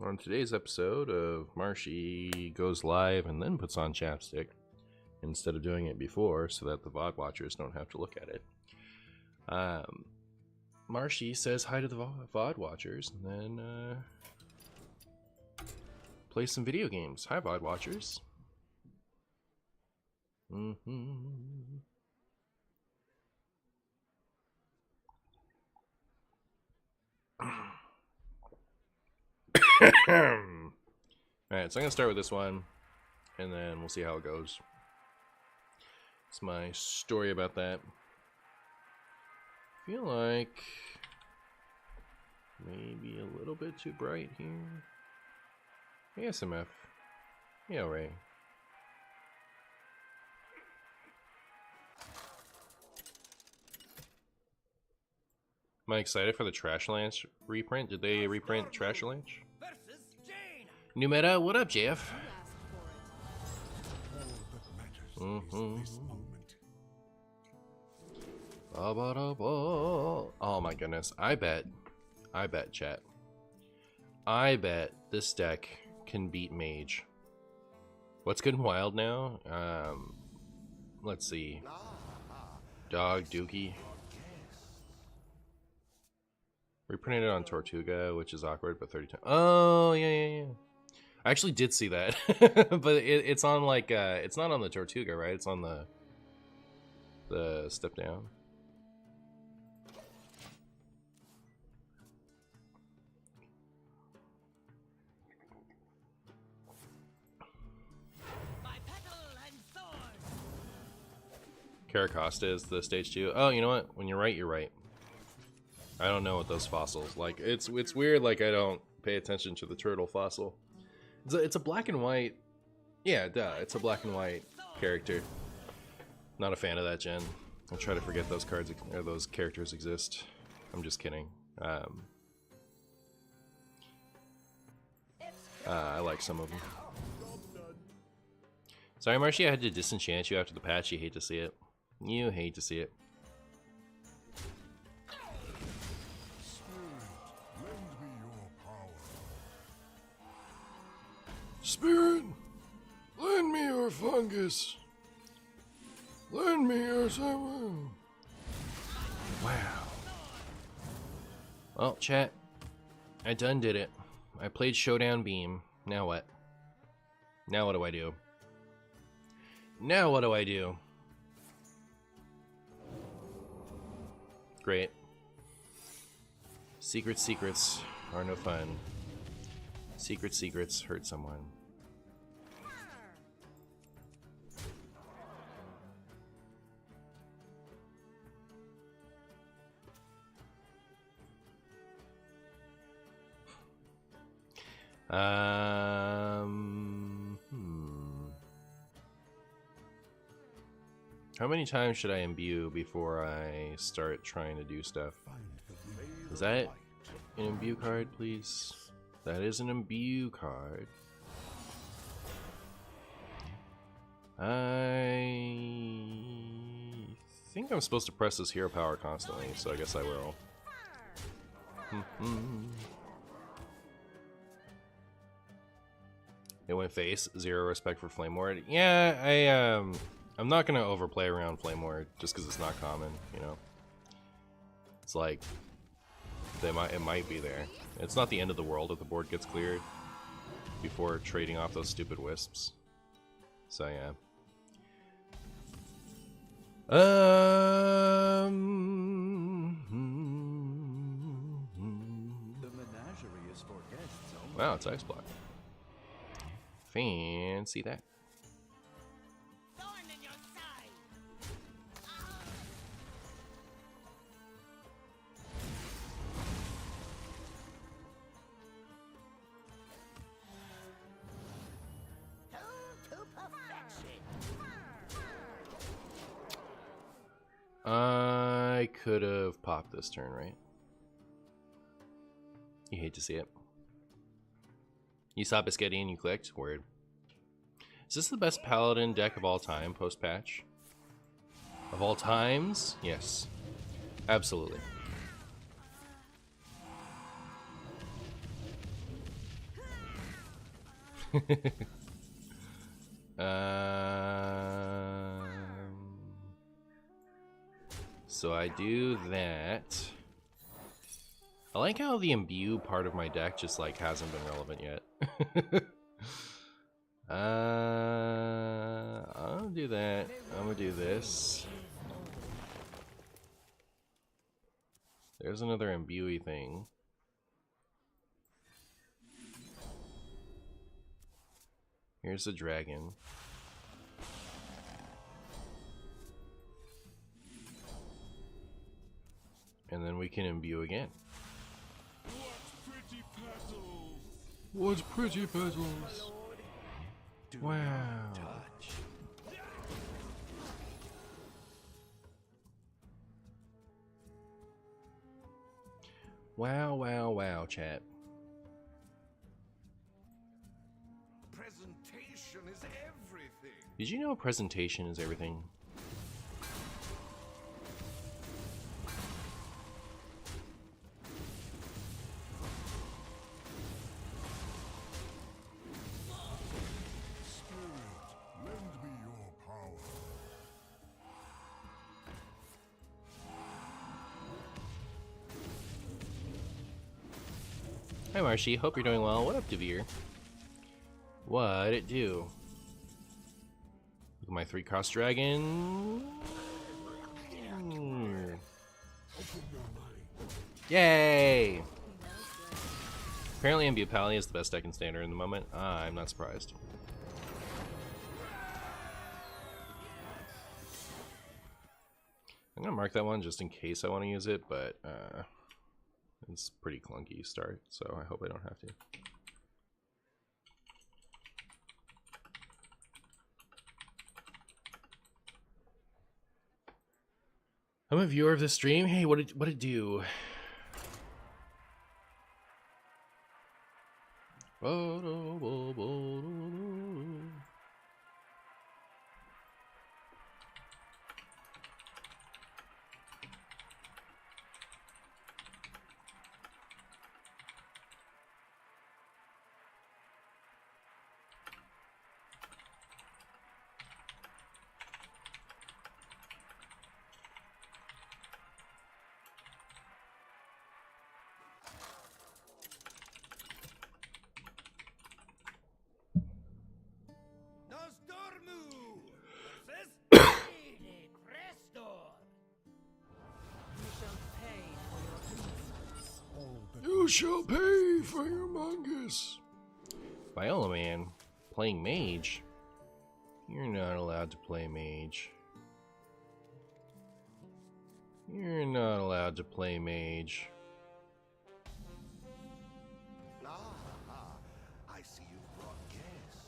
On today's episode of Marshy goes live and then puts on chapstick instead of doing it before so that the VOD watchers don't have to look at it. Marshy says hi to the VOD watchers and then play some video games. Hi VOD watchers. Alright, so I'm gonna start with this one and then we'll see how it goes. It's my story about that. I feel like maybe a little bit too bright here. ASMF. Yeah, right. Am I excited for the Trashlanch reprint? Did they reprint Trashlanch? New meta, what up, Jeff? Oh my goodness, I bet, chat. I bet this deck can beat Mage. What's good and wild now? Let's see. Dog Dookie. Reprinted it on Tortuga, which is awkward, but 30 times. Oh, yeah. I actually did see that, but it's on like it's not on the Tortuga, right? It's on the step down. Caracosta is the stage 2. Oh, you know what? When you're right, you're right. I don't know what those fossils like. It's weird. Like I don't pay attention to the turtle fossil. It's a black and white. Yeah, duh. It's a black and white character. Not a fan of that gen. I try to forget those cards or those characters exist. I'm just kidding. I like some of them. Sorry, Marshy, I had to disenchant you after the patch. You hate to see it. You hate to see it. Spirit, lend me your fungus. Lend me your someone. Wow. Well, chat, I done did it. I played Showdown Beam. Now what? Now what do I do? Now what do I do? Great. Secrets are no fun. Secrets hurt someone. How many times should I imbue before I start trying to do stuff? Is that an imbue card, please? That is an imbue card. I think I'm supposed to press this hero power constantly, so I guess I will. It went face. Zero respect for Flame Ward. Yeah, I'm not gonna overplay around Flame Ward just because it's not common, you know. It's like it might be there. It's not the end of the world if the board gets cleared before trading off those stupid wisps. So yeah. The menagerie is for guests only. Wow, it's Ice Block. Fancy that. I could have popped this turn, right? You hate to see it. You saw Biscotti and you clicked? Word. Is this the best Paladin deck of all time, post-patch? Of all times? Yes. Absolutely. So I do that. I like how the imbue part of my deck just like hasn't been relevant yet. I'll do that. I'm gonna do this. There's another imbue thing. Here's the dragon. And then we can imbue again. What pretty petals! Wow. Wow, wow, wow, chat. Presentation is everything. Did you know presentation is everything? Hi Marshy, hope you're doing well. What up, Devere? What it do? Look at my 3-cross dragon. Yay! Apparently MB Pally is the best deck in Standard in the moment. I'm not surprised. I'm gonna mark that one just in case I want to use it, but it's pretty clunky start, so I hope I don't have to. I'm a viewer of the stream. Hey, what it do? You shall pay for your mungus. Viola man, playing mage? You're not allowed to play mage. You're not allowed to play mage. I see you've brought guests.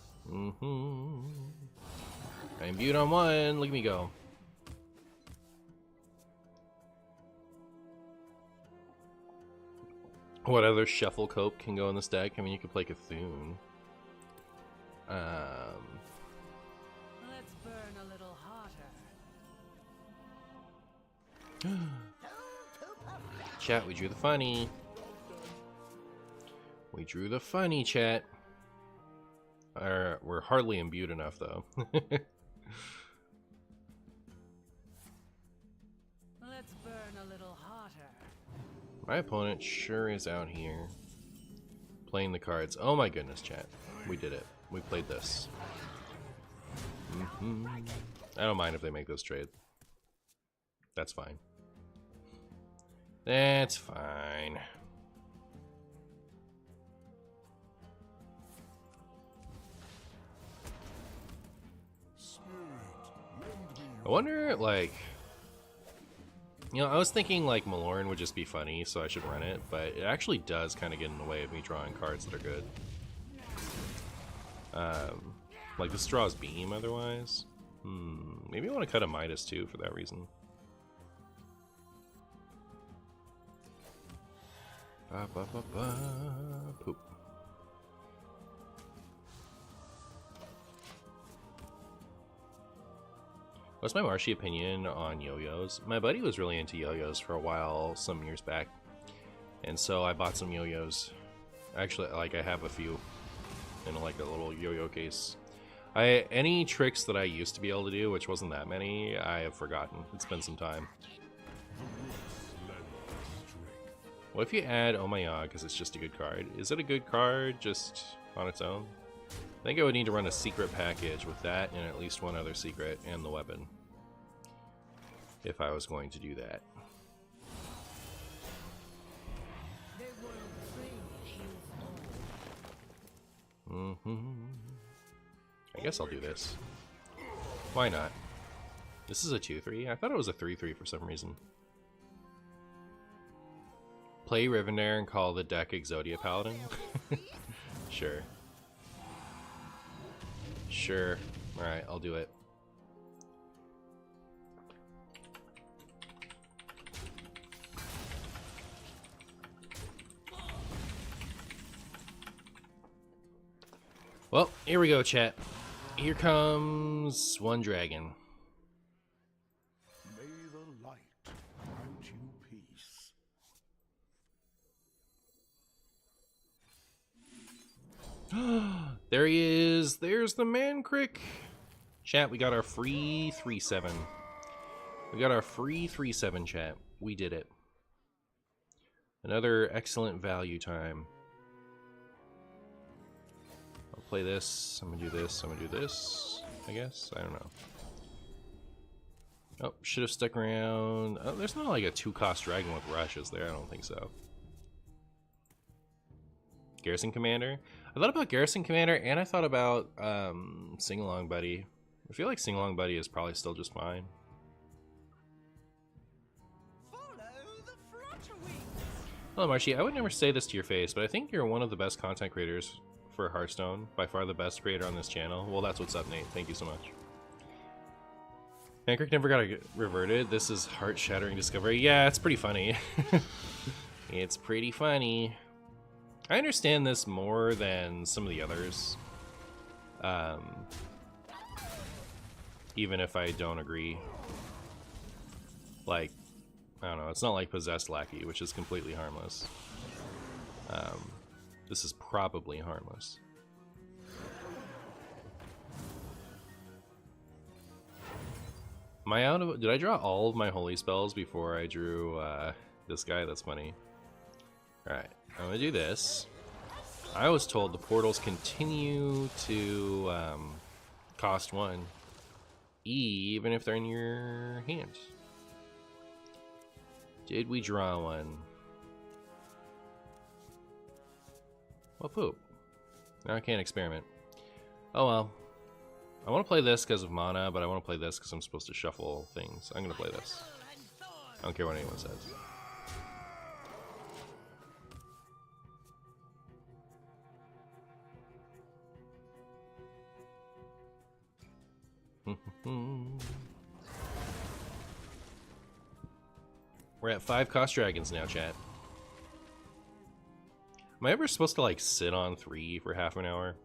I'm viewed on one. Look at me go. What other shuffle cope can go in this deck? I mean, you could play Cthulhu. Let's burn a little hotter. Chat, we drew the funny. We drew the funny, chat. We're hardly imbued enough, though. Let's burn a little hotter. My opponent sure is out here playing the cards. Oh my goodness, chat. We did it. We played this. I don't mind if they make this trade. That's fine. That's fine. I wonder, like... You know, I was thinking, like, Malorn would just be funny, so I should run it, but it actually does kind of get in the way of me drawing cards that are good. Like, this draws Beam, otherwise. Maybe I want to cut a Midas, too, for that reason. Poop. What's my Marshy opinion on yo-yos? My buddy was really into yo-yos for a while, some years back. And so I bought some yo-yos. Actually, like, I have a few. in like a little yo-yo case. Any tricks that I used to be able to do, which wasn't that many, I have forgotten. It's been some time. What if you add Oh My God, because it's just a good card? Is it a good card just on its own? I think I would need to run a secret package with that and at least one other secret and the weapon. If I was going to do that. I guess I'll do this. Why not? This is a 2-3. I thought it was a 3-3 for some reason. Play Rivendare and call the deck Exodia Paladin? Sure. Sure. Alright, I'll do it. Well, here we go, chat. Here comes one dragon. May the light grant you peace. There he is. There's the man crick. Chat, we got our free 3-7. We got our free 3-7, chat. We did it. Another excellent value time. I'll play this. I'm gonna do this. I'm gonna do this. I guess. I don't know. Oh, should have stuck around. Oh, there's not like a 2-cost dragon with Rush, is there? I don't think so. Garrison Commander? I thought about Garrison Commander and I thought about Sing Along Buddy. I feel like Sing Along Buddy is probably still just fine. Hello, Marshy. I would never say this to your face, but I think you're one of the best content creators for Hearthstone. By far the best creator on this channel. Well, that's what's up, Nate. Thank you so much. Pancreek never got reverted. This is heart-shattering discovery. Yeah, it's pretty funny. It's pretty funny. I understand this more than some of the others. Even if I don't agree. Like, I don't know, it's not like Possessed Lackey, which is completely harmless. This is probably harmless. Am I out of... Did I draw all of my holy spells before I drew this guy? That's funny. Alright, I'm gonna do this. I was told the portals continue to cost 1, even if they're in your hand. Did we draw one? Well, poop. Now I can't experiment. Oh well. I want to play this because of mana, but I want to play this because I'm supposed to shuffle things. I'm going to play this. I don't care what anyone says. We're at 5 cost dragons now, chat. Am I ever supposed to like sit on 3 for half an hour?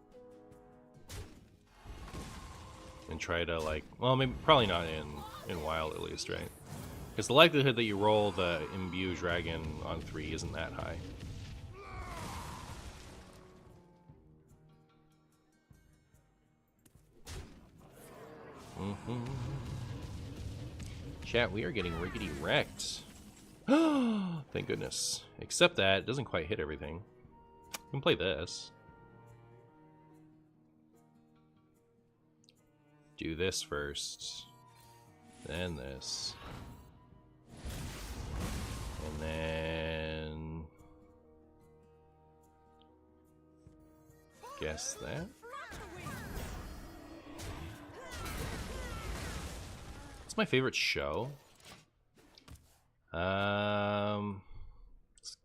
And try to like, well, maybe probably not in wild at least, right? Because the likelihood that you roll the imbue dragon on 3 isn't that high. Chat, we are getting rickety wrecked. Thank goodness. Except that it doesn't quite hit everything. We can play this. Do this first. Then this. And then... guess that. What's my favorite show?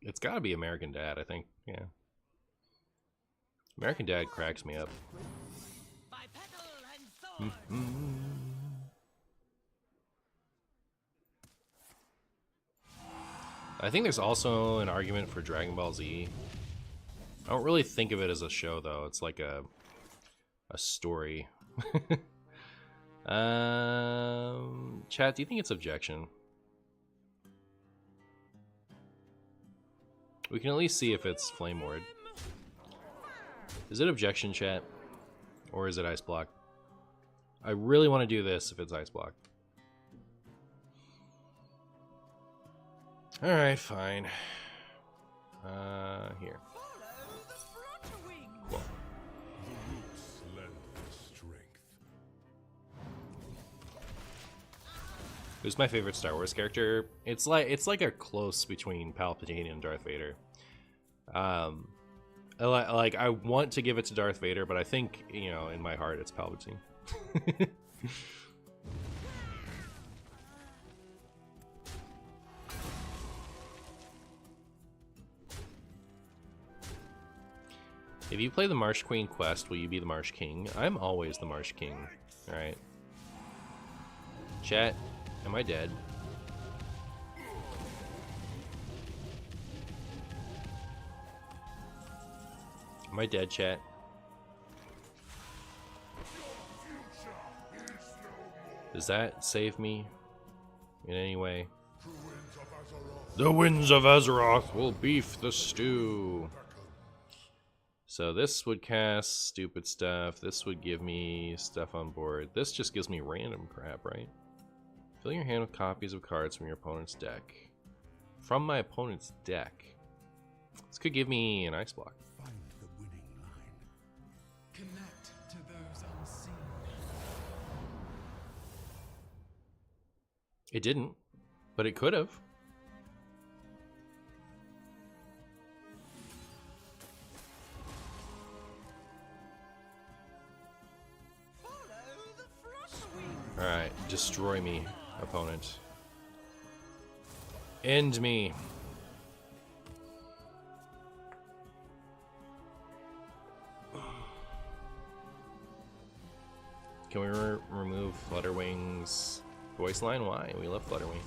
It's gotta be American Dad, I think. Yeah. American Dad cracks me up. I think there's also an argument for Dragon Ball Z. I don't really think of it as a show, though. It's like a story. Chat, do you think it's objection? We can at least see if it's Flame Ward. Is it objection chat? Or is it ice block? I really want to do this if it's ice block. Alright, fine. Here. Cool. Who's my favorite Star Wars character? It's like a close between Palpatine and Darth Vader. I want to give it to Darth Vader, but I think, you know, in my heart it's Palpatine. If you play the Marsh Queen quest, will you be the Marsh King? I'm always the Marsh King. Alright. Chat, am I dead? Am I dead, chat? Does that save me in any way? The winds of Azeroth will beef the stew. So this would cast stupid stuff. This would give me stuff on board. This just gives me random crap, right? Fill your hand with copies of cards from your opponent's deck. From my opponent's deck. This could give me an ice block. Find the winning line. Connect to those unseen. It didn't, but it could have. Alright, destroy me, opponent. End me. Can we remove Flutterwing's voice line? Why? We love Flutterwing.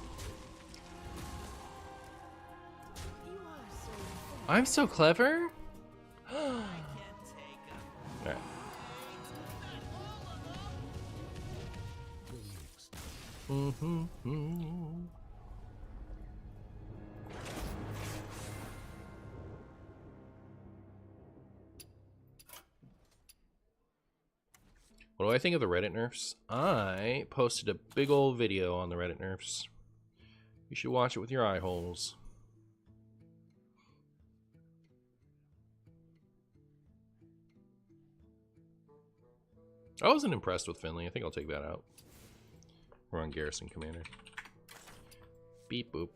I'm so clever? Alright. What do I think of the Reddit nerfs? I posted a big old video on the Reddit nerfs. You should watch it with your eye holes. I wasn't impressed with Finley. I think I'll take that out. We're on Garrison Commander. Beep boop.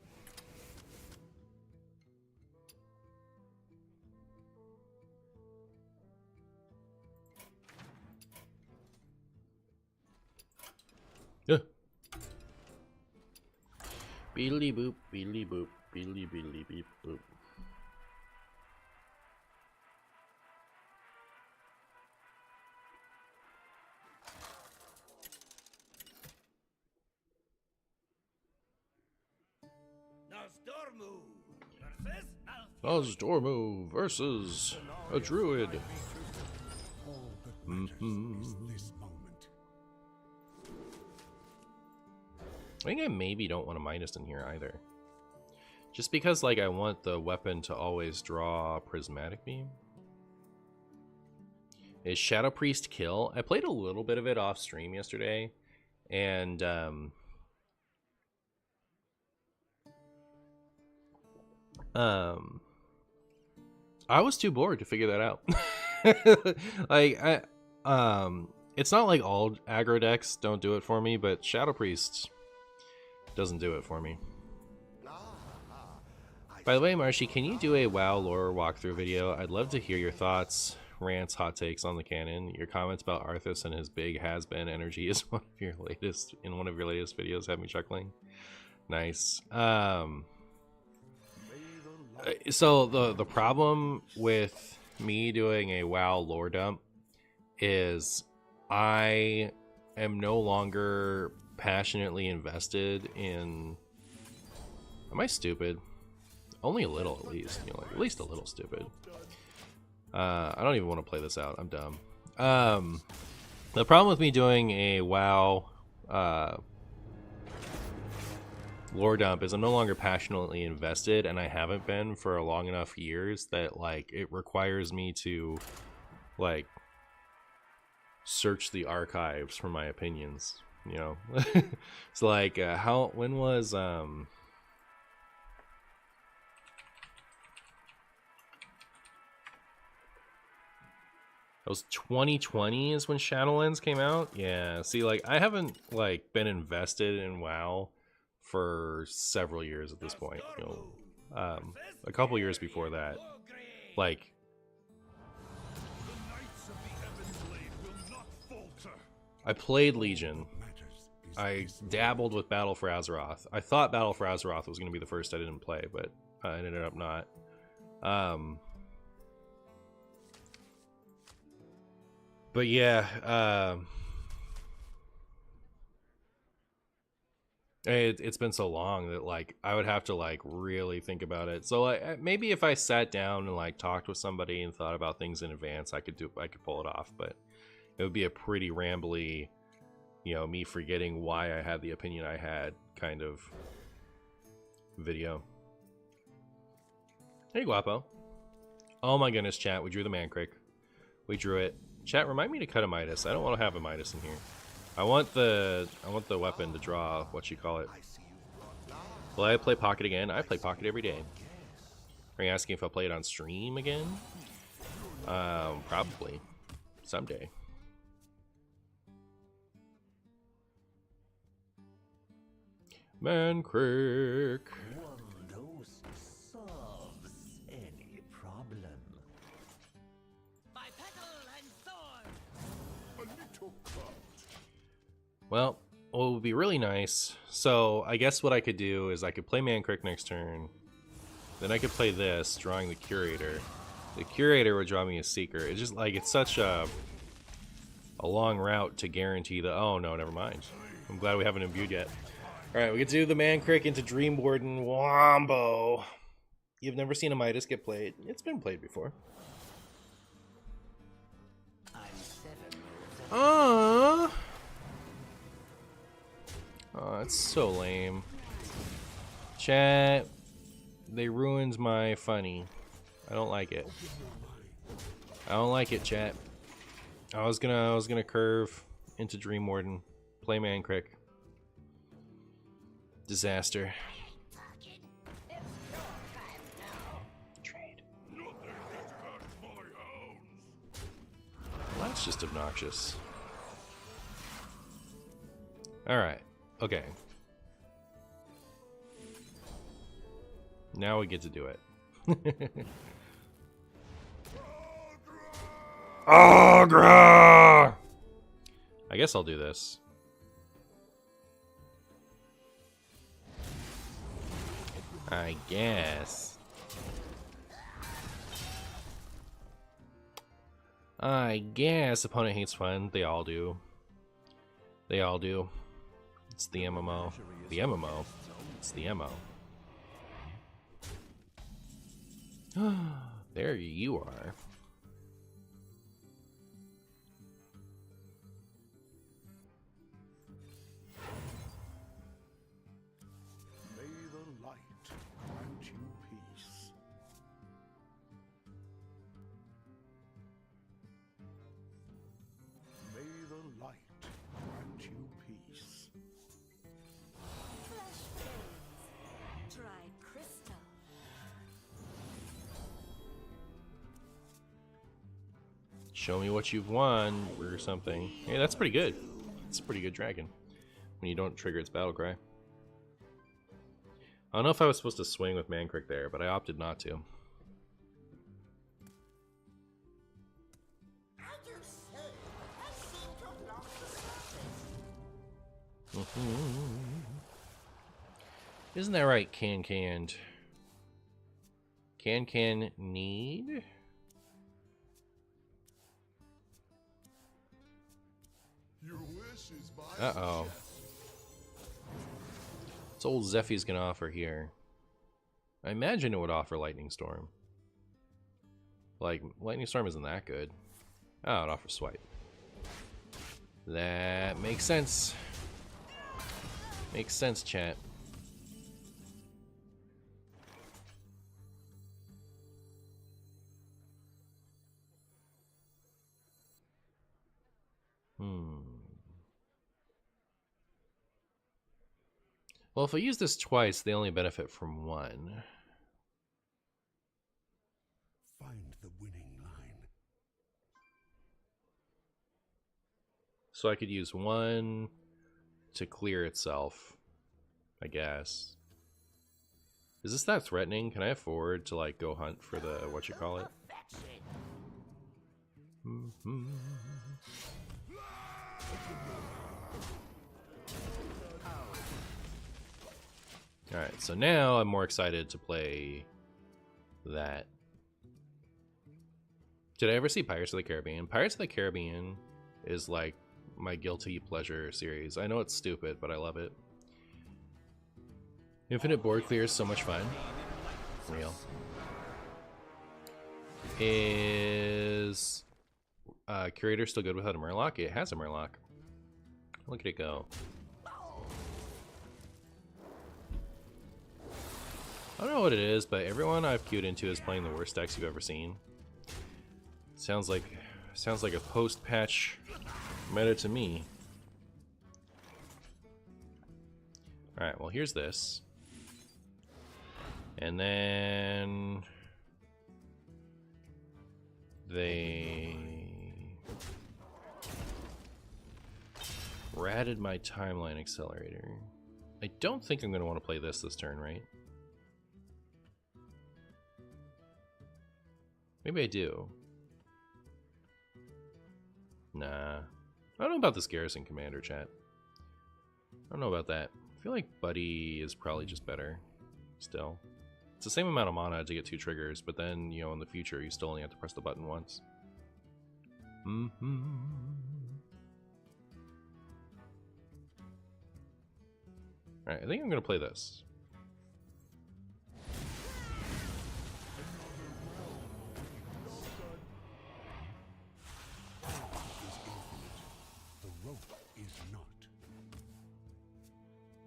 Yeah. Beedly boop, beedly boop, beedly beedly beep boop. Nosdormu versus a druid. All that matters is this moment. I think I maybe don't want a minus in here either. Just because, like, I want the weapon to always draw Prismatic Beam. Is Shadow Priest kill? I played a little bit of it off stream yesterday, and I was too bored to figure that out. Like, it's not like all aggro decks don't do it for me, but Shadow Priest doesn't do it for me. By the way, Marshy, can you do a WoW lore walkthrough video? I'd love to hear your thoughts, rants, hot takes on the canon. Your comments about Arthas and his big has-been energy is one of your latest videos have me chuckling. Nice. So the problem with me doing a WoW lore dump is I am no longer passionately invested in. Am I stupid? Only a little, at least. You know, like at least a little stupid. I don't even want to play this out. I'm dumb. The problem with me doing a WoW lore dump is I'm no longer passionately invested, and I haven't been for a long enough years that, like, it requires me to like search the archives for my opinions, you know. It's like when was it was 2020 is when Shadowlands came out. Yeah, see, like I haven't like been invested in WoW for several years at this point, you know. A couple years before that, like I played Legion. I dabbled with Battle for Azeroth. I thought Battle for Azeroth was going to be the first I didn't play, but I ended up not. But yeah, it's been so long that like I would have to like really think about it. So like maybe if I sat down and like talked with somebody and thought about things in advance, I could pull it off. But it would be a pretty rambly, you know, me forgetting why I had the opinion I had kind of video. Hey Guapo. Oh my goodness, chat, we drew the Mancrick. We drew it. Chat, remind me to cut a Midas. I don't want to have a Midas in here. I want the weapon to draw what you call it. Will I play Pocket again? I play Pocket every day. Are you asking if I'll play it on stream again? Probably. Someday. Mancrick. One dose solves any problem. Well, what would be really nice, so I guess what I could do is I could play Mancrick next turn, then I could play this, drawing the Curator. The Curator would draw me a Seeker. It's just like, it's such a long route to guarantee the, oh no, never mind. I'm glad we haven't imbued yet. Alright, we get to do the Mancrick into Dream Warden Wombo. You've never seen a Midas get played. It's been played before. Oh, that's so lame. Chat, they ruined my funny. I don't like it. I don't like it, chat. I was gonna curve into Dream Warden, play Mancrick. Disaster. Trade. Well, that's just obnoxious. Alright. Okay. Now we get to do it. Agra! I guess I'll do this. I guess. Opponent hates fun. They all do. They all do. It's the MMO. The MMO. It's the MO. There you are. May the light grant you peace. May the light grant you peace. Flesh bones. Dried crystal. Show me what you've won or something. Hey, that's pretty good. It's a pretty good dragon. When you don't trigger its battle cry. I don't know if I was supposed to swing with Mancrick there, but I opted not to. Isn't that right, Can need? Your wish is my Uh-oh. What's old Zephy's gonna offer here? I imagine it would offer Lightning Storm. Like, Lightning Storm isn't that good. Oh, it offers Swipe. That makes sense. Makes sense, chat. Well, if I use this twice, they only benefit from one. Find the winning line. So I could use one to clear itself, I guess. Is this that threatening? Can I afford to like go hunt for the whatchamacallit? Alright, so now I'm more excited to play that. Did I ever see Pirates of the Caribbean? Pirates of the Caribbean is like my guilty pleasure series. I know it's stupid, but I love it. Infinite board clear is so much fun. Real. Is Curator still good without a Murloc? It has a Murloc. Look at it go. I don't know what it is, but everyone I've queued into is playing the worst decks you've ever seen. Sounds like a post-patch meta to me. Alright, well here's this. And then they ratted my timeline accelerator. I don't think I'm going to want to play this turn, right? Maybe I do. Nah. I don't know about this Garrison Commander, chat. I don't know about that. I feel like Buddy is probably just better. Still. It's the same amount of mana to get 2 triggers, but then, you know, in the future, you still only have to press the button once. Alright, I think I'm going to play this.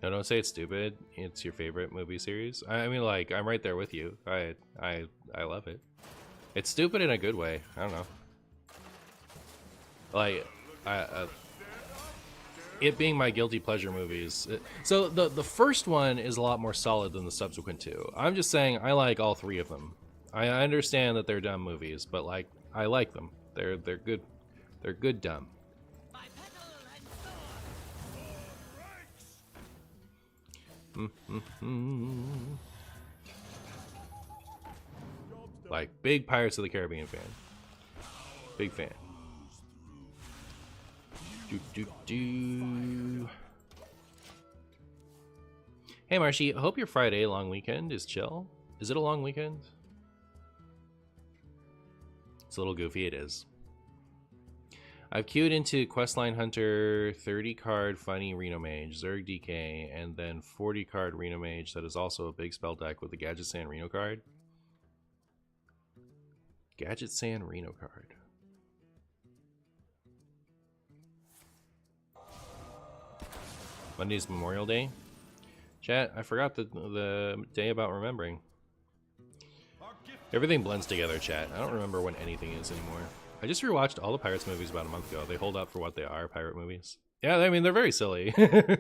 No, don't say it's stupid. It's your favorite movie series. I mean, like, I'm right there with you. I love it. It's stupid in a good way. I don't know. Like, it being my guilty pleasure movies. So the first one is a lot more solid than the subsequent 2. I'm just saying I like all 3 of them. I understand that they're dumb movies, but like I like them. They're good. They're good dumb. Like, big Pirates of the Caribbean fan. Big fan. Hey Marshy, I hope your Friday long weekend is chill. Is it a long weekend? It's a little goofy, it is. I've queued into Questline Hunter 30 card Funny Reno Mage, Zerg DK, and then 40 card Reno Mage that is also a big spell deck with the Gadget Sand Reno card. Gadget Sand Reno card. Monday's Memorial Day. Chat, I forgot the day about remembering. Everything blends together, chat. I don't remember when anything is anymore. I just rewatched all the Pirates movies about a month ago. They hold up for what they are, pirate movies. Yeah, I mean, they're very silly. I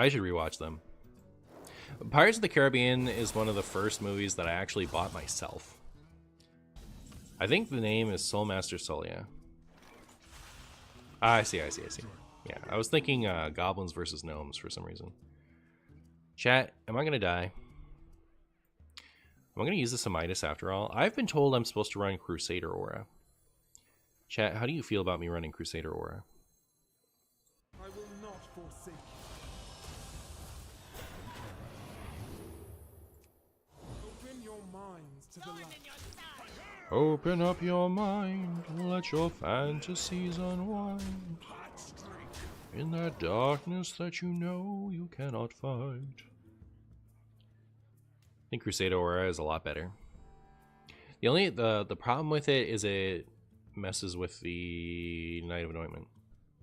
should rewatch them. Pirates of the Caribbean is one of the first movies that I actually bought myself. I think the name is Soulmaster Solia. I see. Yeah, I was thinking goblins versus gnomes for some reason. Chat, am I going to die? Am I going to use the Midas after all? I've been told I'm supposed to run Crusader Aura. Chat, how do you feel about me running Crusader Aura? I will not forsake you. Open your minds to the light. Open up your mind, let your fantasies unwind. In that darkness that you know you cannot fight. I think Crusader Aura is a lot better. The problem with it is it messes with the Knight of Anointment.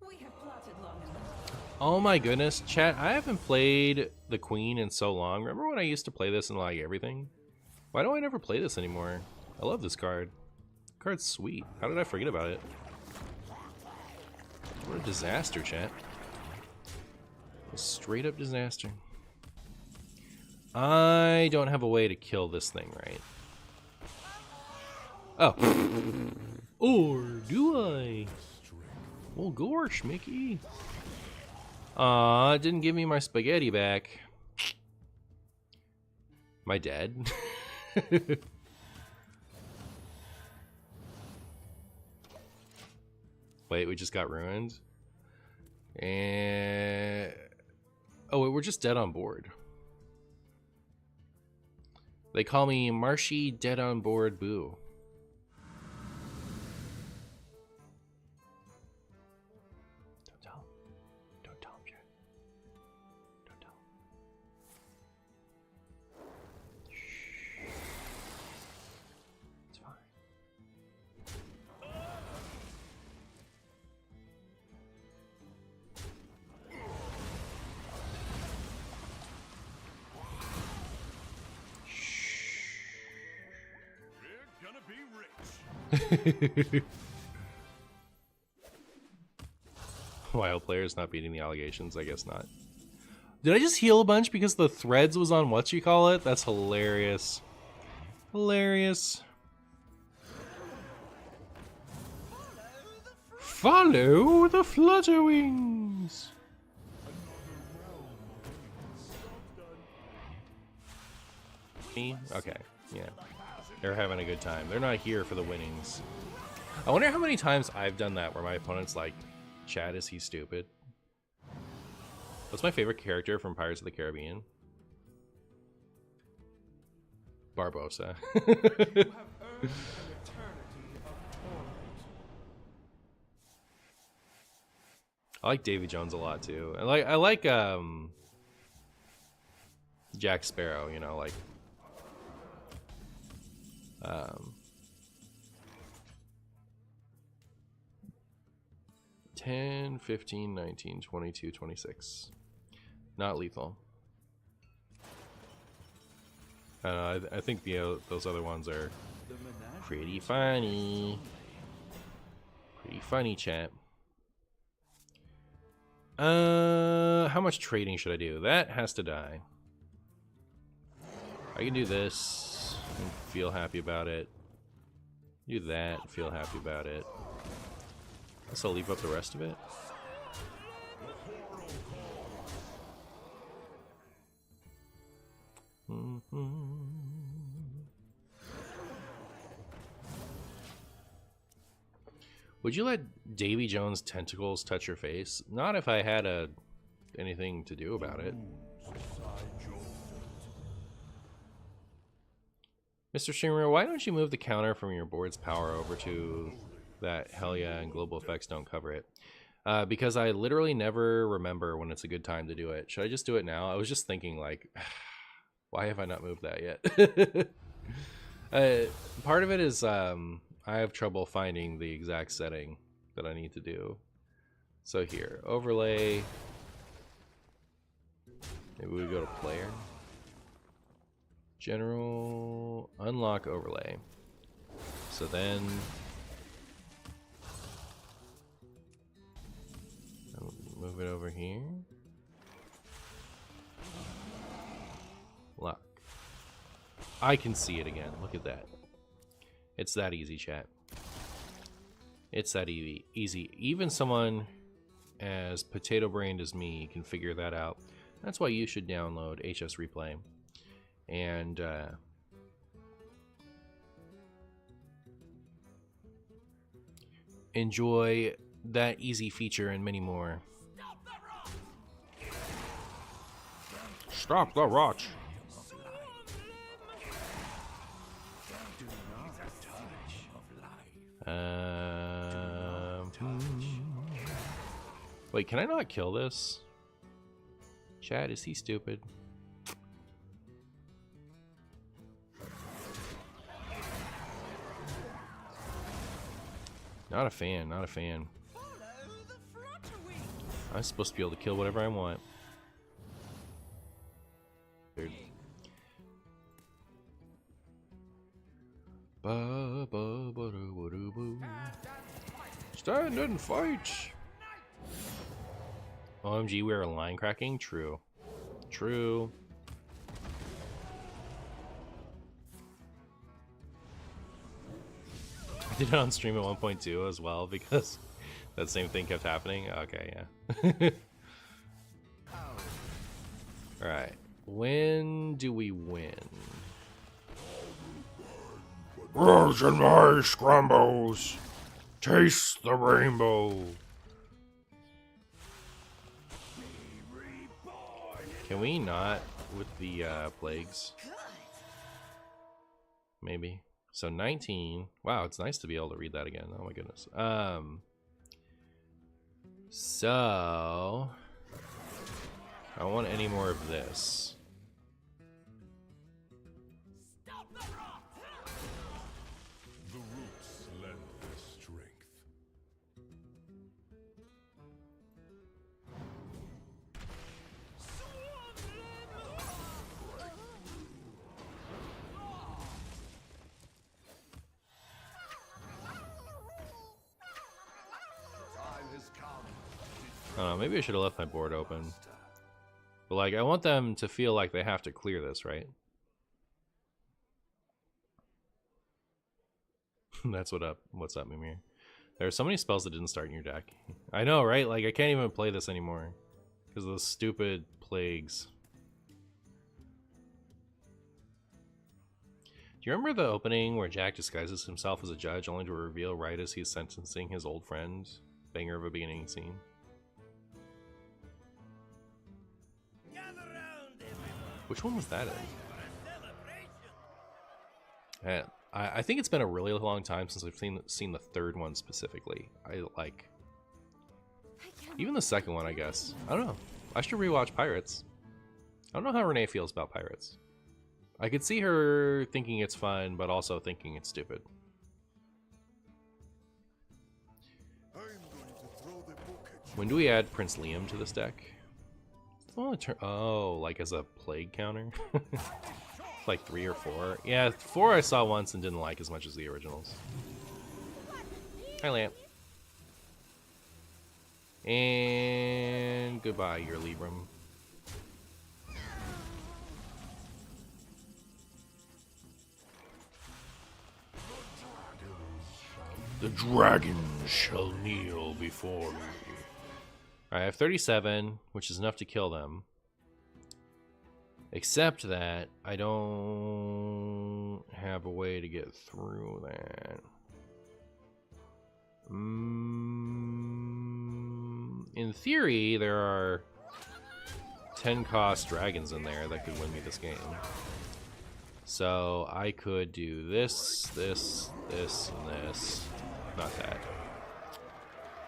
We have plotted long enough. Oh my goodness, chat, I haven't played the Queen in so long. Remember when I used to play this in like everything? Why do I never play this anymore? I love this card. The card's sweet. How did I forget about it? What a disaster, chat. A straight up disaster. I don't have a way to kill this thing, right? Oh. Or do I? Well, gosh, Mickey. Aw, it didn't give me my spaghetti back. Am I dead? Wait, we just got ruined? And... oh, wait, we're just dead on board. They call me Marshy Dead on Board Boo. Don't tell him. Don't tell him, Jack. Don't tell him. Shh. It's fine. Wild players not beating the allegations? I guess not. Did I just heal a bunch because the threads was on whatchamacallit? That's hilarious. Hilarious. Follow the flutterwings. Me? Okay, yeah. They're having a good time. They're not here for the winnings. I wonder how many times I've done that where my opponent's like, Chad, is he stupid? What's my favorite character from Pirates of the Caribbean? Barbosa. You have earned an eternity of torment. I like Davy Jones a lot too. I like Jack Sparrow, you know, like 10, 15, 19, 22, 26. Not lethal. I think those other ones are pretty funny. Pretty funny, chat. How much trading should I do? That has to die. I can do this and feel happy about it. Do that and feel happy about it. Guess I'll leave up the rest of it. Would you let Davy Jones' tentacles touch your face? Not if I had anything to do about it. Mr. Streamer, why don't you move the counter from your board's power over to that? Hell yeah, and global effects don't cover it. Because I literally never remember when it's a good time to do it. Should I just do it now? I was just thinking, like, why have I not moved that yet? Part of it is I have trouble finding the exact setting that I need to do. So here, overlay. Maybe we go to player. General, unlock overlay. So then I'll move it over here. Lock. I can see it again. Look at that. It's that easy, chat. It's that easy. Even someone as potato-brained as me can figure that out. That's why you should download HS Replay. And enjoy that easy feature and many more. Stop the rot! Wait, can I not kill this? Chad, is he stupid? Not a fan, not a fan. I'm supposed to be able to kill whatever I want. Dude. Stand and fight! OMG, we are line cracking? True. True. I did it on stream at 1.2 as well because that same thing kept happening. Okay, yeah. Alright. When do we win? Rose and my scrambles. Taste the rainbow. Can we not with the plagues? Maybe. So 19. Wow, it's nice to be able to read that again. Oh my goodness. So I don't want any more of this. The roots lend their strength. Maybe I should have left my board open. But like, I want them to feel like they have to clear this, right? That's what's up, Mimir. There are so many spells that didn't start in your deck. I know, right? Like, I can't even play this anymore because of those stupid plagues. Do you remember the opening where Jack disguises himself as a judge only to reveal right as he's sentencing his old friend? Banger of a beginning scene. Which one was that in? I think it's been a really long time since I've seen the third one specifically. I like even the second one, I guess. I don't know. I should rewatch Pirates. I don't know how Renee feels about Pirates. I could see her thinking it's fun, but also thinking it's stupid. When do we add Prince Liam to this deck? Oh, like as a plague counter? Like 3 or 4. Yeah, 4 I saw once and didn't like as much as the originals. Hi, Lamp. And goodbye, your Libram. The dragons shall kneel before me. I have 37, which is enough to kill them. Except that I don't have a way to get through that. In theory, there are 10-cost dragons in there that could win me this game. So I could do this, this, this, and this. Not that.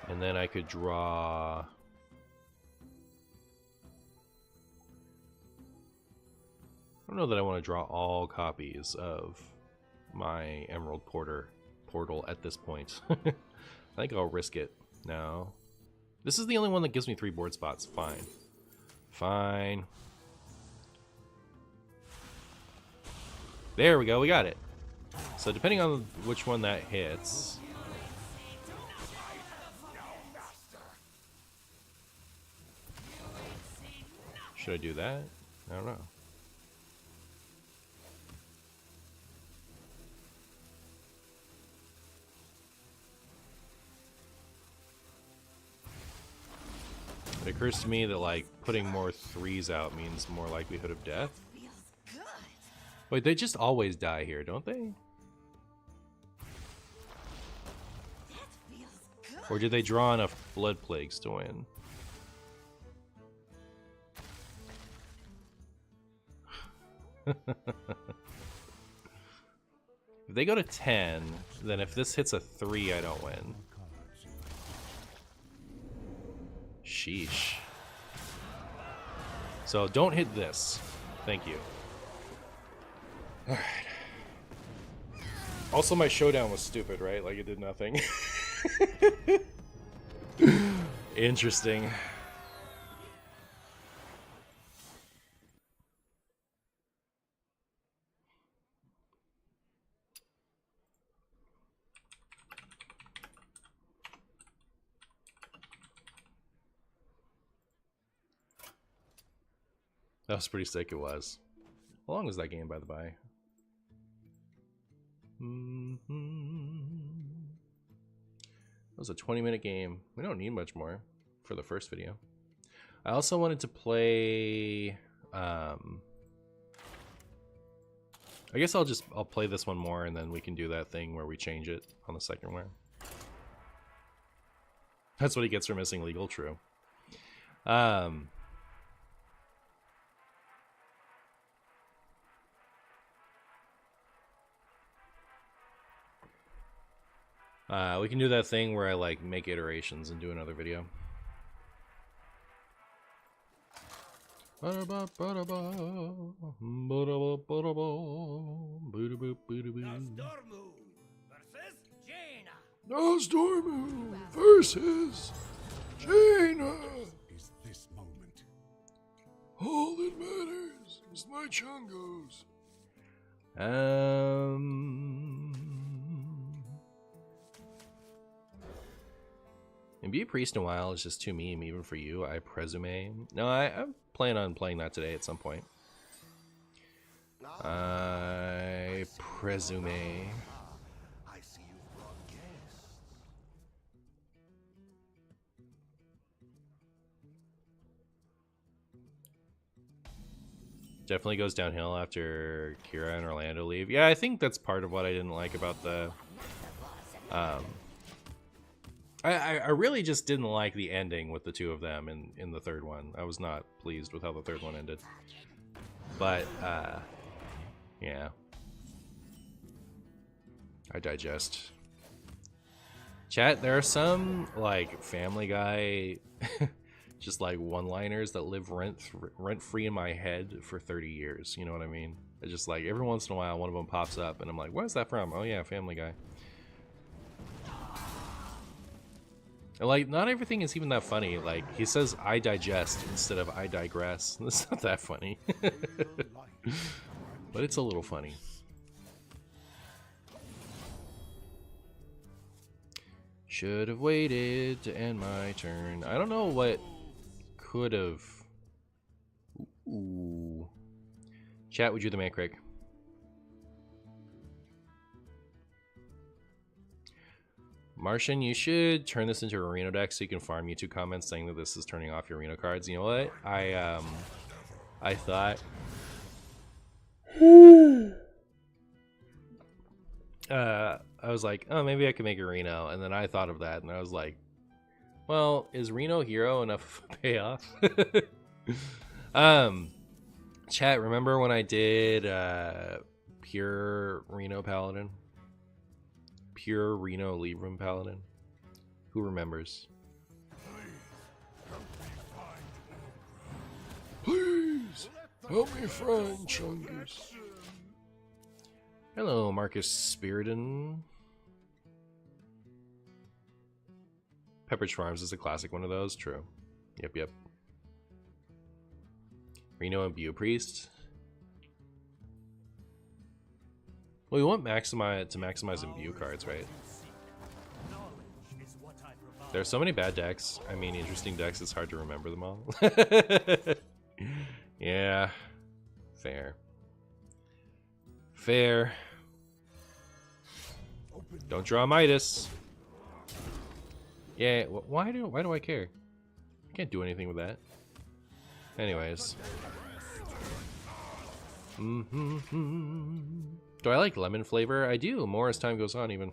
And then I could draw... I don't know that I want to draw all copies of my Emerald Portal at this point. I think I'll risk it. No. This is the only one that gives me 3 board spots. Fine. Fine. There we go, we got it. So depending on which one that hits... Should I do that? I don't know. It occurs to me that, like, putting more 3s out means more likelihood of death. Wait, they just always die here, don't they? Or did they draw enough blood plagues to win? If they go to 10, then if this hits a 3, I don't win. Sheesh. So don't hit this. Thank you. Alright. Also, my showdown was stupid, right? Like, it did nothing. Interesting. That was pretty sick, it was. How long was that game, by the by? It was a 20-minute game. We don't need much more for the first video. I also wanted to play... I guess I'll play this one more, and then we can do that thing where we change it on the second one. That's what he gets for missing legal, true. We can do that thing where I like make iterations and do another video. Nostormu versus Jaina. Is this moment? All that matters is my chungos. And be a priest in a while is just too meme, even for you, I presume. No, I plan on playing that today at some point. I presume. I see you've brought guests. Definitely goes downhill after Kira and Orlando leave. Yeah, I think that's part of what I didn't like about the... I really just didn't like the ending with the two of them in the third one. I was not pleased with how the third one ended. But, yeah. I digest. Chat, there are some, like, Family Guy, just, like, one-liners that live rent-free in my head for 30 years. You know what I mean? It's just, like, every once in a while, one of them pops up, and I'm like, where's that from? Oh, yeah, Family Guy. Like, not everything is even that funny. Like, he says, I digest instead of I digress. That's not that funny. But it's a little funny. Should have waited to end my turn. I don't know what could have... Ooh. Chat, would you the man crick? Martian, you should turn this into a Reno deck so you can farm YouTube comments saying that this is turning off your Reno cards. You know what? I thought... I was like, oh, maybe I could make a Reno. And then I thought of that, and I was like, well, is Reno Hero enough of a payoff? Chat, remember when I did pure Reno Paladin? Pure Reno Libram Paladin? Who remembers? Please help me find Chungus. Hello, Marcus Spiridon. Pepperidge Farms is a classic one of those. True. Yep. Reno and Bio Priest. Well, we want to maximize imbue cards, right? There are so many bad decks. I mean, interesting decks. It's hard to remember them all. Yeah, fair. Don't draw Midas. Yeah. Why do I care? I can't do anything with that. Anyways. Do I like lemon flavor? I do, more as time goes on even.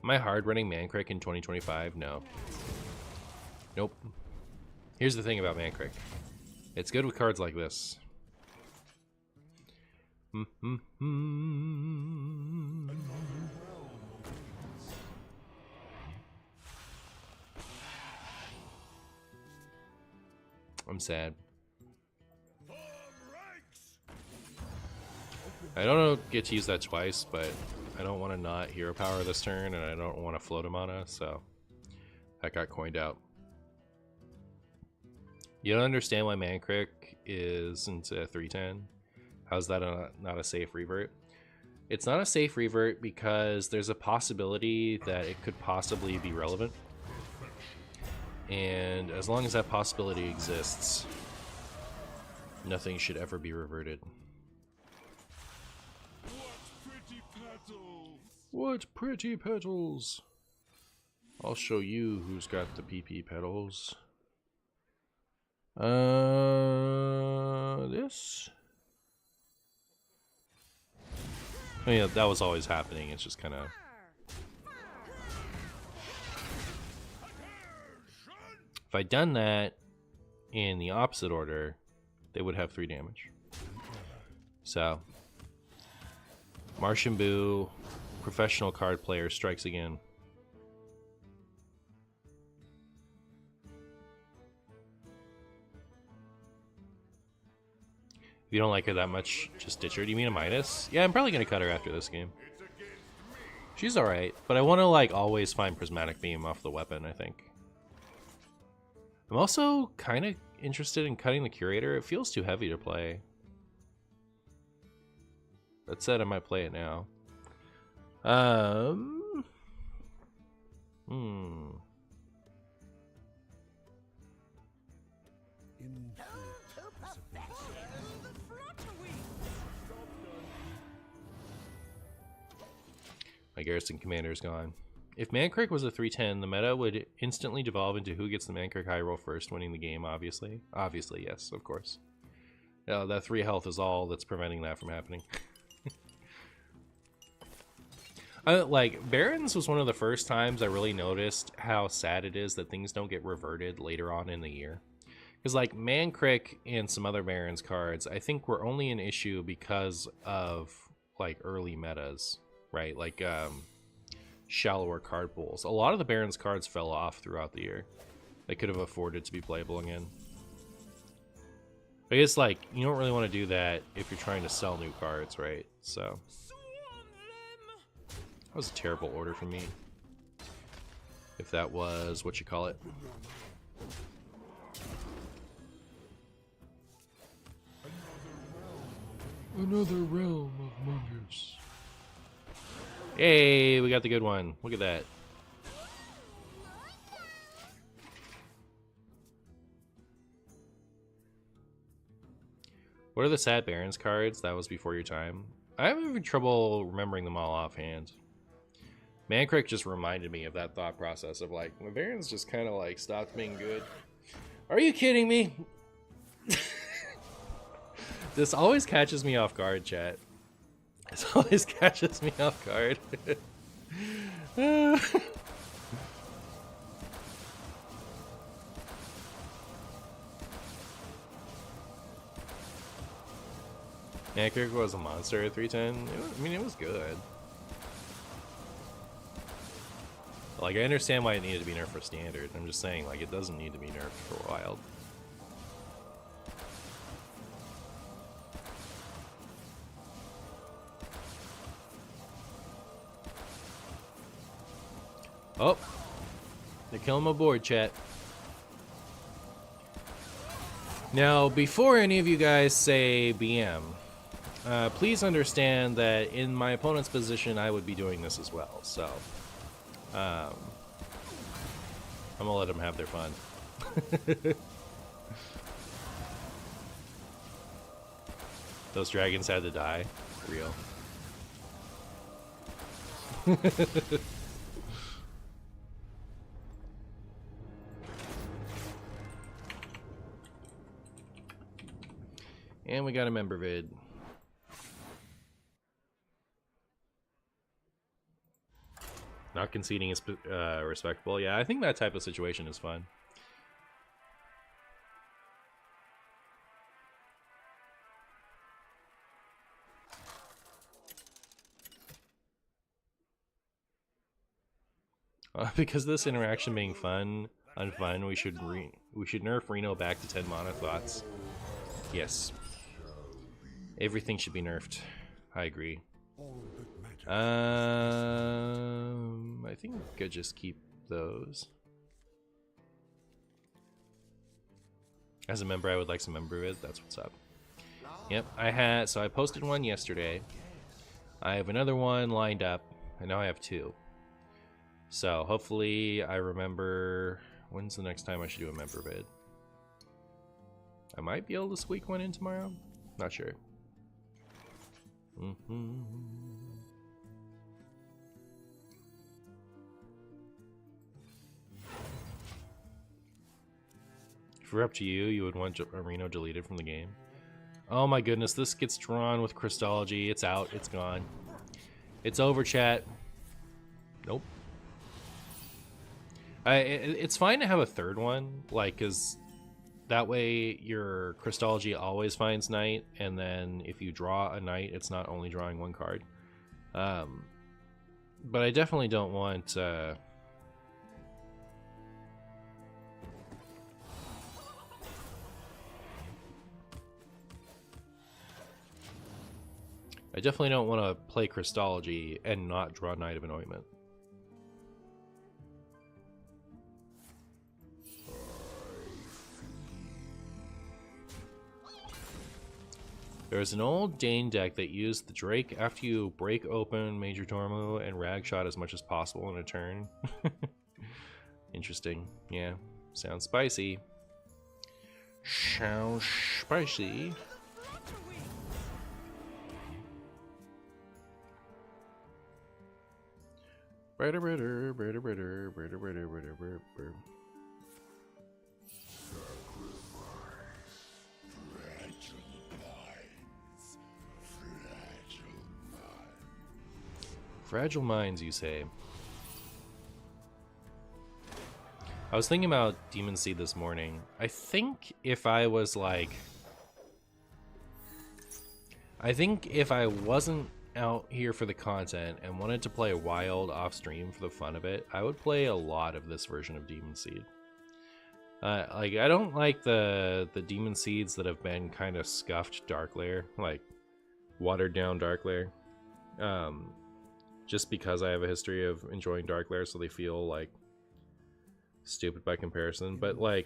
Am I hard running Mancrick in 2025? No. Nope. Here's the thing about Mancrick. It's good with cards like this. I'm sad. I don't get to use that twice, but I don't want to not hero power this turn, and I don't want to float him on us, so that got coined out. You don't understand why Mancrick is into 310? How's that not a safe revert? It's not a safe revert because there's a possibility that it could possibly be relevant. And as long as that possibility exists, nothing should ever be reverted. What pretty petals! I'll show you who's got the PP petals. This? Oh yeah, that was always happening. It's just kind of... If I'd done that in the opposite order, they would have 3 damage. So, Martian Boo, professional card player, strikes again. If you don't like her that much, just ditch her. Do you mean a Midas? Yeah, I'm probably going to cut her after this game. She's alright, but I want to like always find Prismatic Beam off the weapon, I think. I'm also kind of interested in cutting the Curator. It feels too heavy to play. That said, I might play it now. My Garrison Commander is gone. If Mankrik was a 310, the meta would instantly devolve into who gets the Mankrik high roll first, winning the game, obviously. Obviously, yes, of course. That 3 health is all that's preventing that from happening. Like, Barons was one of the first times I really noticed how sad it is that things don't get reverted later on in the year. Because, like, Mankrik and some other Barons cards, I think were only an issue because of, like, early metas, right? Like, shallower card pools. A lot of the Barons cards fell off throughout the year. They could have afforded to be playable again. I guess, like, you don't really want to do that if you're trying to sell new cards, right? So... that was a terrible order for me. If that was what you call it. Another realm of Mungus. Hey, we got the good one. Look at that. What are the sad Barons cards? That was before your time. I'm having trouble remembering them all offhand. Mankrik just reminded me of that thought process of like, the Barons just kind of like stopped being good. Are you kidding me? This always catches me off guard, chat. This always catches me off guard. Mankrik was a monster at 310. I mean, it was good. Like, I understand why it needed to be nerfed for standard. I'm just saying, like, it doesn't need to be nerfed for wild. Oh, they're killing my board, chat. Now, before any of you guys say BM, please understand that in my opponent's position, I would be doing this as well. So, I'm gonna let them have their fun. Those dragons had to die. Real. And we got a member vid. Not conceding is respectable. Yeah, I think that type of situation is fun. Because this interaction being unfun, we should nerf Reno back to 10 mana thoughts. Yes. Everything should be nerfed. I agree. I think I could just keep those. As a member, I would like some member vid. That's what's up. Yep, so I posted one yesterday. I have another one lined up, and now I have 2. So hopefully I remember When's the next time I should do a member bid? I might be able to squeak one in tomorrow. Not sure. If it were up to you, you would want Reno deleted from the game. Oh my goodness, this gets drawn with Christology. It's out. It's gone. It's over, chat. Nope. It's fine to have a third one, like, because that way your Christology always finds Knight, and then if you draw a Knight, it's not only drawing one card. But I definitely don't want... I definitely don't want to play Christology and not draw Knight of Anointment. There was an old Dane deck that used the Drake after you break open Major Tormu and Ragshot as much as possible in a turn. Interesting. Yeah. Sounds spicy. Sounds spicy. Fragile minds, you say? I was thinking about Demon Seed this morning. I think if I was like... I think if I wasn't out here for the content and wanted to play Wild off stream for the fun of it, I would play a lot of this version of Demon Seed. Like, I don't like the Demon Seeds that have been kind of scuffed Dark Lair, like watered down Dark Lair. Just because I have a history of enjoying Dark Lair, so they feel like stupid by comparison. But like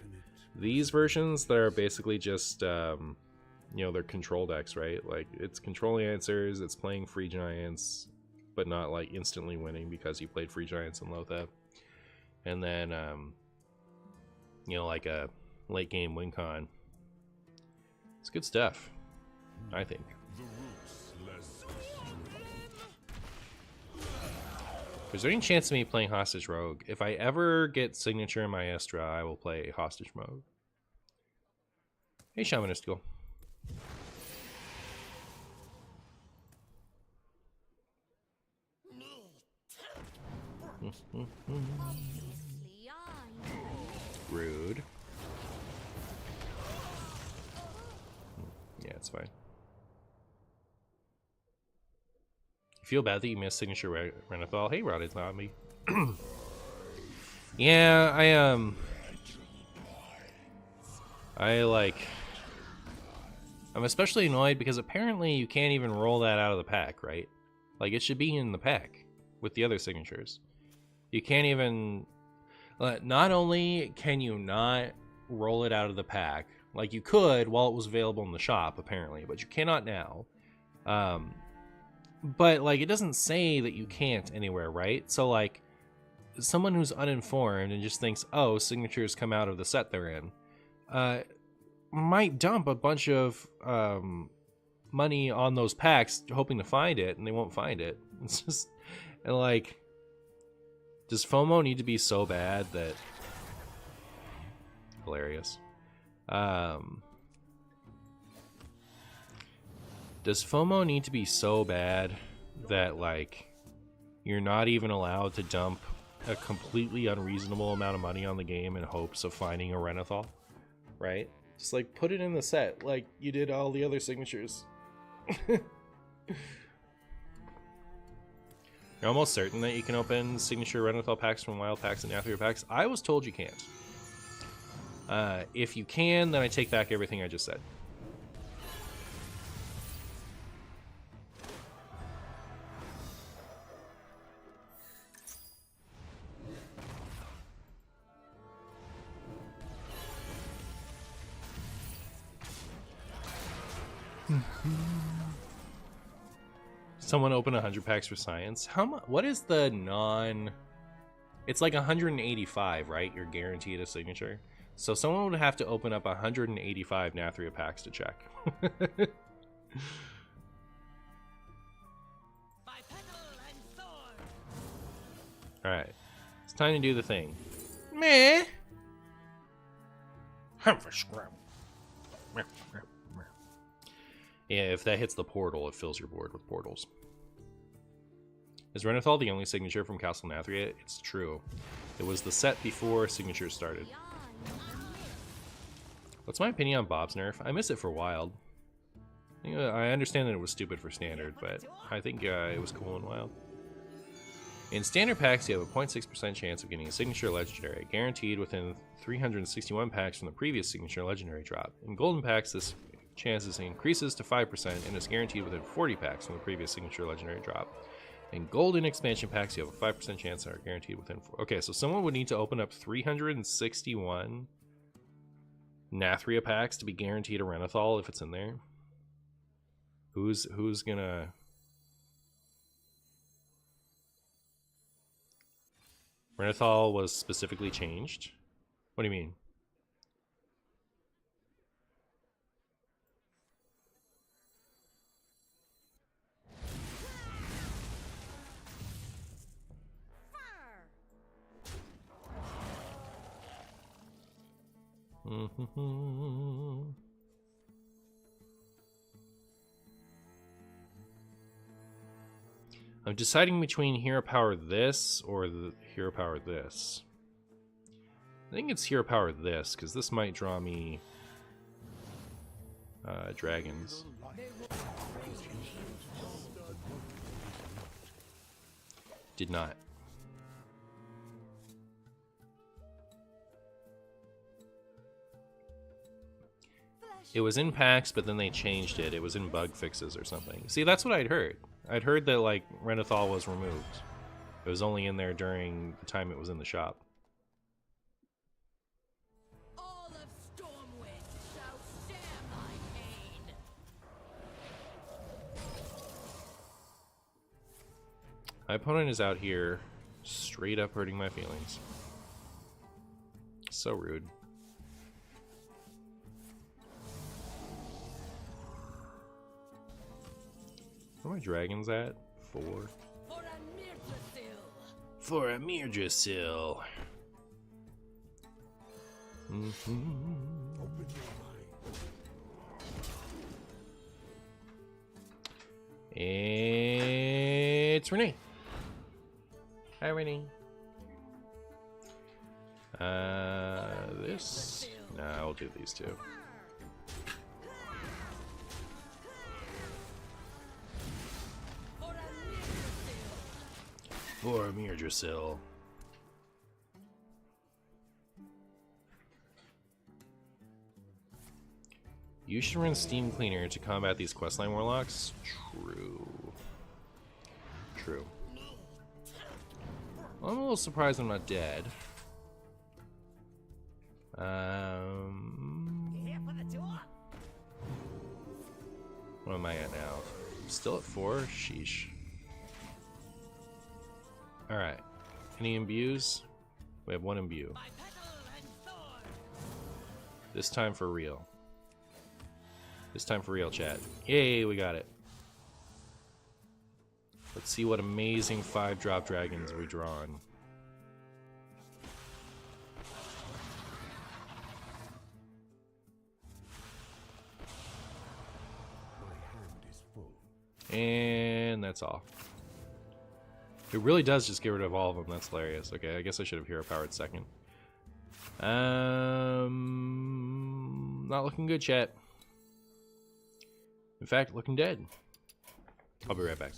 these versions that are basically just you know, they're control decks, right? Like, it's controlling answers, it's playing free giants, but not like instantly winning because you played free giants in Lothep. And then you know, like a late game win con. It's good stuff, I think. Is there any chance of me playing Hostage Rogue? If I ever get Signature in Maestra, I will play Hostage Rogue. Hey, Shamanistical. Rude. Yeah, it's fine. You feel bad that you missed Signature Renethal? Hey, Rod, it's not me. Yeah, I'm especially annoyed because apparently you can't even roll that out of the pack, right? Like, it should be in the pack with the other signatures. You can't even... not only can you not roll it out of the pack, like you could while it was available in the shop, apparently, but you cannot now. But, like, it doesn't say that you can't anywhere, right? So, like, someone who's uninformed and just thinks, oh, signatures come out of the set they're in, might dump a bunch of money on those packs hoping to find it, and they won't find it. It's just, and like, does FOMO need to be so bad that... Hilarious. Does FOMO need to be so bad that, like, you're not even allowed to dump a completely unreasonable amount of money on the game in hopes of finding a Renethal? Right? Just, like, put it in the set like you did all the other signatures. You're almost certain that you can open signature Renethal packs from wild packs and after your packs? I was told you can't. If you can, then I take back everything I just said. Someone open 100 packs for science. How much? What is the non? It's like 185, right? You're guaranteed a signature. So someone would have to open up 185 Nathria packs to check. Alright. It's time to do the thing. Meh. Yeah, if that hits the portal, it fills your board with portals. Is Renathal the only signature from Castle Nathria? It's true. It was the set before signatures started. What's my opinion on Bob's nerf? I miss it for Wild. I understand that it was stupid for Standard, but I think it was cool in Wild. In Standard packs, you have a 0.6% chance of getting a Signature Legendary, guaranteed within 361 packs from the previous Signature Legendary drop. In Golden packs, this chance increases to 5% and is guaranteed within 40 packs from the previous Signature Legendary drop. In Golden expansion packs, you have a 5% chance that are guaranteed within 4. Okay, so someone would need to open up 361 Nathria packs to be guaranteed a Renathal if it's in there. Who's gonna... Renathal was specifically changed? What do you mean? I'm deciding between Hero Power this or the Hero Power this. I think it's Hero Power this, because this might draw me dragons. Did not. It was in packs, but then they changed it. It was in bug fixes or something. See, that's what I'd heard. I'd heard that, like, Renathal was removed. It was only in there during the time it was in the shop. All of Stormwind shall share my pain. My opponent is out here straight up hurting my feelings. So rude. Where are my dragons at? 4. For a Mirdrasil. It's Renee. Hi, Renee. This? Nah, I'll do these two. For a Mirdrasil. You should run Steam Cleaner to combat these questline warlocks. True. True. Well, I'm a little surprised I'm not dead. What am I at now? I'm still at 4? Sheesh. Alright. Any imbues? We have 1 imbue. This time for real. This time for real, chat. Yay, we got it. Let's see what amazing 5-drop dragons we draw on. And that's all. It really does just get rid of all of them. That's hilarious. Okay, I guess I should have hero powered second. Not looking good, chat. In fact, looking dead. I'll be right back.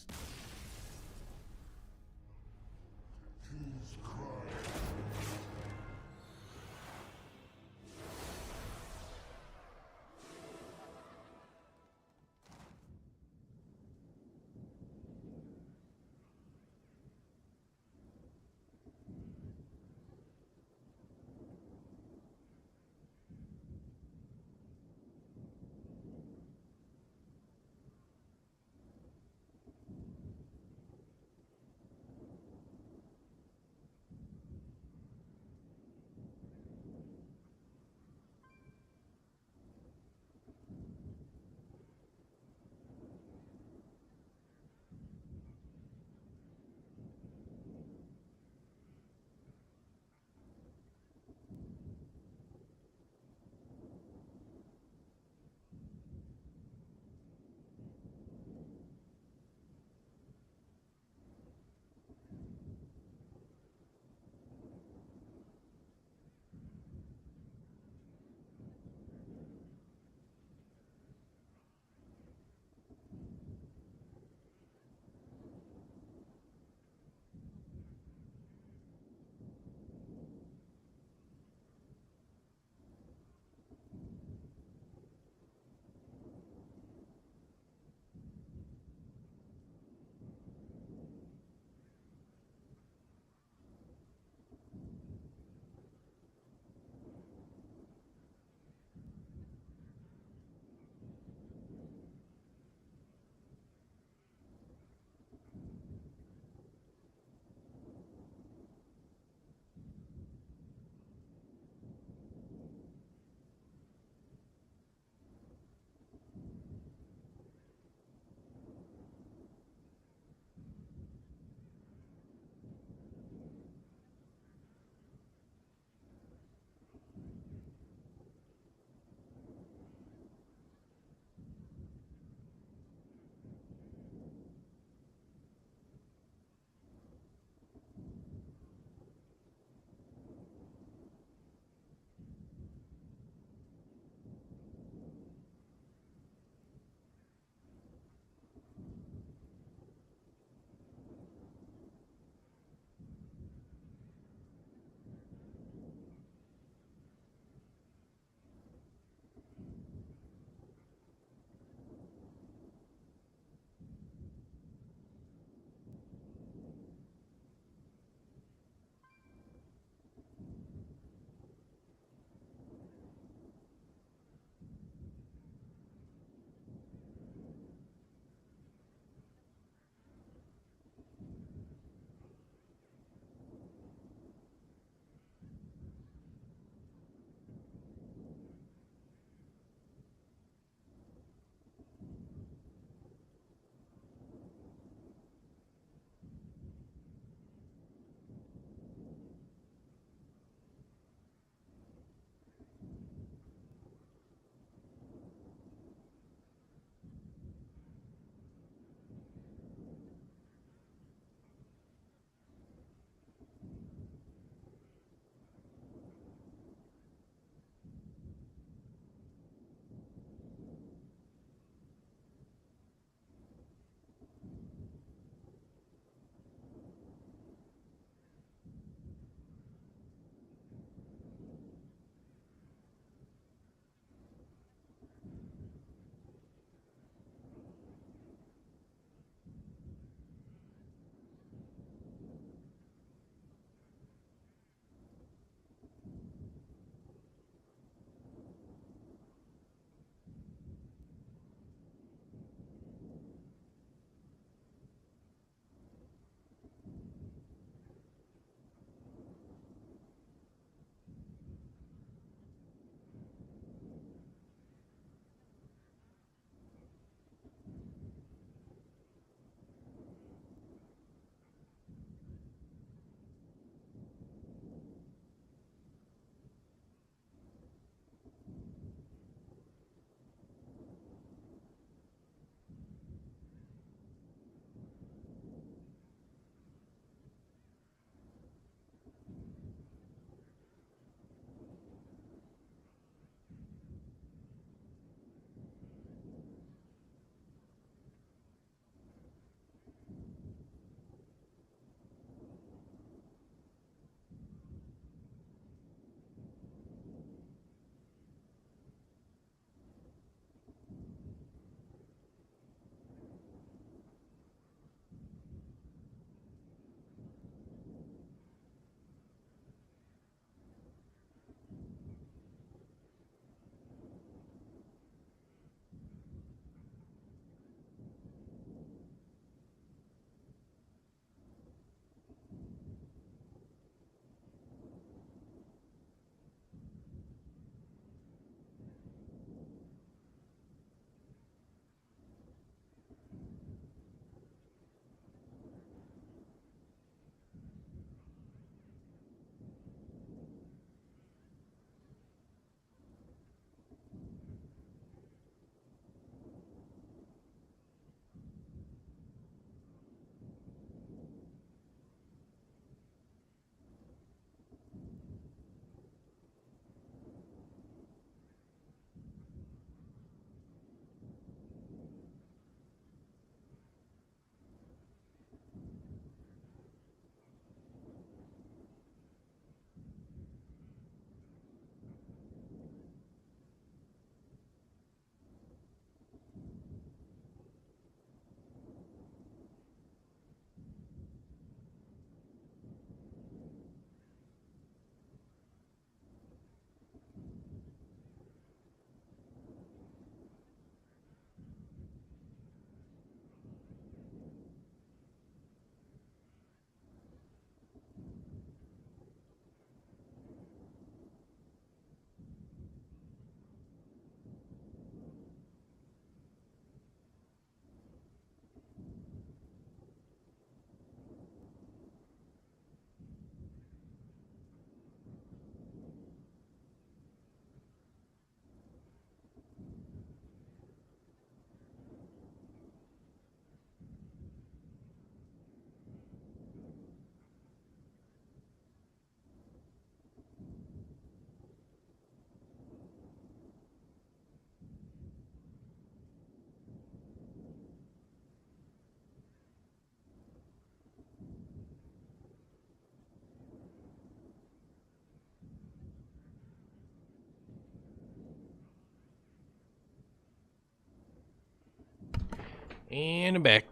And I'm back.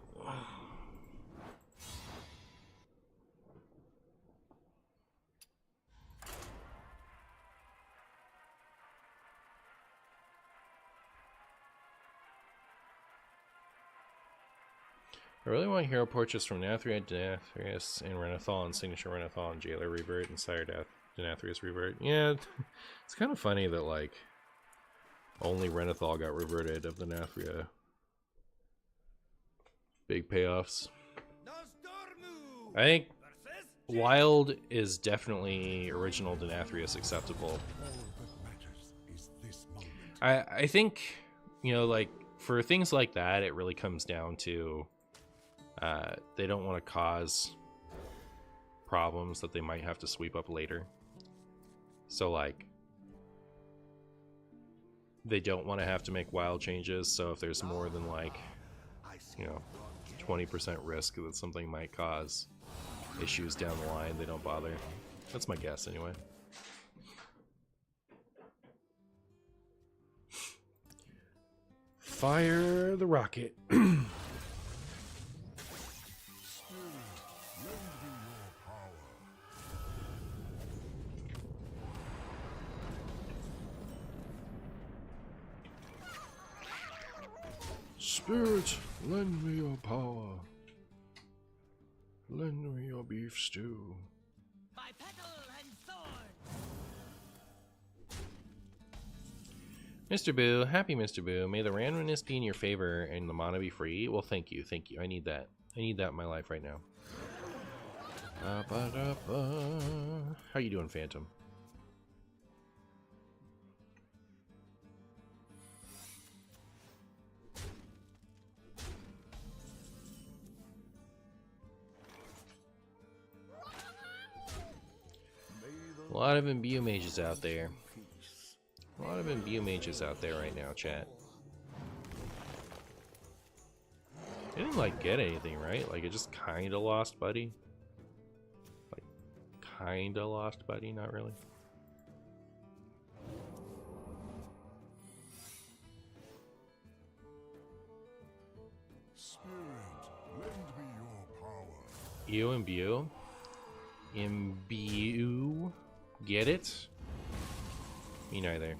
I really want hero portraits from Nathria, Denathrius, and Renathal, and Signature Renathal, and Jailer Revert, and Sire Denathrius Revert. Yeah, it's kind of funny that, like, only Renathal got reverted of the Nathria. Big payoffs. I think Wild is definitely original Denathrius acceptable. I think, you know, like, for things like that, it really comes down to they don't want to cause problems that they might have to sweep up later. So, like, they don't want to have to make wild changes, so if there's more than, like, you know, 20% risk that something might cause issues down the line, they don't bother. That's my guess, anyway. Fire the rocket. Spirit, lend me your power. Lend me your beef stew. My petal and sword. Mr. Boo, happy Mr. Boo. May the randomness be in your favor and the mana be free. Well, thank you, thank you. I need that. I need that in my life right now. How you doing, Phantom? A lot of imbue mages out there. A lot of imbue mages out there right now, chat. I didn't, like, get anything, right? Like, it just kinda lost Buddy. Like, kinda lost Buddy, not really. Spirit, lend me your power. You imbue. Imbue. Get it? Me neither.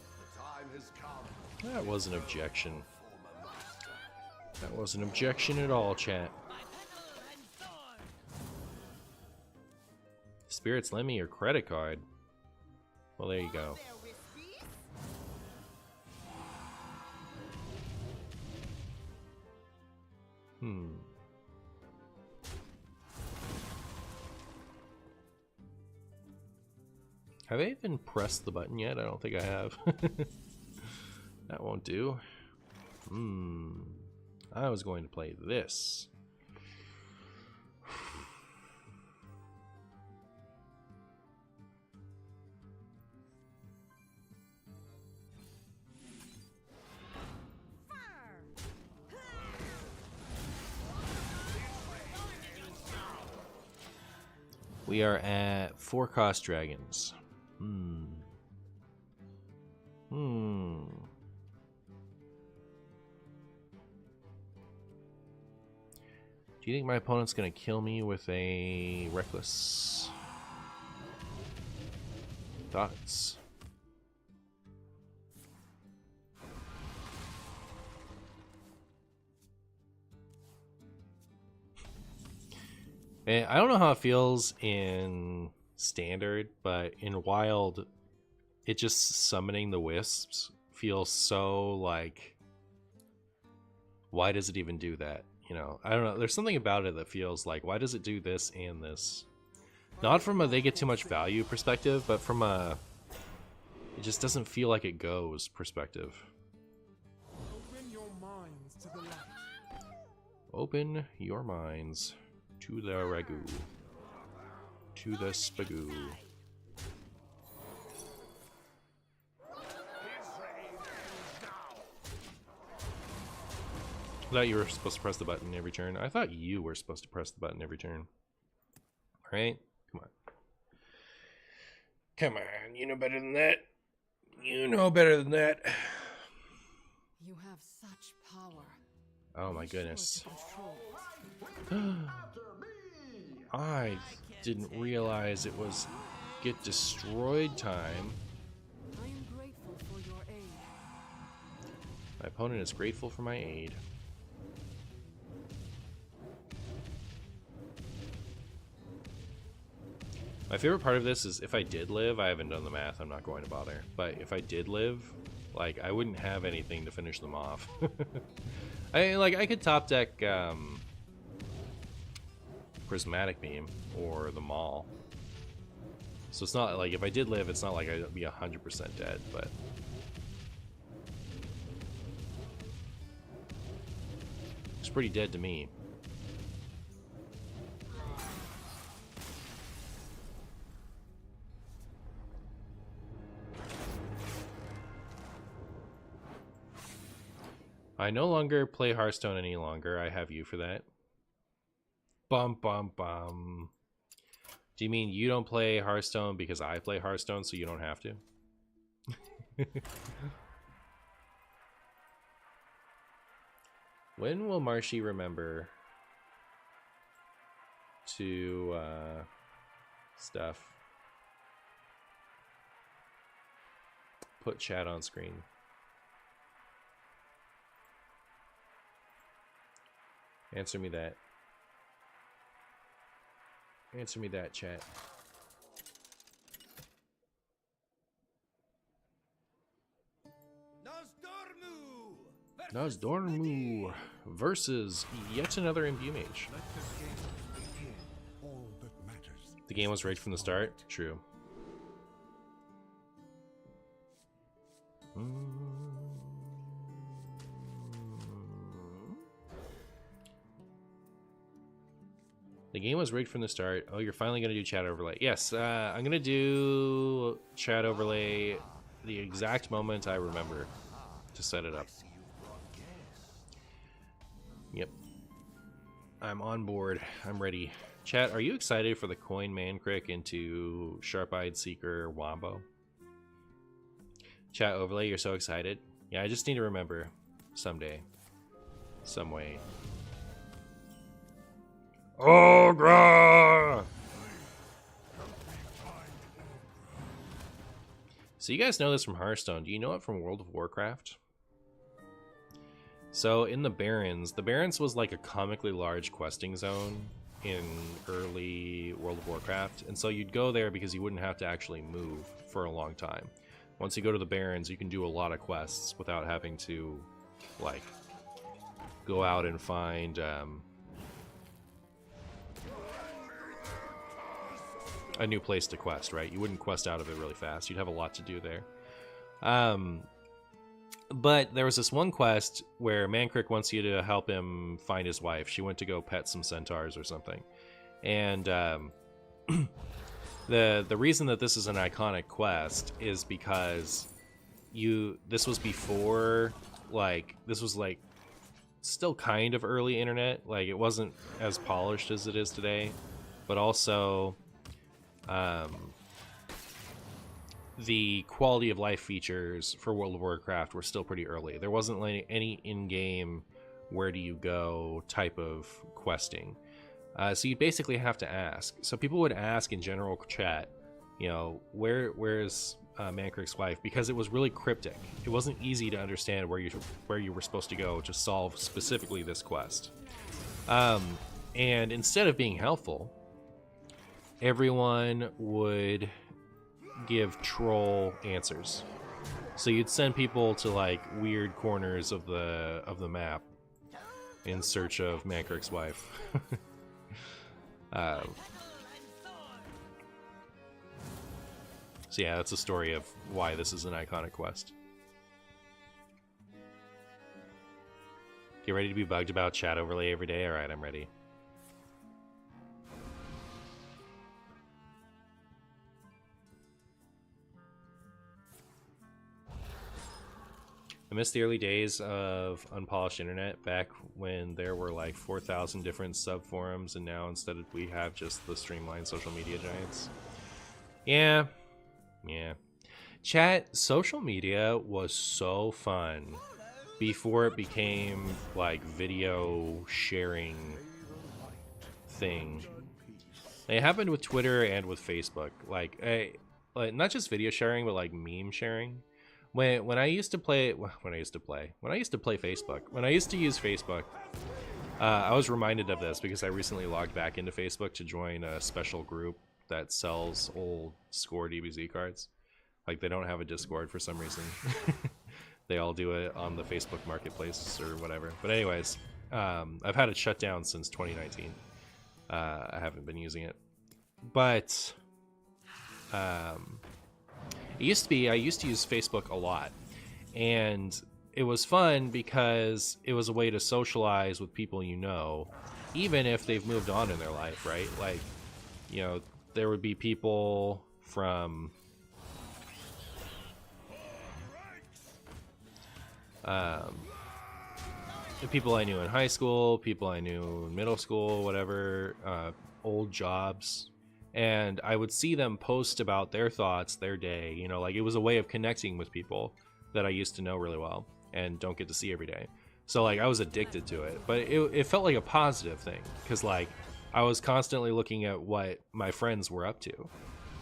The time has come. That was an objection. That was an objection at all, chat. My petal and sword. Spirits, lend me your credit card. Well, there you go. Their whiskies. Have I even pressed the button yet? I don't think I have. That won't do. I was going to play this. We are at 4 cost dragons. Do you think my opponent's gonna kill me with a reckless? Thoughts? I don't know how it feels in standard, but in wild, it just summoning the wisps feels so like, why does it even do that? You know, I don't know. There's something about it that feels like, why does it do this and this? Not from a they get too much value perspective, but from a it just doesn't feel like it goes perspective. Open your minds to the light. Open your minds to the ragu. To the spagoo. I thought you were supposed to press the button every turn. I thought you were supposed to press the button every turn. Right? Come on. Come on, you know better than that. You know better than that. You have such Oh my goodness. I didn't realize it was get destroyed time. I am grateful for your aid. My opponent is grateful for my aid. My favorite part of this is if I did live, I haven't done the math, I'm not going to bother. But if I did live, like, I wouldn't have anything to finish them off. I could top deck Prismatic Beam or the Maul. So it's not like if I did live, it's not like I'd be 100% dead, but it's pretty dead to me. I no longer play Hearthstone any longer. I have you for that. Bum bum bum. Do you mean you don't play Hearthstone because I play Hearthstone so you don't have to? When will Marshy remember to stuff? Put chat on screen. Answer me that. Answer me that, chat. Nosdormu versus yet another Imbue Mage. Let the game begin. All that matters. The game was rigged from the start. True. The game was rigged from the start. Oh, you're finally going to do chat overlay. Yes, I'm going to do chat overlay the exact moment I remember to set it up. Yep. I'm on board. I'm ready. Chat, are you excited for the coin Mancrick into Sharp-Eyed Seeker Wombo? Chat overlay, you're so excited. Yeah, I just need to remember someday. Some way. Ogre! So you guys know this from Hearthstone. Do you know it from World of Warcraft? So in the Barrens was like a comically large questing zone in early World of Warcraft. And so you'd go there because you wouldn't have to actually move for a long time. Once you go to the Barrens, you can do a lot of quests without having to, like, go out and find a new place to quest, right? You wouldn't quest out of it really fast. You'd have a lot to do there. But there was this one quest where Mancrick wants you to help him find his wife. She went to go pet some centaurs or something. And the reason that this is an iconic quest is because this was before, like, this was like still kind of early internet. Like, it wasn't as polished as it is today, but also the quality of life features for World of Warcraft were still pretty early. There wasn't like any in-game where do you go type of questing. So you basically have to ask. So people would ask in general chat, you know, where's Mancrick's wife? Because it was really cryptic. It wasn't easy to understand where you were supposed to go to solve specifically this quest. And instead of being helpful, everyone would give troll answers. So you'd send people to like weird corners of the map in search of Mancrick's wife. So yeah, that's the story of why this is an iconic quest. Get ready to be bugged about chat overlay every day? Alright, I'm ready. I miss the early days of unpolished internet, back when there were like 4,000 different sub-forums, and now instead we have just the streamlined social media giants. Yeah. Chat, social media was so fun before it became like video sharing thing. It happened with Twitter and with Facebook. Like not just video sharing, but like meme sharing. When I used to play Facebook, when I used to use Facebook, I was reminded of this because I recently logged back into Facebook to join a special group that sells old score DBZ cards. Like, they don't have a Discord for some reason. They all do it on the Facebook marketplace or whatever. But anyways, I've had it shut down since 2019. I haven't been using it. But it used to be, I used to use Facebook a lot. And it was fun because it was a way to socialize with people you know, even if they've moved on in their life, right? Like, you know, there would be people from the people I knew in high school, people I knew in middle school, whatever, old jobs, and I would see them post about their thoughts, their day, you know, like it was a way of connecting with people that I used to know really well and don't get to see every day. So like I was addicted to it, but it felt like a positive thing because like I was constantly looking at what my friends were up to.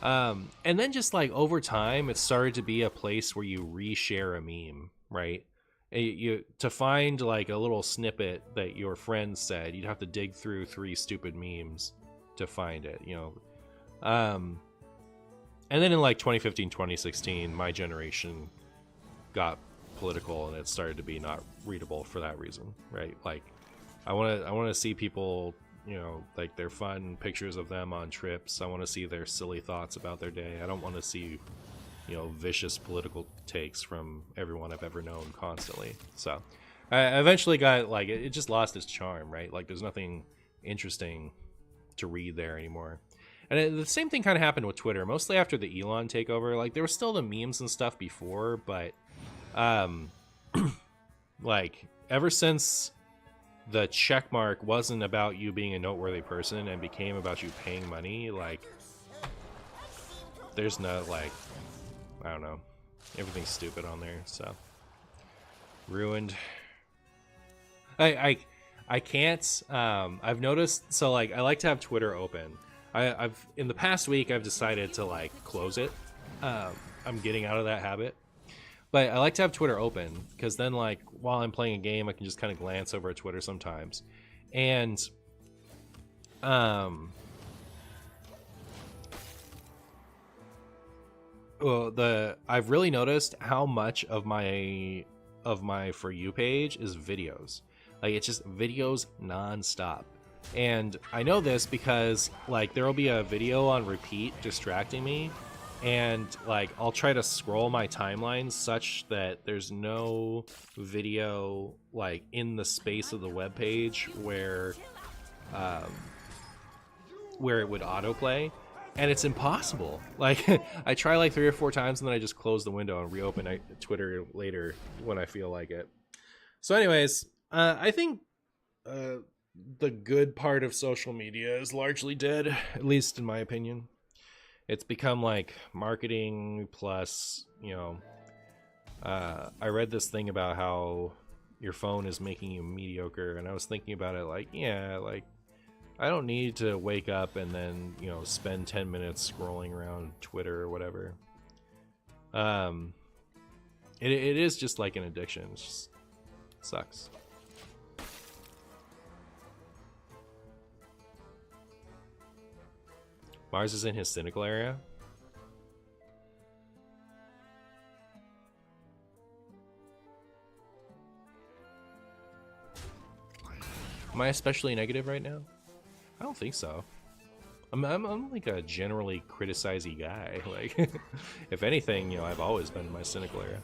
And then just like over time, it started to be a place where you reshare a meme, right? You to find like a little snippet that your friend said, you'd have to dig through 3 stupid memes to find it, you know. And then in like 2015, 2016, my generation got political and it started to be not readable for that reason, right? Like I want to see people, you know, like their fun pictures of them on trips. I want to see their silly thoughts about their day. I don't want to see, you know, vicious political takes from everyone I've ever known constantly. So I eventually got like it just lost its charm, right? Like there's nothing interesting to read there anymore. And the same thing kind of happened with Twitter, mostly after the Elon takeover. Like there were still the memes and stuff before, but like ever since the check mark wasn't about you being a noteworthy person and became about you paying money, like there's no, like, I don't know, everything's stupid on there. So ruined. I can't, I've noticed, so like I like to have Twitter open. I've in the past week I've decided to like close it. I'm getting out of that habit. But I like to have Twitter open because then, like, while I'm playing a game, I can just kind of glance over at Twitter sometimes. And, well, I've really noticed how much of my For You page is videos. Like, it's just videos nonstop. And I know this because, like, there will be a video on repeat distracting me. And like I'll try to scroll my timeline such that there's no video like in the space of the web page where it would autoplay, and it's impossible. Like I try like 3 or 4 times and then I just close the window and reopen Twitter later when I feel like it. So anyways, I think the good part of social media is largely dead, at least in my opinion. It's become like marketing plus, you know, I read this thing about how your phone is making you mediocre, and I was thinking about it like, yeah, like I don't need to wake up and then, you know, spend 10 minutes scrolling around Twitter or whatever. It is just like an addiction. It just sucks. Mars is in his cynical area. Am I especially negative right now? I don't think so. I'm like a generally criticizing guy. Like, if anything, you know, I've always been in my cynical area.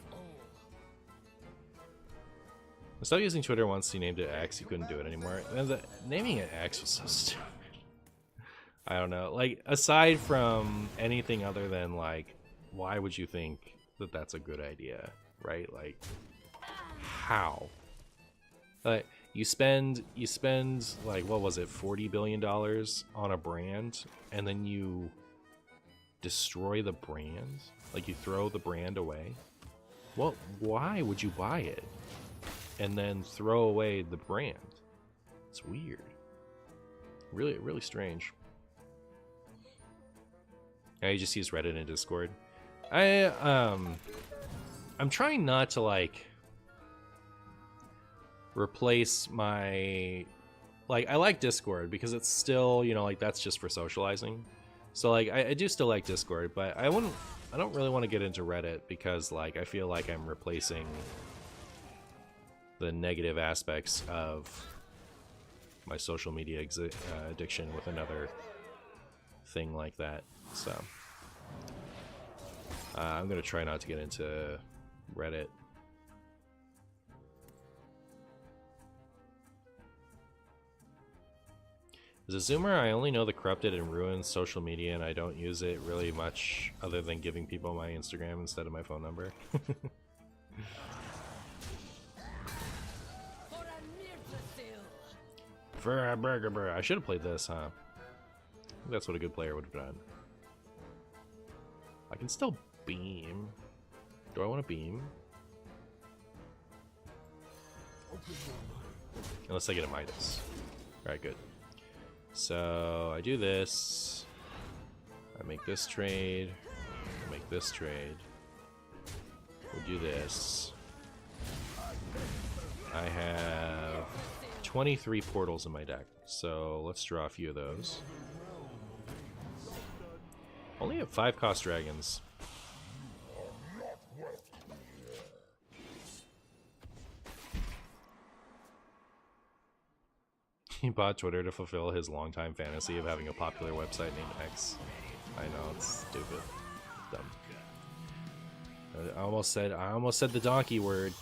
I stopped using Twitter once he named it X. You couldn't do it anymore. And naming it X was so stupid. I don't know. Like, aside from anything other than, like, why would you think that that's a good idea, right? Like, how? Like, you spend like, what was it, $40 billion on a brand, and then you destroy the brand? Like, you throw the brand away? Well, why would you buy it? and then throw away the brand. It's weird. Really, really strange. Now you just use Reddit and Discord. I'm trying not to like replace my I like Discord because it's still, you know, like that's just for socializing. So like I do still like Discord, but I don't really want to get into Reddit because like I feel like I'm replacing the negative aspects of my social media addiction with another thing like that. So I'm gonna try not to get into Reddit. As a Zoomer, I only know the corrupted and ruined social media, and I don't use it really much other than giving people my Instagram instead of my phone number. For a burger, I should have played this, huh? I think that's what a good player would have done. I can still beam. Do I want to beam? Unless I get a Midas. Alright, good. So I do this. I make this trade. I make this trade. We'll do this. I have 23 portals in my deck, so let's draw a few of those. Only have 5 cost dragons. He bought Twitter to fulfill his longtime fantasy of having a popular website named X. I know, it's stupid. Dumb. I almost said the donkey word.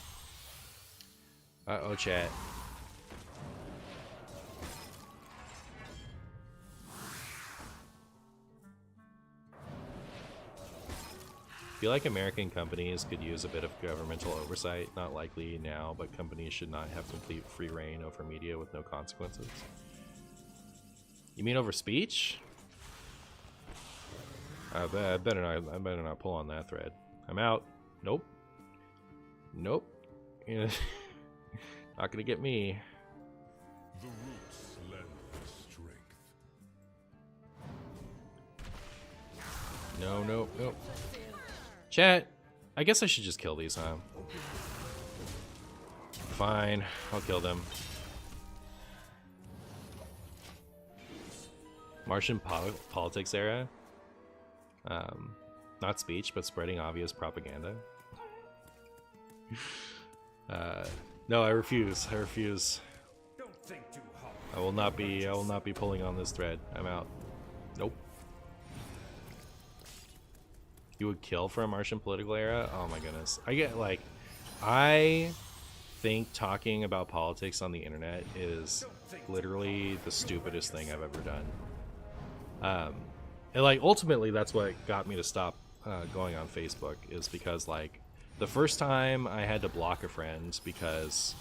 Uh-oh, chat. I feel like American companies could use a bit of governmental oversight. Not likely now, but companies should not have complete free reign over media with no consequences. You mean over speech? I better not pull on that thread. I'm out. Nope. Nope. Not gonna get me. The roots lend strength. No, nope, nope. Chat, I guess I should just kill these, huh? Fine, I'll kill them. Martian politics era? Not speech, but spreading obvious propaganda. No, I refuse. I refuse. Don't think too hard. I will not be pulling on this thread. I'm out. Nope. You would kill for a Martian political era? Oh my goodness. I think talking about politics on the internet is literally the stupidest thing I've ever done. And like ultimately that's what got me to stop going on Facebook, is because like the first time I had to block a friend because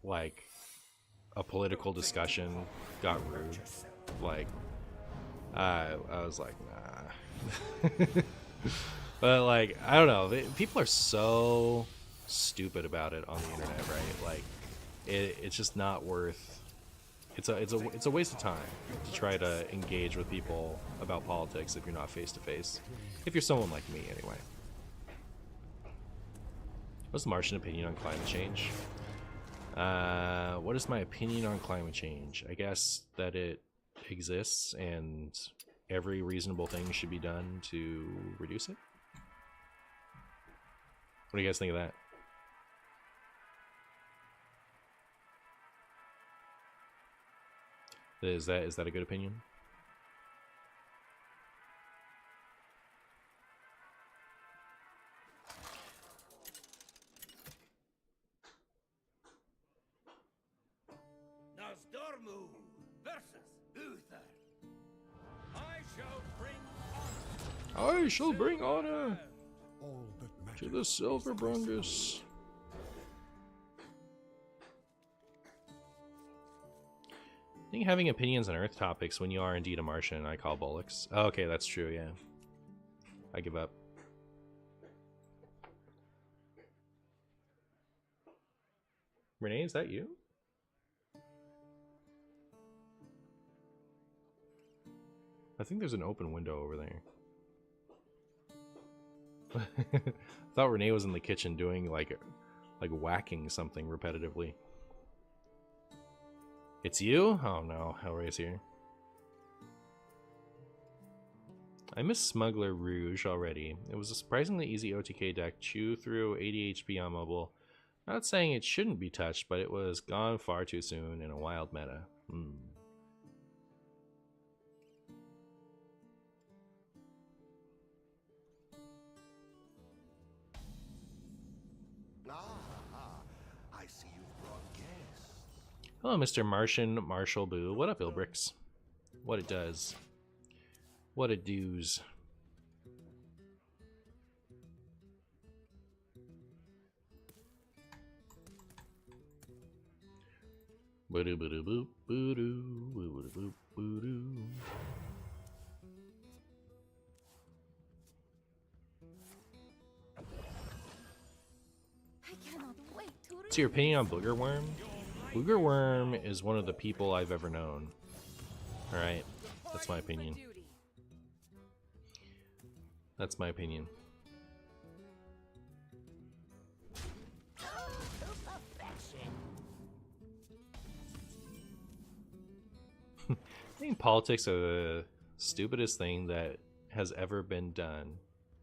like a political discussion got rude, like I was like, nah. But like, I don't know, people are so stupid about it on the internet, right? Like it's just not worth. It's a waste of time to try to engage with people about politics if you're not face to face. If you're someone like me, anyway. What's the Martian opinion on climate change? What is my opinion on climate change? I guess that it exists and every reasonable thing should be done to reduce it. What do you guys think of that? Is that a good opinion? Nosdormu versus Uther. I shall bring honor All that matters to the Silver Brungus. I think having opinions on Earth topics when you are indeed a Martian, I call bullocks. Oh, okay, that's true, yeah. I give up. Renee, is that you? I think there's an open window over there. I thought Renee was in the kitchen doing like whacking something repetitively. It's you? Oh no, Hellray's here. I miss Smuggler Rouge already. It was a surprisingly easy OTK deck. Chew through 80 HP on mobile. Not saying it shouldn't be touched, but it was gone far too soon in a wild meta. I see you've brought guests. Hello, Mr. Martian Marshall Boo. What up, Ilbrix? What it does. What it does. Boo-doo-boo-doo-boop, boo-doo, boo-doo-boop, boo-doo. I cannot wait to read. What's your opinion on Booger Worm? Booger Worm is one of the people I've ever known. Alright, that's my opinion. That's my opinion. I think politics are the stupidest thing that has ever been done.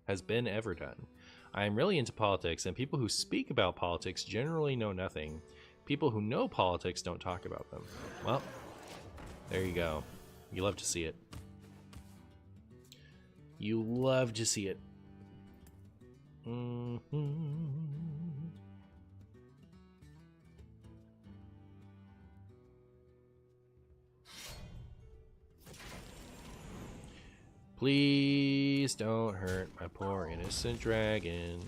Has been ever done. I am really into politics, and people who speak about politics generally know nothing. People who know politics don't talk about them. Well, there you go. You love to see it. You love to see it. Please don't hurt my poor innocent dragon.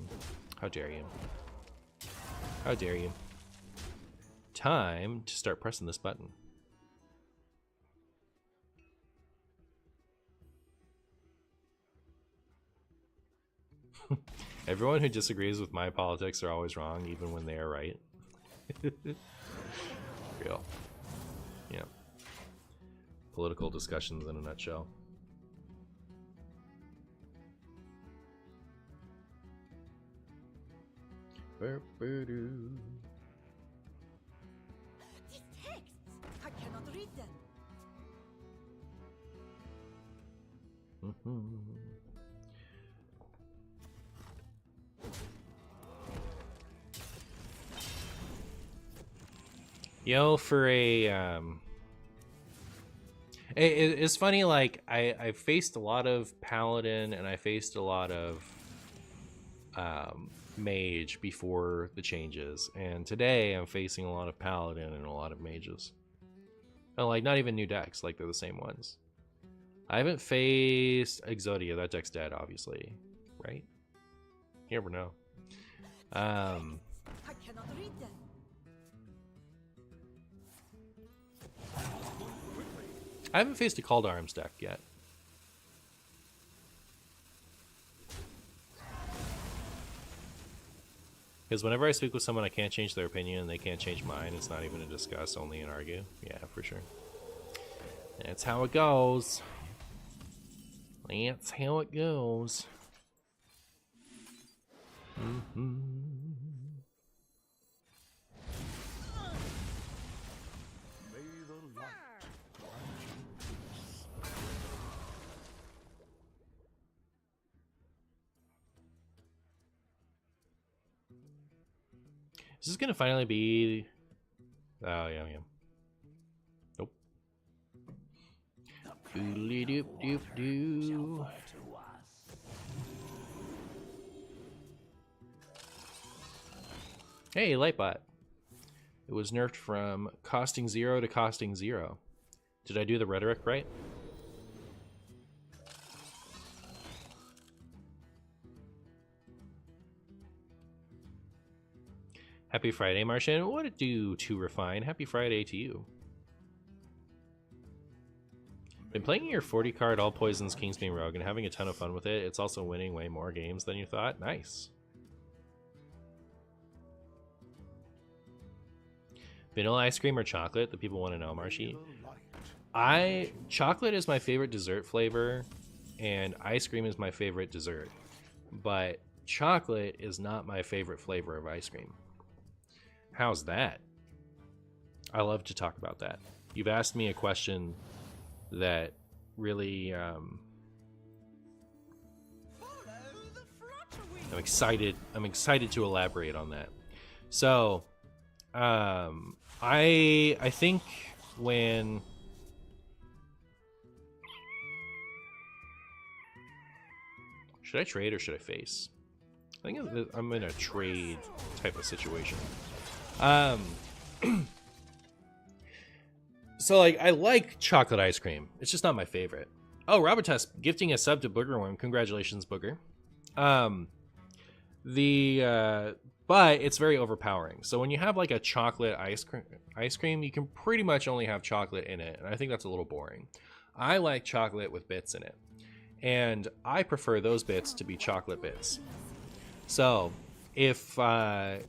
How dare you? How dare you? Time to start pressing this button. Everyone who disagrees with my politics are always wrong, even when they are right. Real. Yeah. Political discussions in a nutshell. These texts! I cannot read them. Yo, for a it's funny, like I faced a lot of Paladin and I faced a lot of Mage before the changes, and today I'm facing a lot of Paladin and a lot of Mages. And like not even new decks, like they're the same ones. I haven't faced Exodia. That deck's dead, obviously, right? You never know. I cannot read them. I haven't faced a Called Arms deck yet. Because whenever I speak with someone, I can't change their opinion and they can't change mine. It's not even a discuss, only an argue. Yeah, for sure. That's how it goes. That's how it goes. May the light grant you peace. Is this gonna finally be... Oh, yeah. Nope. Doop-doop-doop-doo. Hey, Lightbot. It was nerfed from costing 0 to costing 0. Did I do the rhetoric right? Happy Friday, Martian. What it do to refine? Happy Friday to you. Been playing your 40 card all poisons Kingsbane Rogue and having a ton of fun with it. It's also winning way more games than you thought. Nice. Vanilla ice cream or chocolate? That people want to know, Marshy. Light. Chocolate is my favorite dessert flavor, and ice cream is my favorite dessert. But chocolate is not my favorite flavor of ice cream. How's that? I love to talk about that. You've asked me a question that really I'm excited to elaborate on that. So I think when should I trade or should I face? I think I'm in a trade type of situation. So like I like chocolate ice cream. It's just not my favorite. Oh, Robitus gifting a sub to Boogerworm. Congratulations, Booger. But it's very overpowering. So when you have like a chocolate ice cream, you can pretty much only have chocolate in it, and I think that's a little boring. I like chocolate with bits in it, and I prefer those bits to be chocolate bits. So if vanilla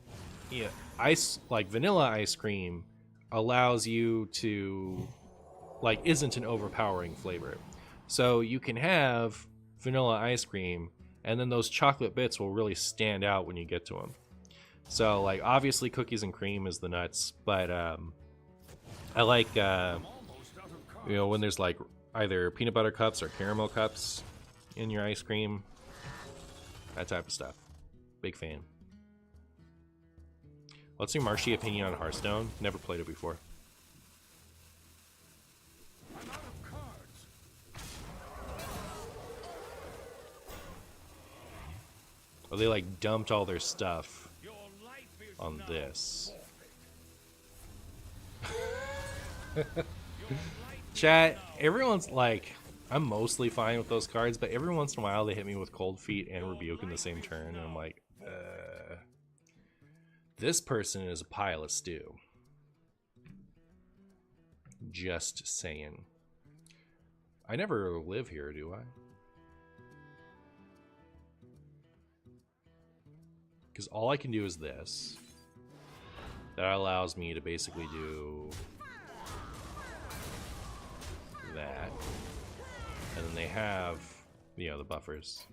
ice cream allows you to isn't an overpowering flavor, so you can have vanilla ice cream, and then those chocolate bits will really stand out when you get to them. So like obviously cookies and cream is the nuts, but I like when there's like either peanut butter cups or caramel cups in your ice cream, that type of stuff. Big fan. What's your Marshy opinion on Hearthstone? Never played it before. I'm out of cards. Well, they like dumped all their stuff on this. Chat, everyone's like, I'm mostly fine with those cards, but every once in a while they hit me with Cold Feet and Rebuke in the same turn, and I'm like, this person is a pile of stew. Just saying. I never live here, do I? Because all I can do is this. That allows me to basically do that. And then they have, the buffers.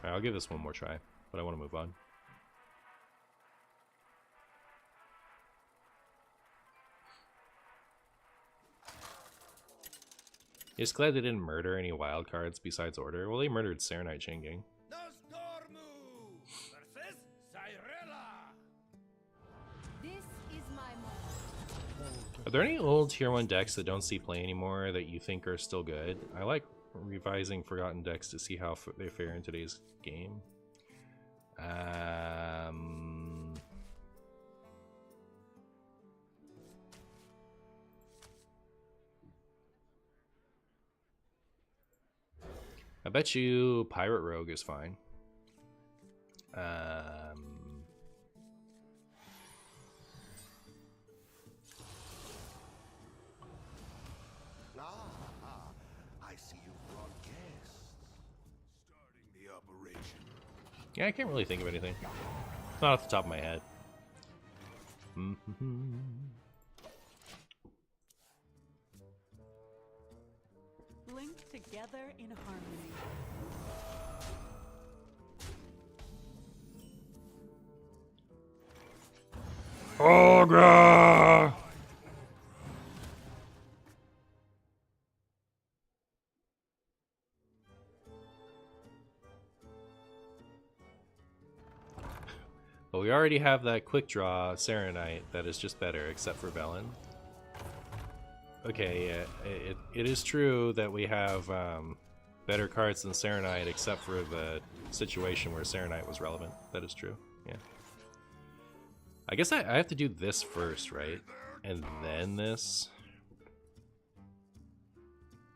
Alright, I'll give this one more try, but I want to move on. Just glad they didn't murder any wild cards besides Order. Well, they murdered Serenite Chain Gang. This is my moment. Are there any old tier 1 decks that don't see play anymore that you think are still good? I like revising forgotten decks to see how they fare in today's game. I bet you Pirate Rogue is fine. I see you brought guests. Starting the operation. Yeah, I can't really think of anything. Not off the top of my head. Linked together in harmony. Ogre! But we already have that quick draw Serenite that is just better, except for Velen. Okay, yeah, it is true that we have better cards than Serenite, except for the situation where Serenite was relevant. That is true, yeah. I guess I have to do this first, right? And then this?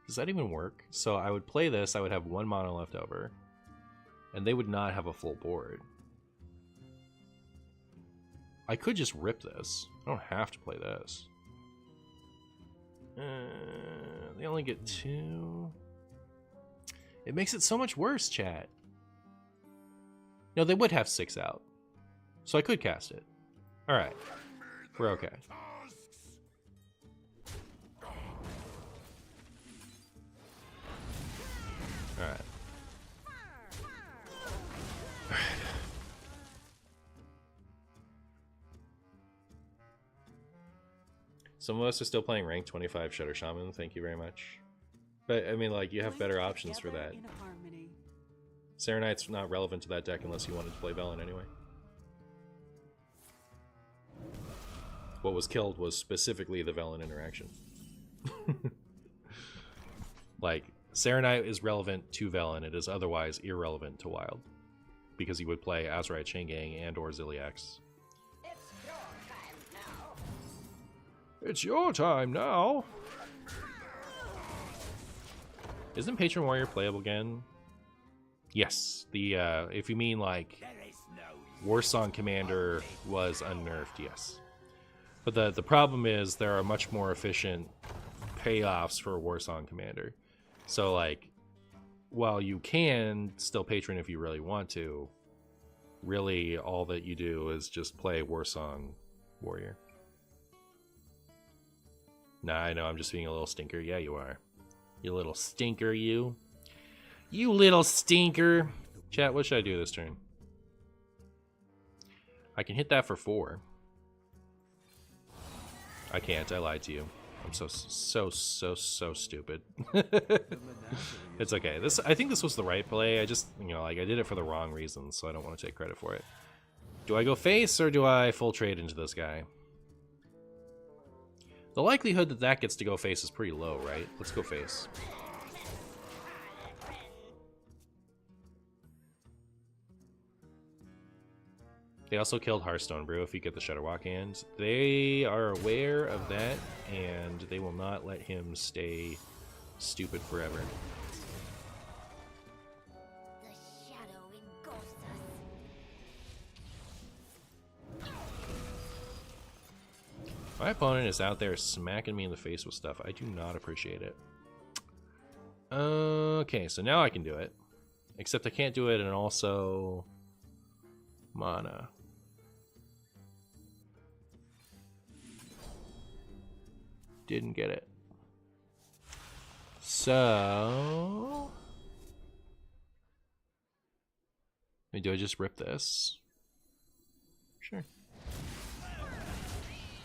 Does that even work? So I would play this, I would have 1 mana left over. And they would not have a full board. I could just rip this. I don't have to play this. They only get 2. It makes it so much worse, chat. No, they would have 6 out. So I could cast it. Alright. We're okay. Alright. Some of us are still playing rank 25 Shutter Shaman, thank you very much. But, I mean, like, you have better options for that. Serenite's not relevant to that deck unless you wanted to play Velen anyway. What was killed was specifically the Velen interaction. Like, Serenite is relevant to Velen, it is otherwise irrelevant to Wild. Because you would play Azurite Chaingang and or Ziliax. It's your time now! Isn't Patron Warrior playable again? Yes. The, if you mean, like, Warsong Commander was unnerfed, yes. But the problem is there are much more efficient payoffs for Warsong Commander. So, like, while you can still patron if you really want to, really all that you do is just play Warsong Warrior. Nah, I know, I'm just being a little stinker. Yeah, you are. You little stinker, you. You little stinker. Chat, what should I do this turn? I can hit that for 4. I can't, I lied to you. I'm so stupid. It's okay. I think this was the right play. I just, you know, like, I did it for the wrong reasons, so I don't want to take credit for it. Do I go face, or do I full trade into this guy? The likelihood that that gets to go face is pretty low, right? Let's go face. They also killed Hearthstone Brew if you get the Shudderwalk hand. They are aware of that, and they will not let him stay stupid forever. The shadow engulfs us. My opponent is out there smacking me in the face with stuff. I do not appreciate it. Okay, so now I can do it. Except I can't do it and also mana. Didn't get it. So... do I just rip this? Sure.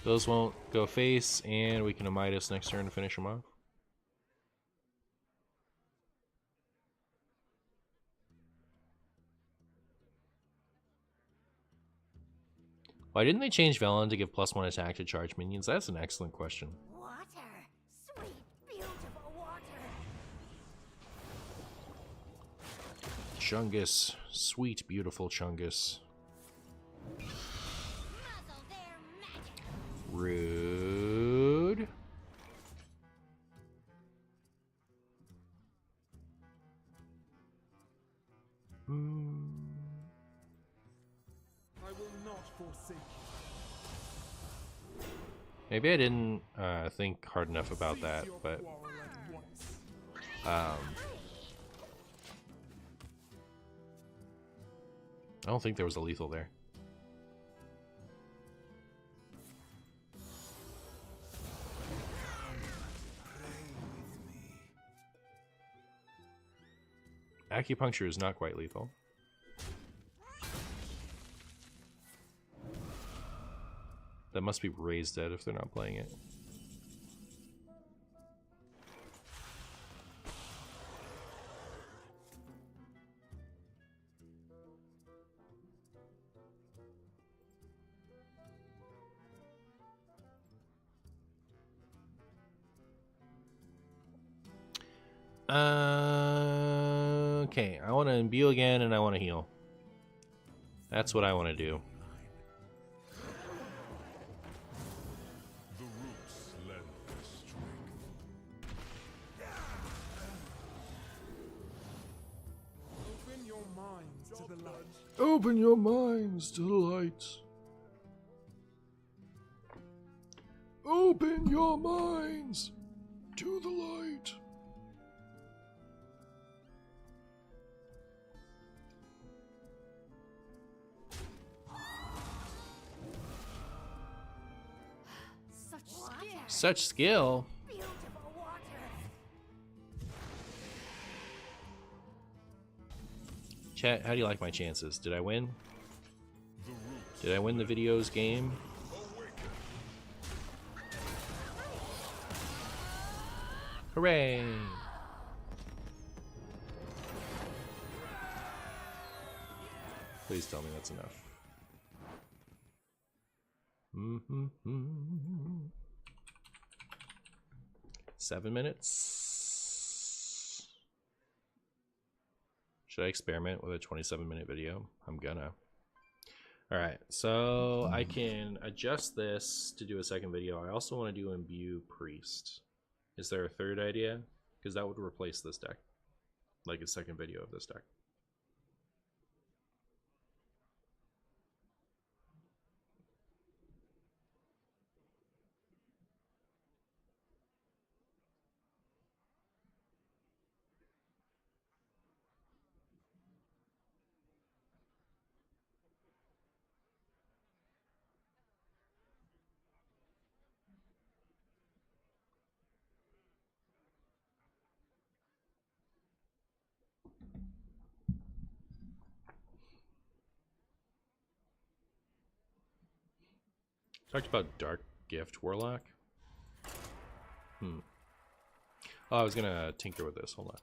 Those won't go face, and we can Amidas next turn to finish them off. Why didn't they change Velen to give +1 attack to charge minions? That's an excellent question. Water. Sweet, beautiful water. Chungus. Sweet, beautiful Chungus. Muzzle their magic. Rude. I will not forsake you. Maybe I didn't think hard enough about that, but I don't think there was a lethal there. Acupuncture is not quite lethal. That must be raised dead if they're not playing it. Okay, I want to imbue again and I want to heal. That's what I want to do. The roots lend their strength. Open your minds to the light. Open your minds to the light. Open your minds To the light. Such skill. Such skill. Beautiful water. Chat, how do you like my chances? Did I win? Did I win the videos game? Hooray! Please tell me that's enough. 7 minutes. Should I experiment with a 27-minute video? I'm gonna. Alright, so I can adjust this to do a second video. I also want to do Imbue Priest. Is there a third idea? Because that would replace this deck. Like a second video of this deck. Talked about Dark Gift Warlock. Oh, I was gonna tinker with this. Hold on.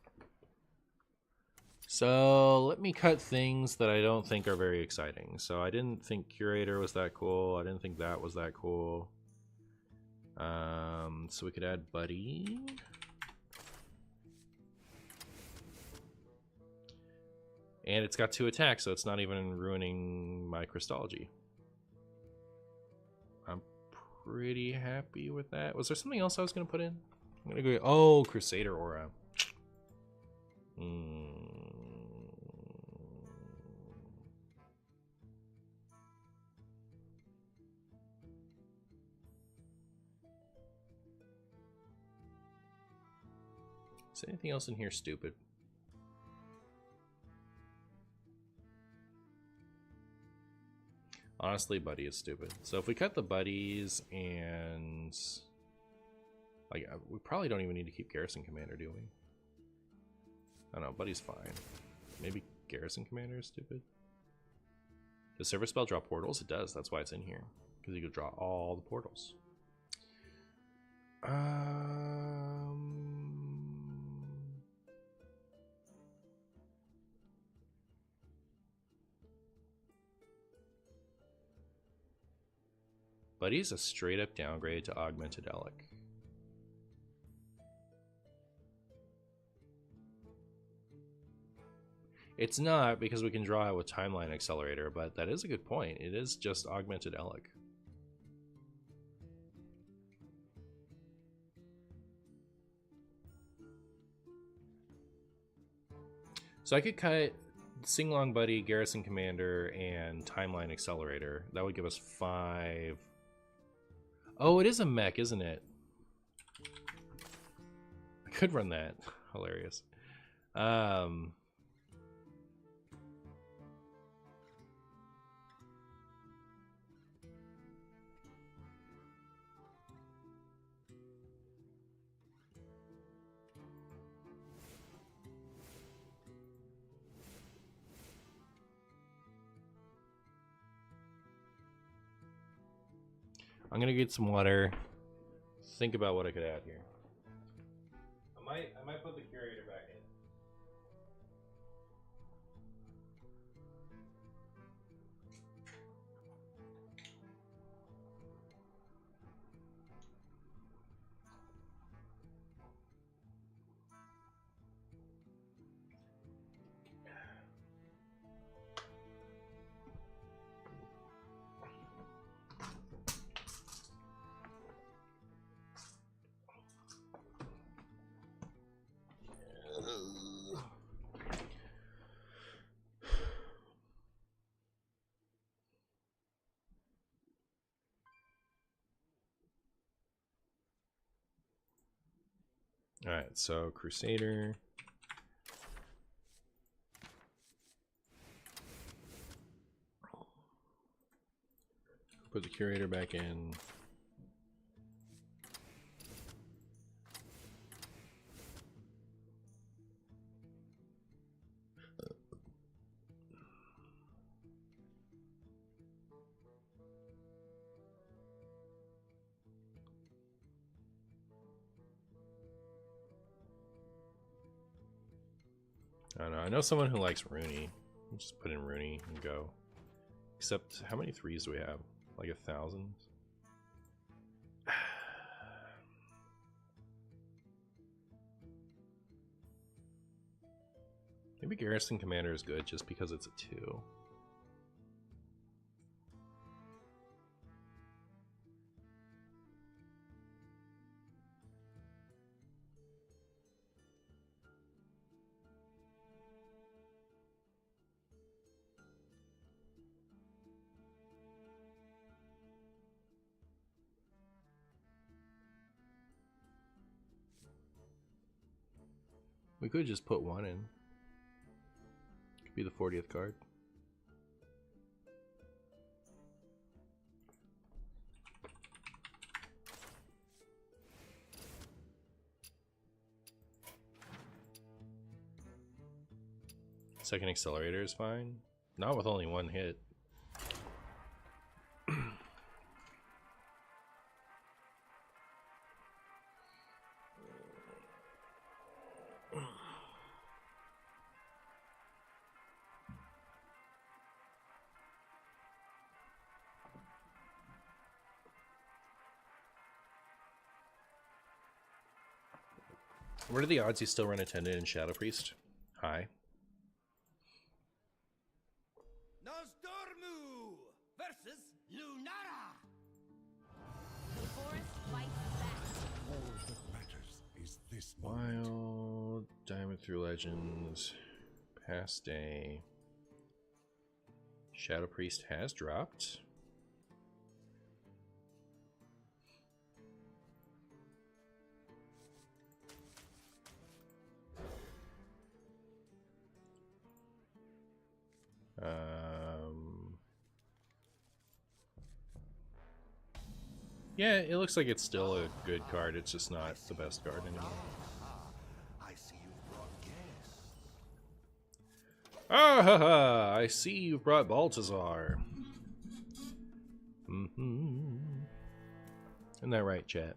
So let me cut things that I don't think are very exciting. So I didn't think Curator was that cool. I didn't think that was that cool. So we could add Buddy. And it's got 2 attacks, so it's not even ruining my Crystology. I'm pretty happy with that. Was there something else I was going to put in? I'm going to go... Oh, Crusader Aura. Is anything else in here stupid? Honestly, Buddy is stupid. So if we cut the buddies and... Like, we probably don't even need to keep Garrison Commander, do we? I don't know, Buddy's fine. Maybe Garrison Commander is stupid? Does Service Spell draw portals? It does, that's why it's in here. Because you could draw all the portals. Buddy's a straight up downgrade to Augmented Elic. It's not, because we can draw it with Timeline Accelerator, but that is a good point. It is just Augmented Elic. So I could cut Singlong Buddy, Garrison Commander, and Timeline Accelerator. That would give us 5. Oh, it is a mech, isn't it? I could run that. Hilarious. I'm gonna get some water. Think about what I could add here. I might put the Curator back in. Alright, so Crusader. Put the Curator back in. I don't know. I know someone who likes Rooney. Just put in Rooney and go. Except, how many threes do we have? Like 1,000? Maybe Garrison Commander is good just because it's a 2. We could just put 1 in. Could be the 40th card. Second accelerator is fine. Not with only 1 hit. What are the odds you still run Attendant and Shadow Priest? High. Nosdormu versus Lunara. The forest fights back. All that matters is this moment. Wild, Diamond through Legends, Past Day. Shadow Priest has dropped. Yeah, it looks like it's still a good card. It's just not the best card anymore. I see you've brought guests. Ah ha ha! I see you've brought Baltazar. Isn't that right, chat?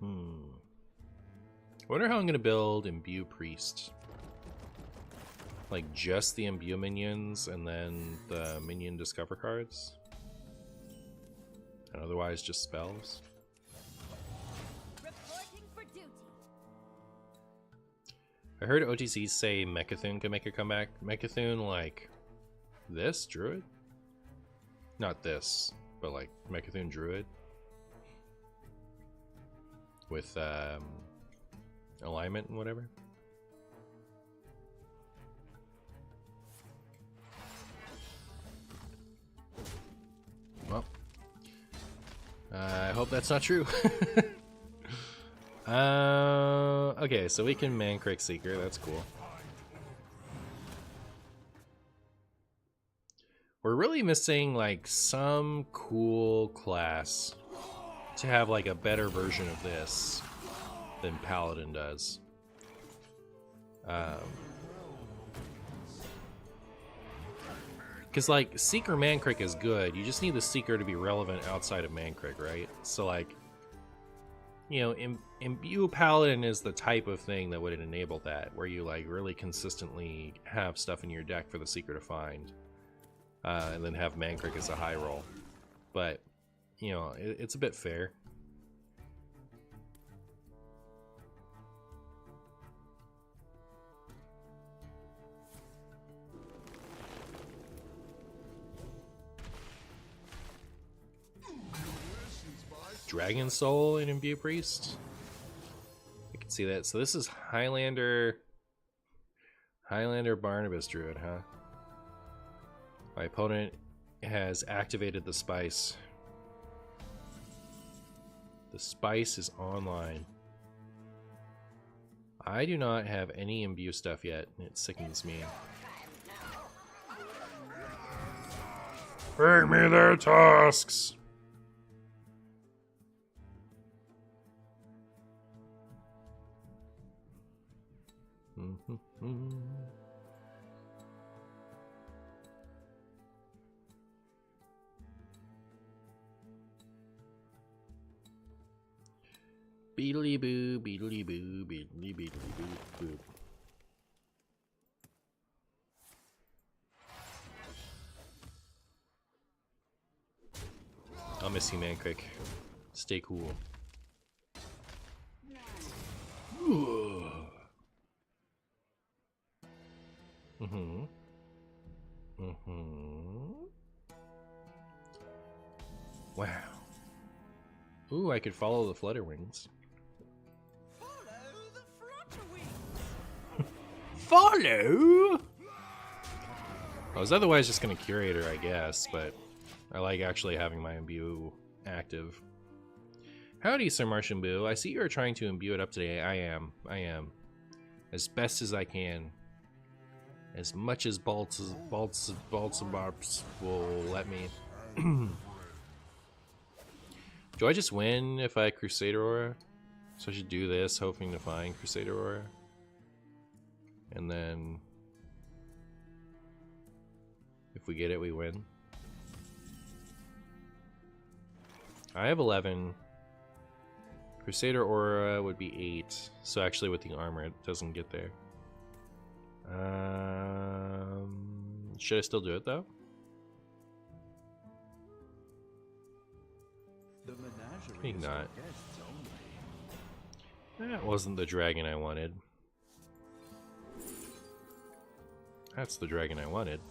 I wonder how I'm gonna build Imbue Priest. Like just the Imbue minions and then the minion discover cards? And otherwise just spells? Reporting for duty. I heard OTCs say Mechathune can make a comeback. Mechathune like this? Druid? Not this, but like Mechathune Druid. With alignment and whatever. Well, I hope that's not true. Okay, so we can Mancrick Seeker, that's cool. We're really missing like some cool class to have like a better version of this than Paladin does. Because like Seeker Mancrick is good, you just need the Seeker to be relevant outside of Mancrick, right? So like, you know, Imbue Paladin is the type of thing that would enable that, where you like really consistently have stuff in your deck for the Seeker to find, and then have Mancrick as a high roll. But you know, it's a bit fair. Dragon Soul in Imbue Priest. I can see that. So this is Highlander Barnabas Druid, huh? My opponent has activated the spice. The spice is online. I do not have any imbue stuff yet, and it sickens me. Bring me their tusks! Beedly boo, beedly boo, beedly beedly boo boo. I'll miss you, man, quick. Stay cool. Wow. Ooh, I could follow the flutterwings. Follow the flutterwings. Follow? I was otherwise just gonna curate her, I guess, but I like actually having my imbue active. Howdy, Sir Martian Boo. I see you are trying to imbue it up today. I am. As best as I can. As much as Baltzabarbs will let me. Do I just win if I Crusader Aura? So I should do this, hoping to find Crusader Aura. And then... if we get it, we win. I have 11. Crusader Aura would be 8. So actually with the armor, it doesn't get there. Should I still do it though? I think not. That wasn't the dragon I wanted. That's the dragon I wanted.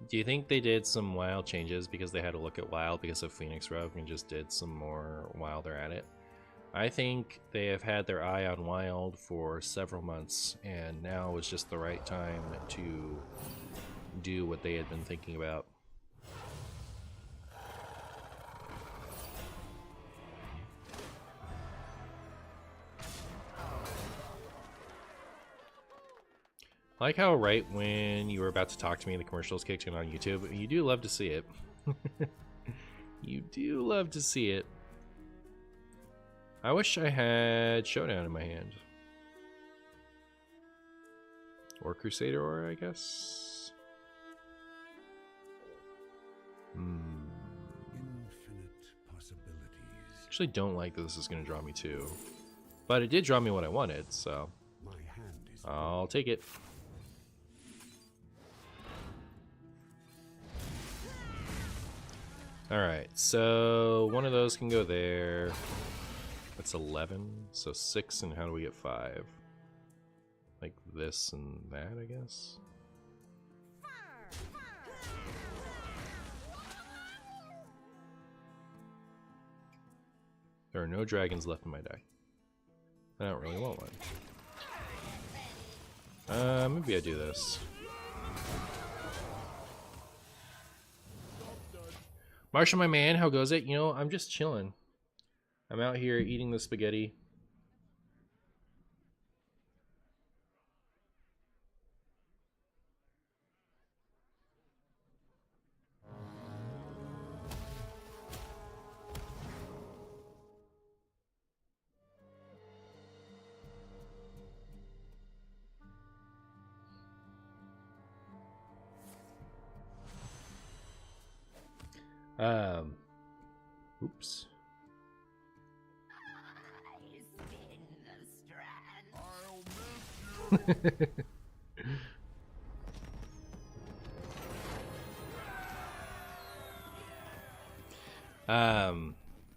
Do you think they did some wild changes because they had to look at wild because of Phoenix Rogue and just did some more while they're at it? I think they have had their eye on wild for several months, and now was just the right time to do what they had been thinking about. I like how right when you were about to talk to me, the commercials kicked in on YouTube. You do love to see it. You do love to see it. I wish I had Showdown in my hand. Or Crusader Aura, I guess. Infinite possibilities. Actually don't like that this is going to draw me 2. But it did draw me what I wanted, so My hand is I'll take it. Alright, so one of those can go there. That's 11, so 6, and how do we get 5? Like this and that, I guess? There are no dragons left in my deck. I don't really want one. Maybe I do this. Martian, my man, how goes it? You know, I'm just chilling. I'm out here eating the spaghetti. Oops.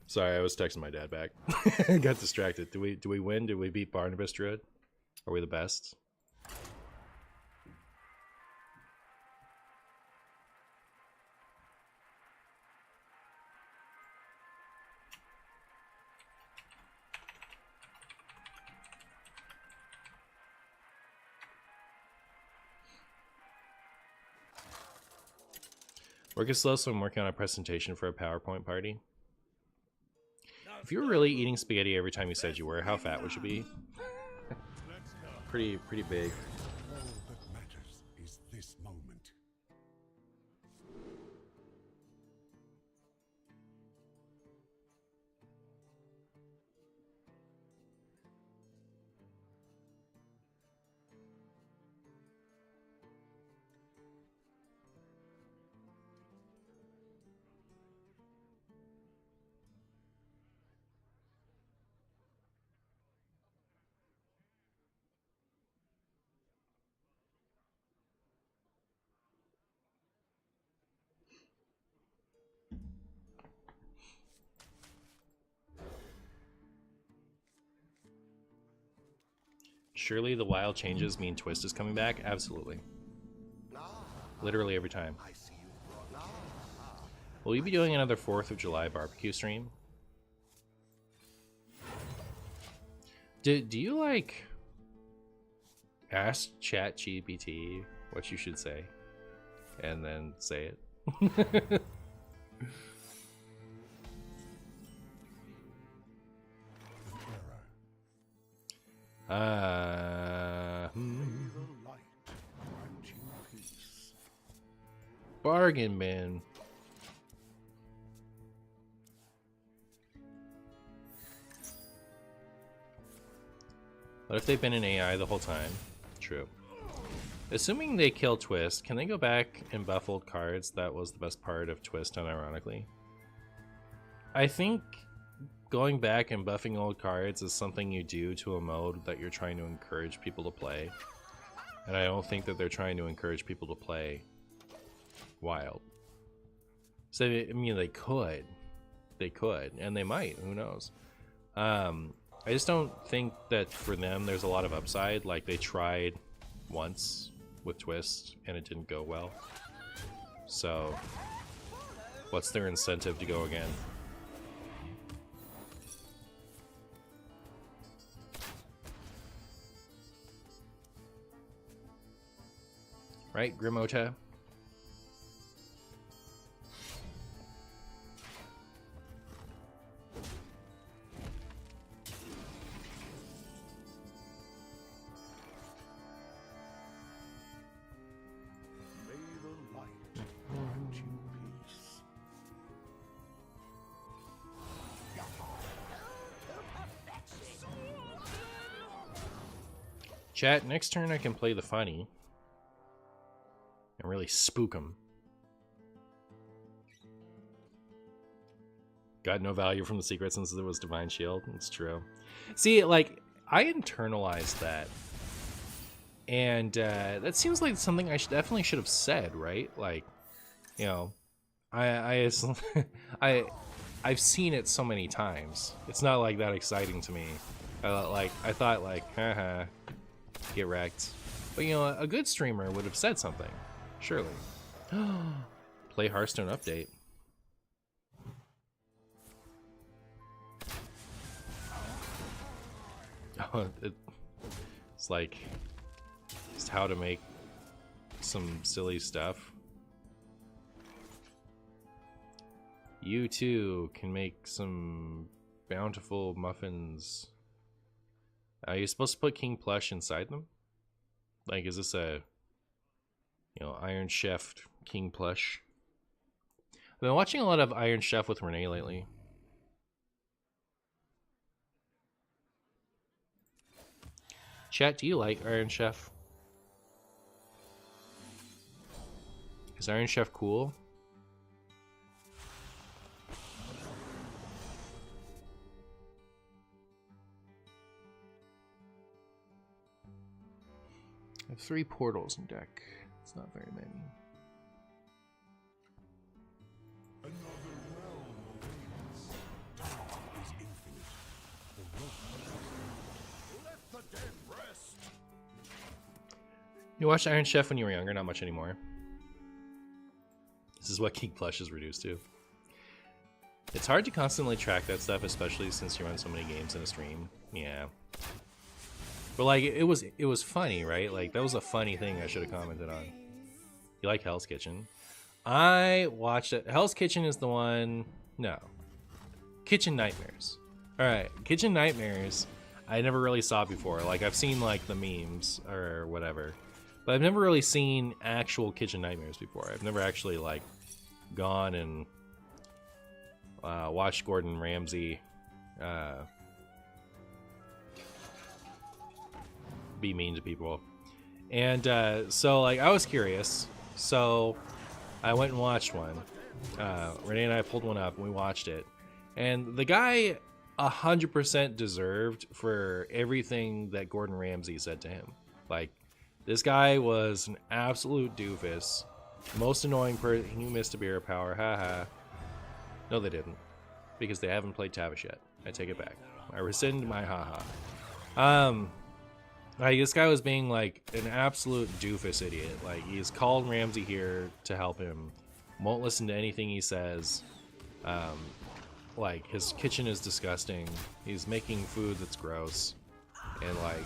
Sorry, I was texting my dad back. Got distracted. Do we win? Did we beat Barnabas Druid? Are we the best? Work is slow, so I'm working on a presentation for a PowerPoint party. If you were really eating spaghetti every time you said you were, how fat would you be? pretty big. All that matters is this moment. Surely the wild changes mean Twist is coming back? Absolutely. Literally every time. I see you've brought Will you be doing another 4th of July barbecue stream? Do you like ask ChatGPT what you should say and then say it? May the light grant you peace. Bargain bin. What if they've been an AI the whole time? True. Assuming they kill Twist, can they go back and buff old cards? That was the best part of Twist, unironically. I think going back and buffing old cards is something you do to a mode that you're trying to encourage people to play. And I don't think that they're trying to encourage people to play Wild. So, I mean, they could. They could. And they might. Who knows? I just don't think that for them there's a lot of upside. Like, they tried once with Twist and it didn't go well. So, what's their incentive to go again? Right, Grimota? May the light grant you peace. Chat, next turn I can play the funny. And really spook them. Got no value from the secret since it was Divine Shield. It's true. See, like, I internalized that. And that seems like something I definitely should have said, right? Like, you know, I've seen it so many times. It's not like that exciting to me. I thought like, haha, get wrecked. But you know, a good streamer would have said something. Surely. Play Hearthstone update. Oh, it's like just how to make some silly stuff. You too can make some bountiful muffins. Are you supposed to put King Plush inside them? Like, is this a, you know, Iron Chef King Plush? I've been watching a lot of Iron Chef with Renee lately. Chat, do you like Iron Chef? Is Iron Chef cool? I have 3 portals in deck. It's not very many. Another realm awaits. Time is infinite. The road. Let the dead rest. You watched Iron Chef when you were younger, not much anymore. This is what King Plush is reduced to. It's hard to constantly track that stuff, especially since you run so many games in a stream. Yeah. But like, it was funny, right? Like, that was a funny thing I should have commented on. You like Hell's Kitchen? I watched it. Hell's Kitchen is the one. No. Kitchen Nightmares. Alright, Kitchen Nightmares I never really saw before. Like, I've seen, like, the memes or whatever. But I've never really seen actual Kitchen Nightmares before. I've never actually, like, gone and watched Gordon Ramsay be mean to people. And so, like, I was curious. So I went and watched one. Renee and I pulled one up and we watched it. And the guy 100% deserved for everything that Gordon Ramsay said to him. Like, this guy was an absolute doofus. Most annoying person. He missed a beer power. Haha. No, they didn't. Because they haven't played Tavish yet. I take it back. I rescind my haha. Like, this guy was being, like, an absolute doofus idiot. Like, he's called Ramsay here to help him. Won't listen to anything he says. Like, his kitchen is disgusting. He's making food that's gross. And, like,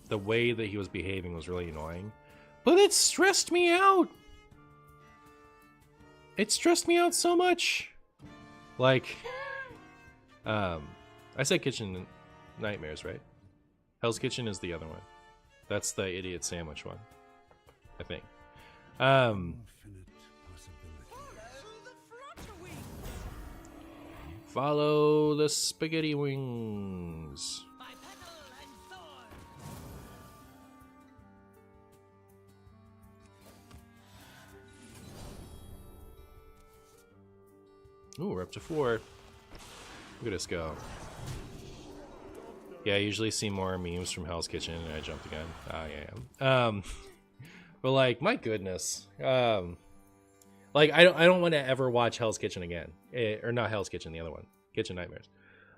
the way that he was behaving was really annoying. But it stressed me out! It stressed me out so much! Like, I said Kitchen Nightmares, right? Hell's Kitchen is the other one. That's the idiot sandwich one, I think. Follow the spaghetti wings. By petal and thorn. Ooh, we're up to 4. Look at us go. Yeah, I usually see more memes from Hell's Kitchen, and I jumped again. Yeah. But like, my goodness. Like, I don't want to ever watch Hell's Kitchen again. Or not Hell's Kitchen, the other one. Kitchen Nightmares.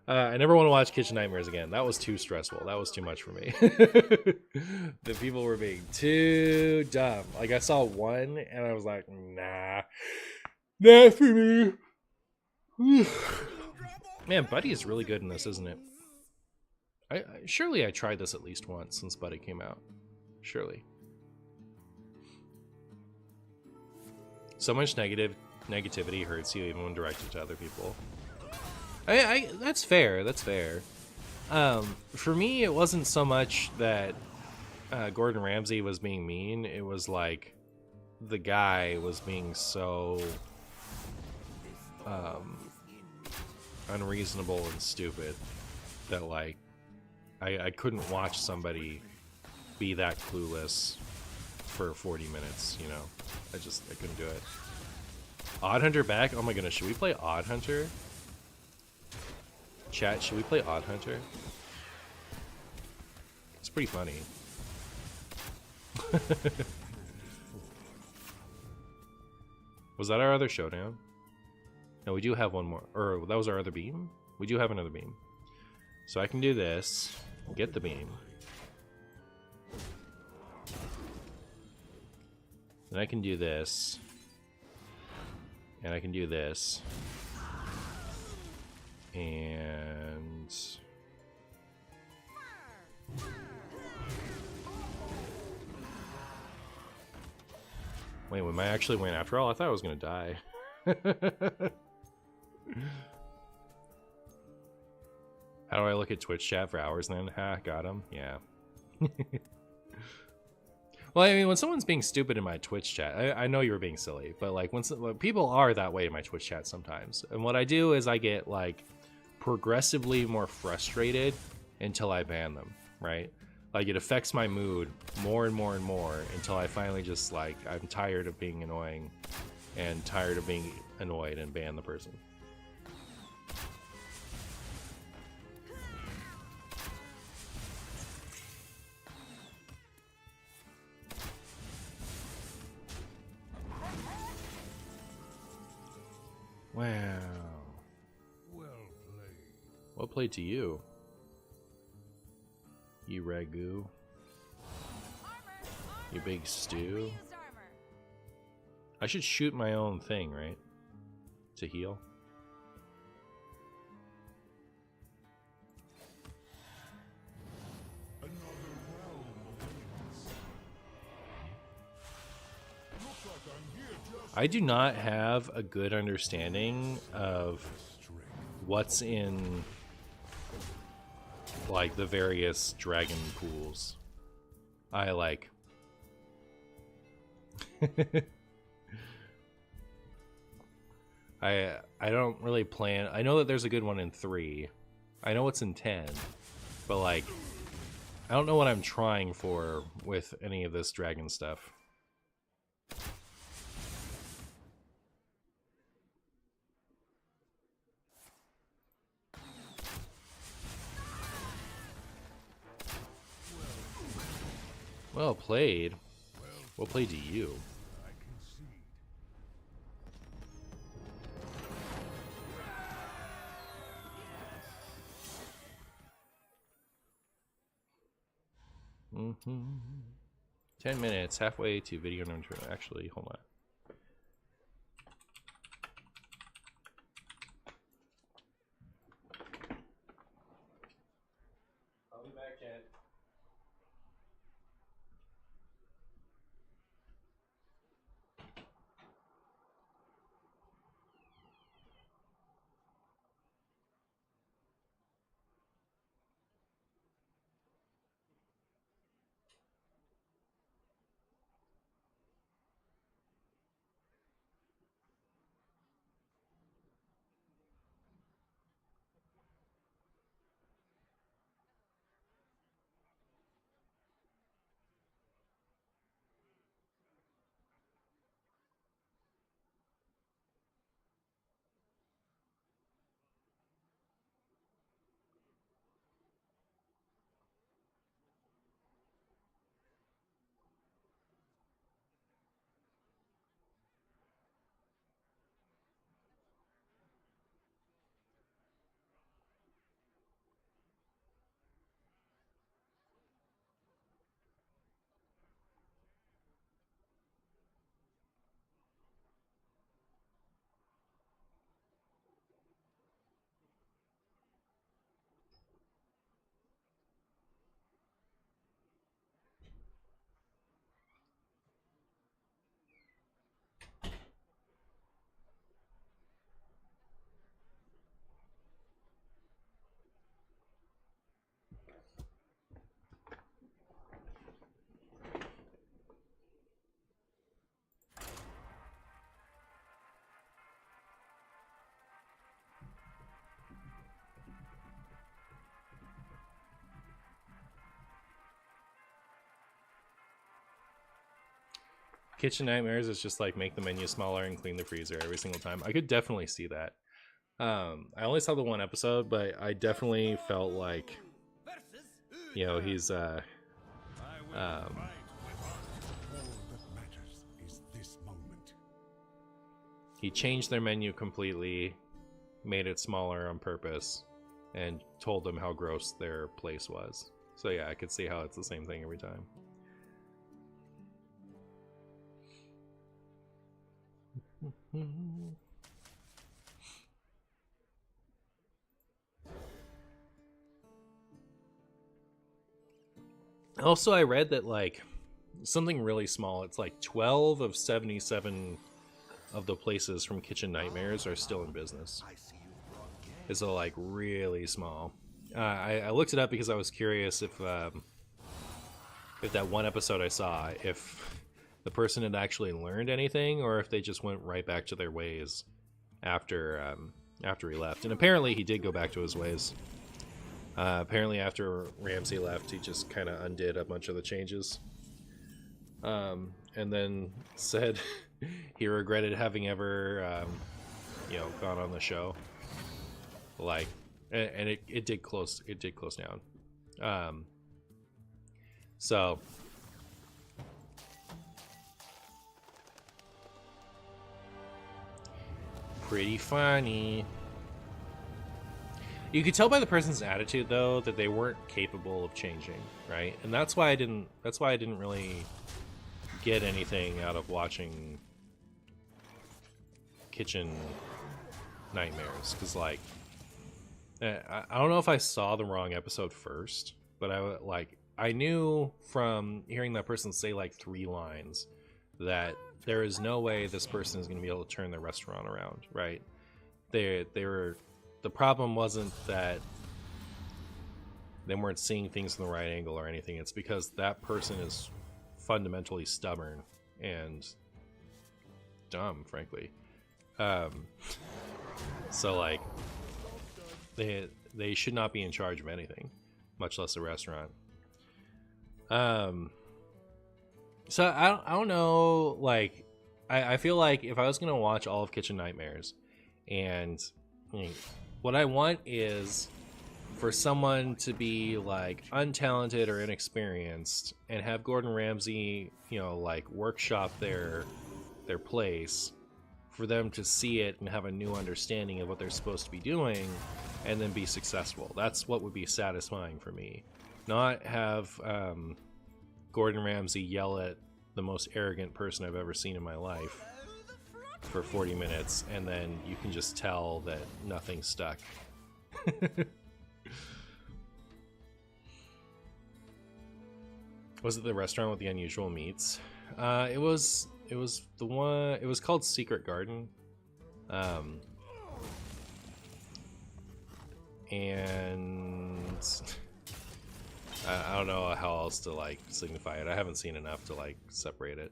I never want to watch Kitchen Nightmares again. That was too stressful. That was too much for me. The people were being too dumb. Like, I saw one, and I was like, nah. Not for me. Man, Buddy is really good in this, isn't it? Surely I tried this at least once since Buddy came out. Surely. So much negativity hurts you even when directed to other people. That's fair. That's fair. For me, it wasn't so much that Gordon Ramsay was being mean. It was like the guy was being so unreasonable and stupid that, like, I couldn't watch somebody be that clueless for 40 minutes, you know? I couldn't do it. Odd Hunter back? Oh my goodness, should we play Odd Hunter? Chat, should we play Odd Hunter? It's pretty funny. Was that our other showdown? No, we do have one more. Or that was our other beam? We do have another beam. So I can do this. Get the beam. Then I can do this. And I can do this. And... Wait, am I actually win after all? I thought I was gonna die. How do I look at Twitch chat for hours then? Ha, got him. Yeah. Well, I mean, when someone's being stupid in my Twitch chat, I know you were being silly, but like when people are that way in my Twitch chat sometimes, and what I do is I get like progressively more frustrated until I ban them, right? Like, it affects my mood more and more and more until I finally just, like, I'm tired of being annoying and tired of being annoyed and ban the person. Wow. Well played. Well played to you, you ragu. You big stew. I should shoot my own thing, right? To heal. Another realm awaits. Looks like I'm here just I do not have a good understanding of what's in like the various dragon pools. I like I don't really plan. I know that there's a good one in 3. I know what's in 10. But like I don't know what I'm trying for with any of this dragon stuff. Well played. Well played to you. I concede. Mm-hmm. 10 minutes, halfway to video number 2. Actually, hold on. I'll be back, Jen. Kitchen Nightmares is just like make the menu smaller and clean the freezer every single time. I could definitely see that. I only saw the one episode, but I definitely felt like, you know, he's All that matters is this moment. he changed their menu completely, made it smaller on purpose, and told them how gross their place was. So yeah, I could see how it's the same thing every time. Also, I read that like something really small, it's like 12 of 77 of the places from Kitchen Nightmares are still in business. I see you've brought gas. It's like really small. I looked it up because I was curious if that one episode I saw, if the person had actually learned anything, or if they just went right back to their ways after he left. And apparently he did go back to his ways. Apparently after Ramsey left, he just kind of undid a bunch of the changes. And then said he regretted having ever, gone on the show. Like, and it did close down. So pretty funny. You could tell by the person's attitude, though, that they weren't capable of changing, right? And that's why I didn't really get anything out of watching Kitchen Nightmares, because like I don't know if I saw the wrong episode first, but I knew from hearing that person say like 3 lines that there is no way this person is going to be able to turn their restaurant around, right? The problem wasn't that they weren't seeing things from the right angle or anything. It's because that person is fundamentally stubborn and dumb, frankly. So like they should not be in charge of anything, much less a restaurant. So I don't know, like I feel like if I was gonna watch all of Kitchen Nightmares, and what I want is for someone to be like untalented or inexperienced and have Gordon Ramsay, like workshop their place for them to see it and have a new understanding of what they're supposed to be doing and then be successful. That's what would be satisfying for me. Not have Gordon Ramsay yell at the most arrogant person I've ever seen in my life for 40 minutes and then you can just tell that nothing stuck. Was it the restaurant with the unusual meats? It was the one. It was called Secret Garden, and I don't know how else to like signify it. I haven't seen enough to like separate it.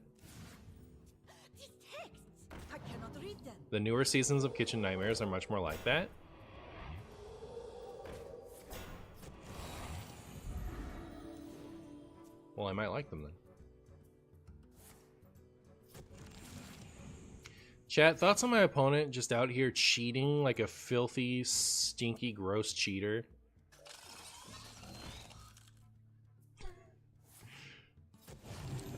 These texts! I cannot read them. The newer seasons of Kitchen Nightmares are much more like that. Well, I might like them then. Chat, thoughts on my opponent just out here cheating like a filthy, stinky, gross cheater?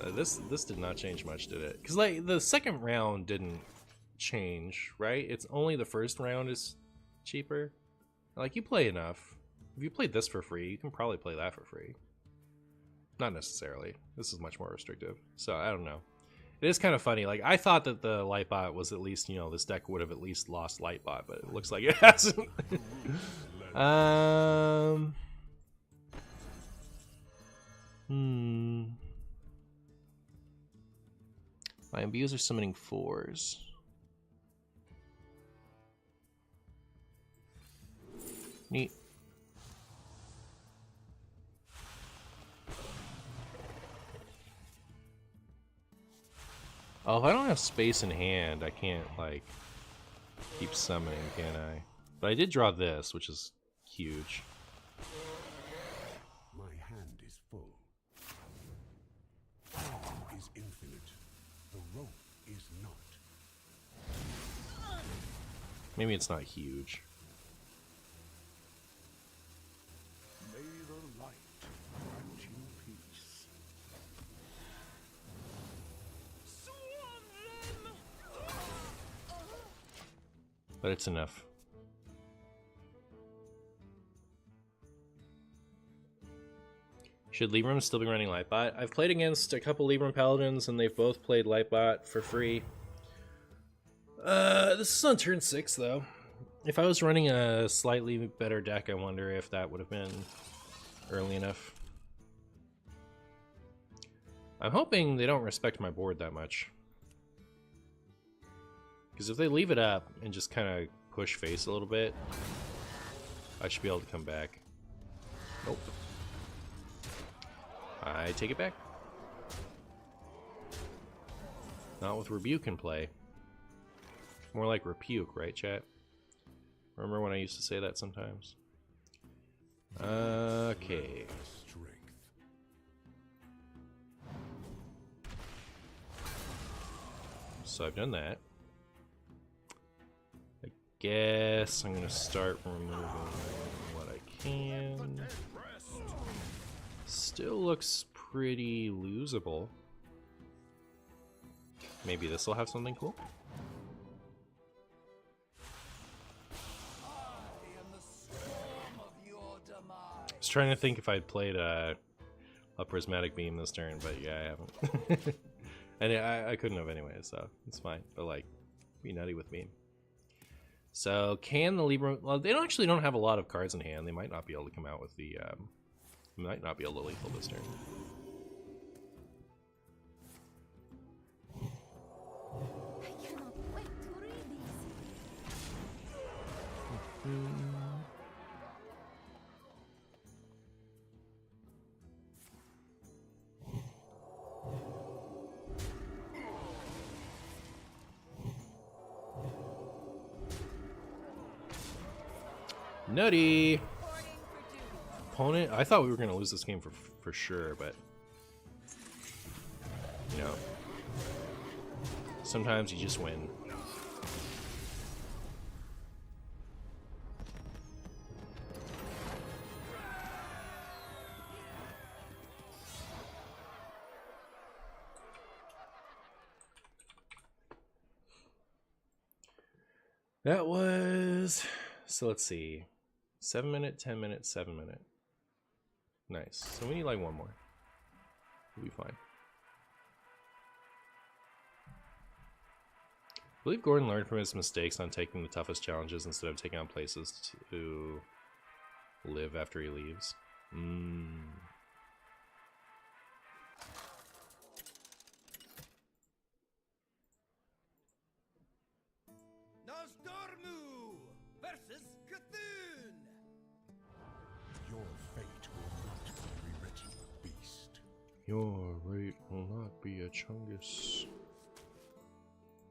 This did not change much, did it? Because like the second round didn't change, right? It's only the first round is cheaper. Like you play enough. If you played this for free, you can probably play that for free. Not necessarily. This is much more restrictive. So I don't know. It is kind of funny. Like I thought that the Lightbot was at least, this deck would have at least lost Lightbot, but it looks like it hasn't. My imbues are summoning 4s. Neat. Oh, if I don't have space in hand, I can't, like, keep summoning, can I? But I did draw this, which is huge. My hand is full. Time is infinite. The rope is not. Maybe it's not huge. May the light grant you peace. But it's enough. Should Libram still be running Lightbot? I've played against a couple Libram Paladins and they've both played Lightbot for free. This is on turn 6 though. If I was running a slightly better deck, I wonder if that would have been early enough. I'm hoping they don't respect my board that much. Because if they leave it up and just kind of push face a little bit, I should be able to come back. Nope. I take it back. Not with Rebuke in play. More like Repuke, right, chat? Remember when I used to say that sometimes? Okay. Strength. So I've done that. I guess I'm gonna start removing what I can. Still looks pretty losable. Maybe this will have something cool. I was trying to think if I'd played a Prismatic Beam this turn, but yeah, I haven't. And I couldn't have anyway, so it's fine. But like, be nutty with me. So can the Libra? Well, they don't have a lot of cards in hand. They might not be able to come out with the. Might not be able to lethal this turn. Nutty! Opponent, I thought we were going to lose this game for sure, but you know, sometimes you just win. That was, so let's see, 7 minute, 10 minute, 7 minute. Nice. So we need like one more. We'll be fine. I believe Gordon learned from his mistakes on taking the toughest challenges instead of taking on places to live after he leaves. Nosdormu versus Cthulhu. Your fate will not be rewritten, beast. Your rate will not be a chungus.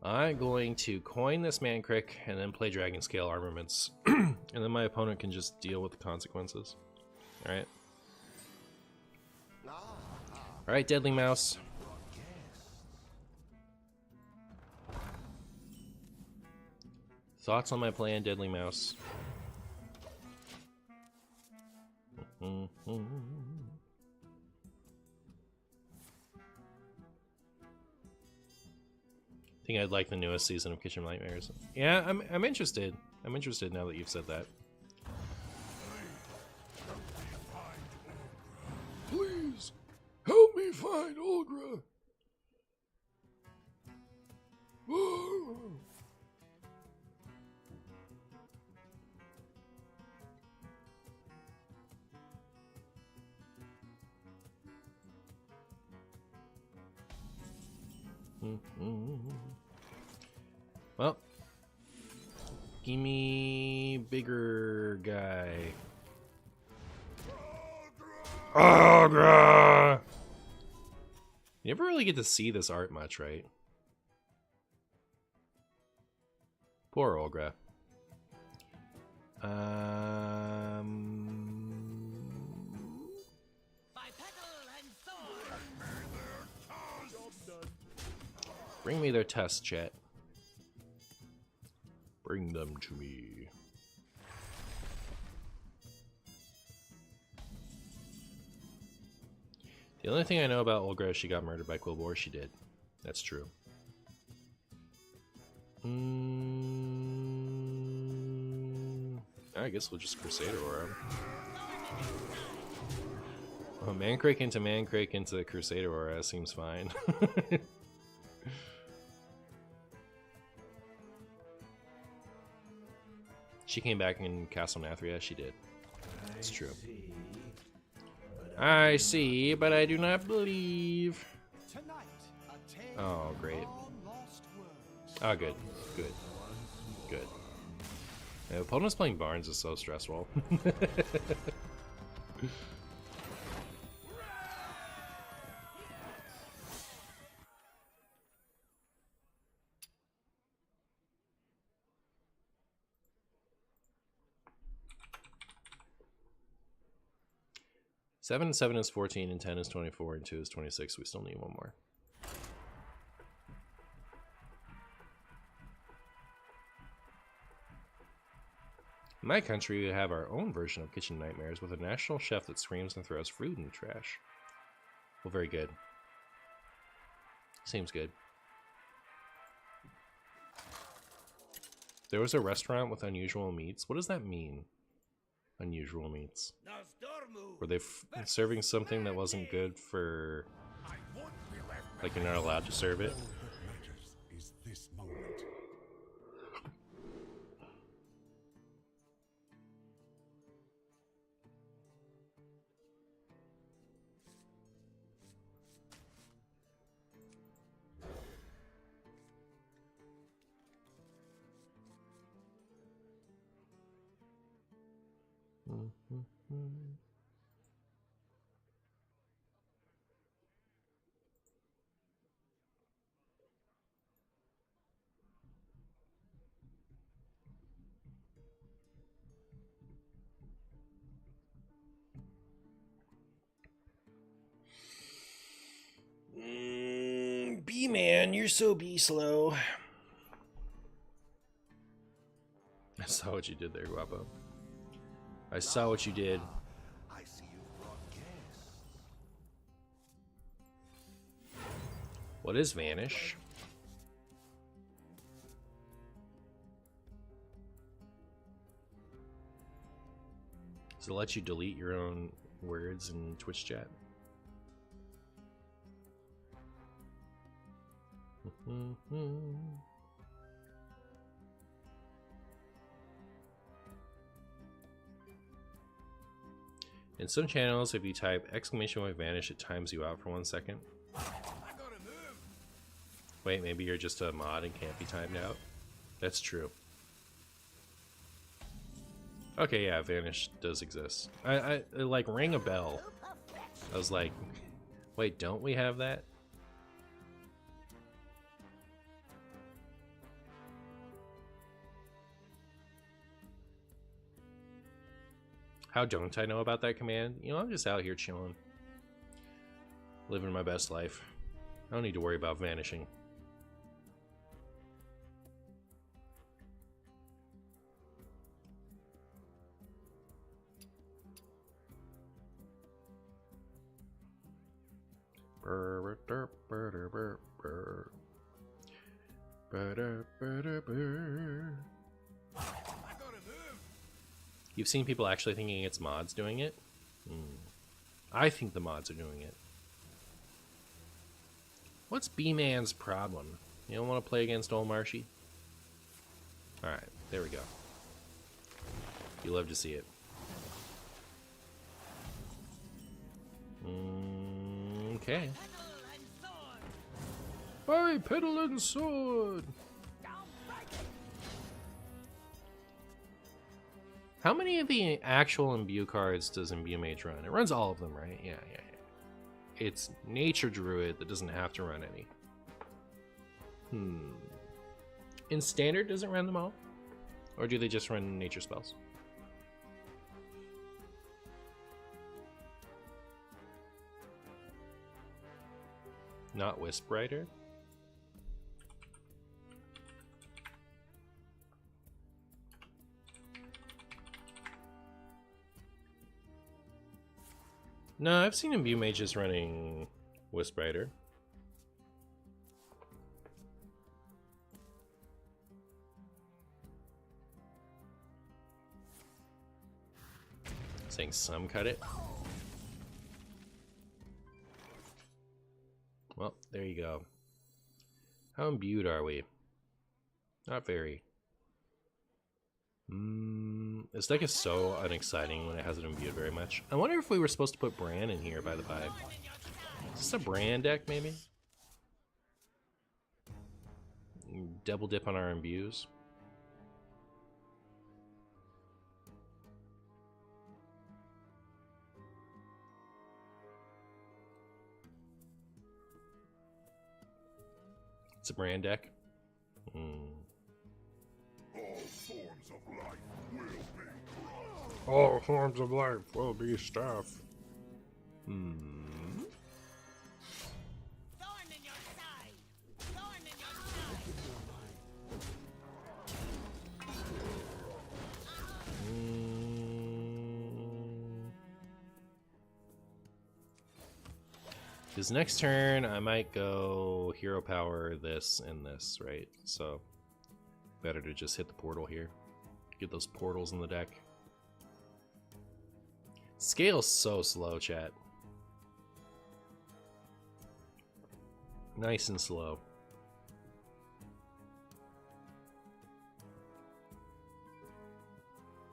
I'm going to coin this Mancrick and then play Dragon Scale Armaments. And then my opponent can just deal with the consequences. Alright. Alright, Deadly Mouse. Thoughts on my plan, Deadly Mouse? I think I'd like the newest season of Kitchen Nightmares. Yeah, I'm interested. I'm interested now that you've said that. Please help me find Olgra. Well, give me bigger guy. Olgra! You never really get to see this art much, right? Poor Olgra. Bring me their tests, chat. Bring them to me. The only thing I know about Olgra is she got murdered by Quilboar. She did. That's true. I guess we'll just Crusader Aura. Oh, Mancrick into Crusader Aura seems fine. She came back in Castle Nathria. She did. It's true. I see, but I do not believe. Oh, great. Oh, good. Good. Good. The opponent's playing Barnes is so stressful. Seven and 7 is 14, and 10 is 24, and 2 is 26. We still need one more. In my country, we have our own version of Kitchen Nightmares with a national chef that screams and throws food in the trash. Well, very good. Seems good. There was a restaurant with unusual meats. What does that mean? Unusual meats. Were they serving something that wasn't good for... Like you're not allowed to serve it? Is this moment. B-man, you're so B-slow. I saw what you did there, Guapo. I saw what you did. I see you've brought guests. What is Vanish? Does it let you delete your own words in Twitch chat? In some channels, if you type exclamation point vanish, it times you out for 1 second. Wait, maybe you're just a mod and can't be timed out? That's true. Okay, yeah, vanish does exist. I like rang a bell. I was like, wait, don't we have that? How don't I know about that command? You know, I'm just out here chilling. Living my best life. I don't need to worry about vanishing. You've seen people actually thinking it's mods doing it? I think the mods are doing it. What's B-man's problem? You don't want to play against old Marshy? Alright, there we go. You love to see it. Okay. By pedal and sword! How many of the actual imbue cards does Imbue Mage run? It runs all of them, right? Yeah. It's Nature Druid that doesn't have to run any. In Standard, does it run them all? Or do they just run nature spells? Not Wisp Rider? No, I've seen Imbue Mages running Wisp Rider. Saying some cut it. Well, there you go. How imbued are we? Not very. This deck is so unexciting when it hasn't imbued very much. I wonder if we were supposed to put Bran in here by the by. Is this a Bran deck, maybe? Double dip on our imbues. It's a Bran deck. All forms of life will be stuff. Thorn in your side. Thorn in your side. Because next turn I might go hero power this and this, right? So better to just hit the portal here. Get those portals in the deck. Scale's so slow, chat. Nice and slow.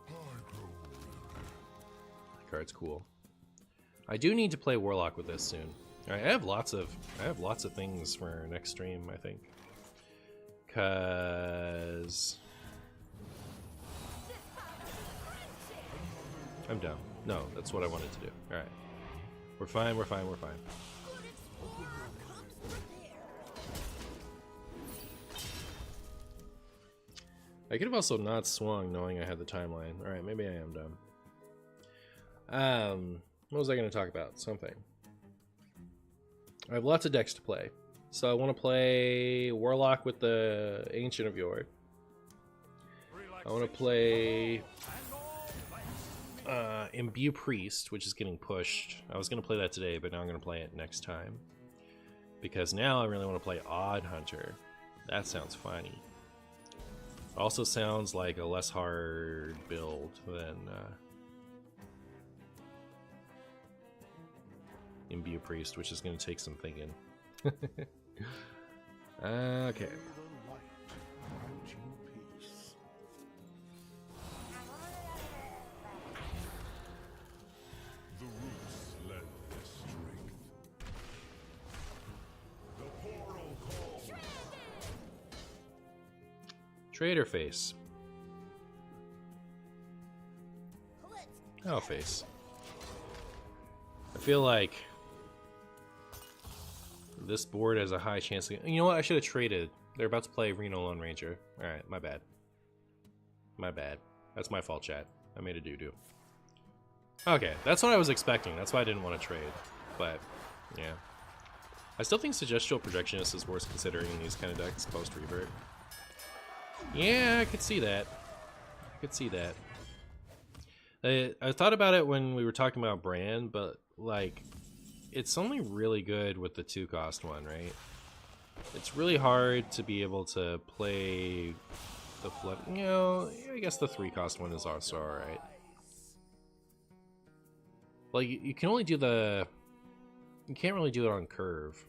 The card's cool. I do need to play Warlock with this soon. Alright, I have lots of things for next stream, I think. 'Cause I'm dumb. No, that's what I wanted to do. Alright. We're fine, we're fine, we're fine. Good explorer comes prepared. I could have also not swung knowing I had the timeline. Alright, maybe I am dumb. What was I going to talk about? Something. I have lots of decks to play. So I want to play Warlock with the Ancient of Yore. I want to play Imbue Priest, which is getting pushed. I was going to play that today, but now I'm going to play it next time. Because now I really want to play Odd Hunter. That sounds funny. Also sounds like a less hard build than Imbue Priest, which is going to take some thinking. Okay. Trader face. Oh, face. I feel like this board has a high chance of... You know what? I should have traded. They're about to play Reno Lone Ranger. Alright, my bad. My bad. That's my fault, chat. I made a doo-doo. Okay, that's what I was expecting. That's why I didn't want to trade. But, yeah. I still think Suggestial Projectionist is worth considering in these kind of decks post-revert. Yeah, I could see that. I could see that. I thought about it when we were talking about Brand, but, like, it's only really good with the 2-cost one, right? It's really hard to be able to play the flood. You know, I guess the 3-cost one is also alright. Like, you can only do the... You can't really do it on curve.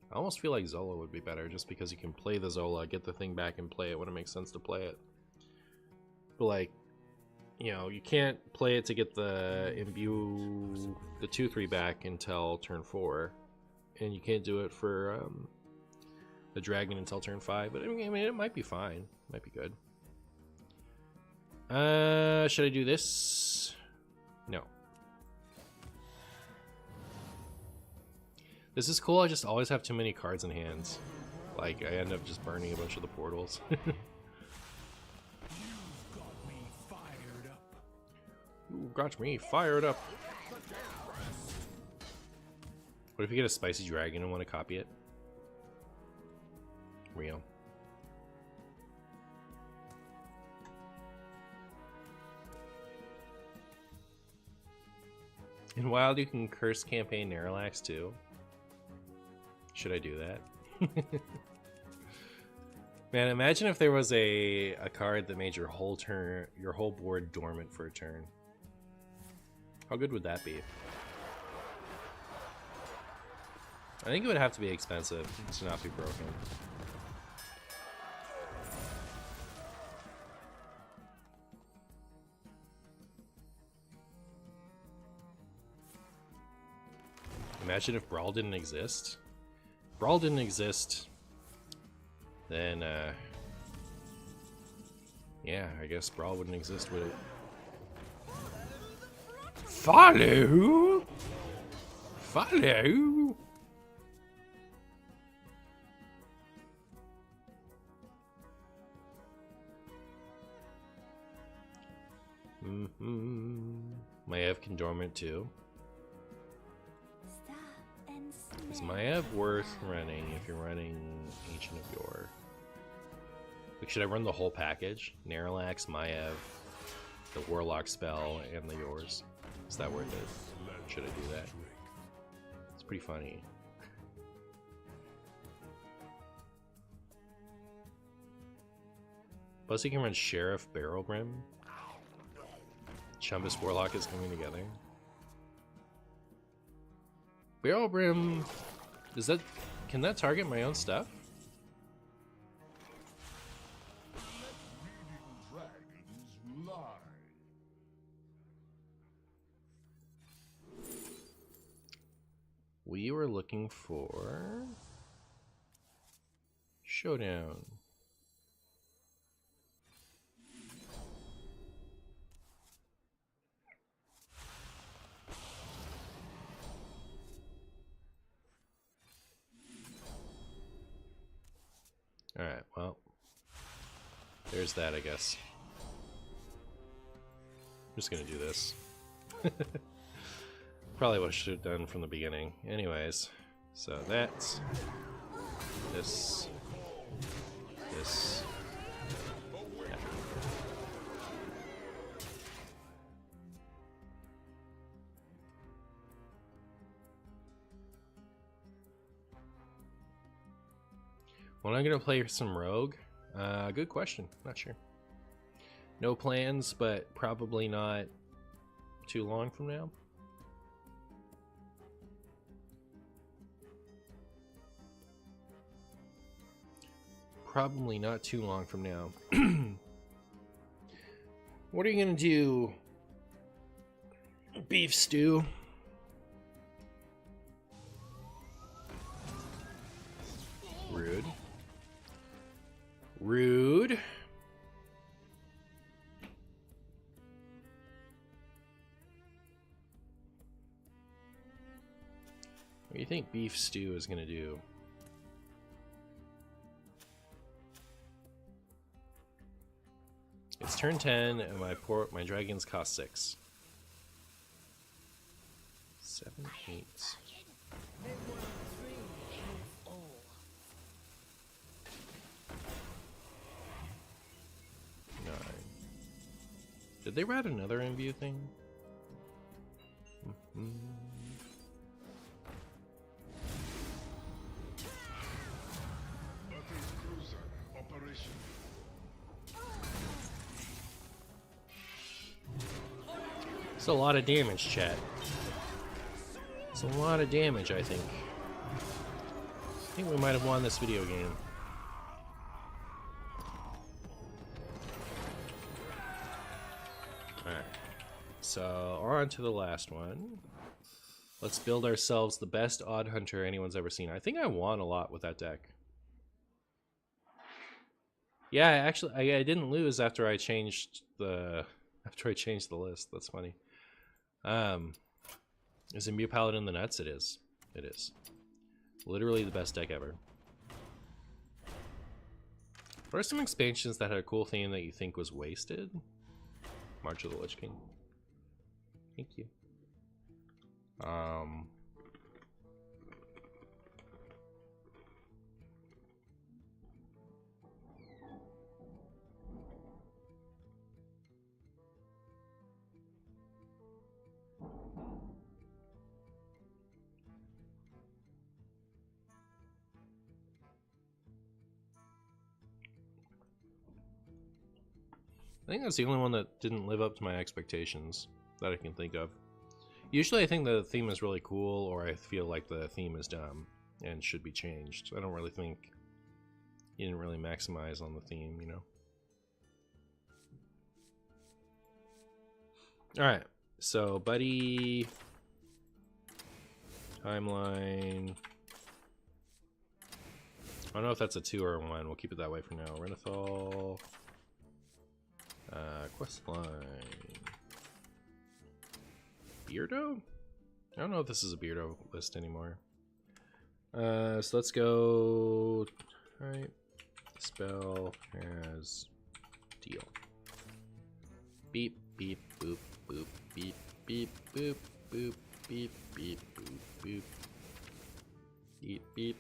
I almost feel like Zola would be better, just because you can play the Zola, get the thing back, and play it when it makes sense to play it. But, like, you know, you can't play it to get the Imbue, the 2-3 back until turn 4. And you can't do it for the Dragon until turn 5. But, I mean, it might be fine. It might be good. Should I do this? No. This is cool, I just always have too many cards in hands. Like, I end up just burning a bunch of the portals. You got me fired up. What if you get a spicy dragon and want to copy it? Real. In Wild, you can curse campaign Naralax too. Should I do that? Man, imagine if there was a card that made your whole board dormant for a turn. How good would that be? I think it would have to be expensive to not be broken. Imagine if Brawl didn't exist. Brawl didn't exist, then, yeah, I guess Brawl wouldn't exist, would it? Follow! Follow! Maiev can dormant too. Is Maiev worth running if you're running Ancient of Yore? Like, should I run the whole package? Naralax, Maiev, the Warlock spell, and the Yores? Is that worth it? Should I do that? It's pretty funny. Plus you can run Sheriff Barrelbrim. Chumbus Warlock is coming together. Barrelbrim, can that target my own stuff? We were looking for Showdown. There's that, I guess. I'm just gonna do this. Probably what I should have done from the beginning. Anyways, so that's this, this. That. When I'm gonna play some rogue? Good question. Not sure. No plans, but probably not too long from now. Probably not too long from now. What are you gonna do? Beef stew? Rude. Rude. What do you think beef stew is gonna do? It's turn 10 and my dragons cost 6. 7, 8. 9. Did they add another imbue thing? It's a lot of damage, chat. It's a lot of damage, I think. I think we might have won this video game. Alright. So, on to the last one. Let's build ourselves the best odd hunter anyone's ever seen. I think I won a lot with that deck. Yeah, actually, I didn't lose after I changed the list. That's funny. Is Imbue Paladin the nuts? It is. It is. Literally the best deck ever. What are some expansions that had a cool theme that you think was wasted? March of the Lich King. Thank you. I think that's the only one that didn't live up to my expectations that I can think of. Usually I think the theme is really cool, or I feel like the theme is dumb and should be changed. I don't really think you didn't really maximize on the theme, you know? Alright, so buddy... Timeline... I don't know if that's a 2 or a 1. We'll keep it that way for now. Renathal... questline... Beardo? I don't know if this is a Beardo list anymore. So let's go... Alright. Spell as... Deal. Beep, beep, boop, boop, beep, beep, boop, boop, beep, beep, boop, boop. Beep, beep.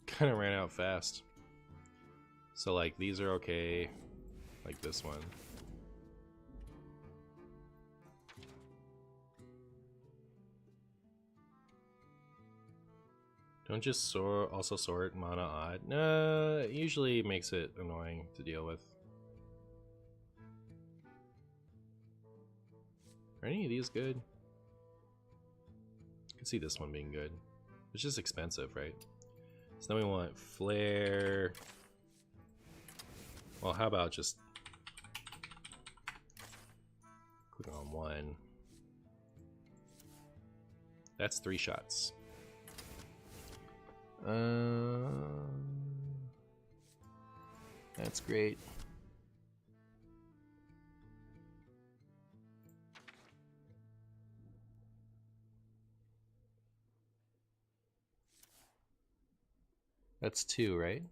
Kind of ran out fast. So like these are okay, like this one. Don't just sort, also sort mana odd. Nah, it usually makes it annoying to deal with. Are any of these good? I can see this one being good. It's just expensive, right? So then we want flare. Well, how about just click on one. That's 3 shots. That's great. That's 2, right?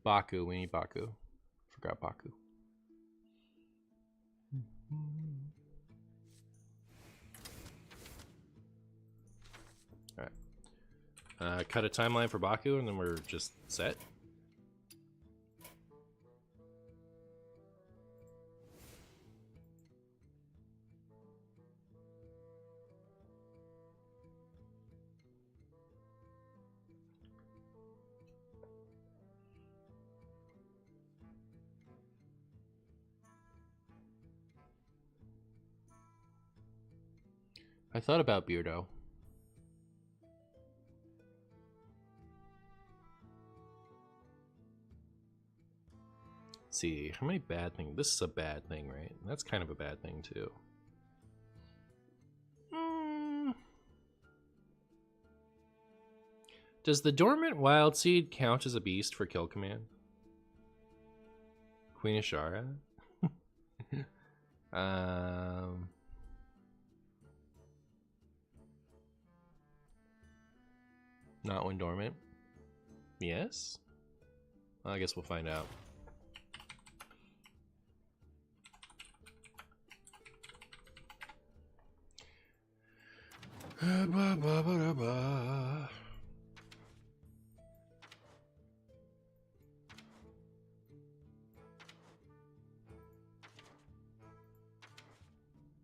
Baku, we need Baku. Forgot Baku. Alright. Cut a timeline for Baku and then we're just set. I thought about Beardo. Let's see, how many bad things? This is a bad thing, right? That's kind of a bad thing too. Does the Dormant Wild Seed count as a beast for kill command? Queen Ashara? Not when dormant. Yes? I guess we'll find out.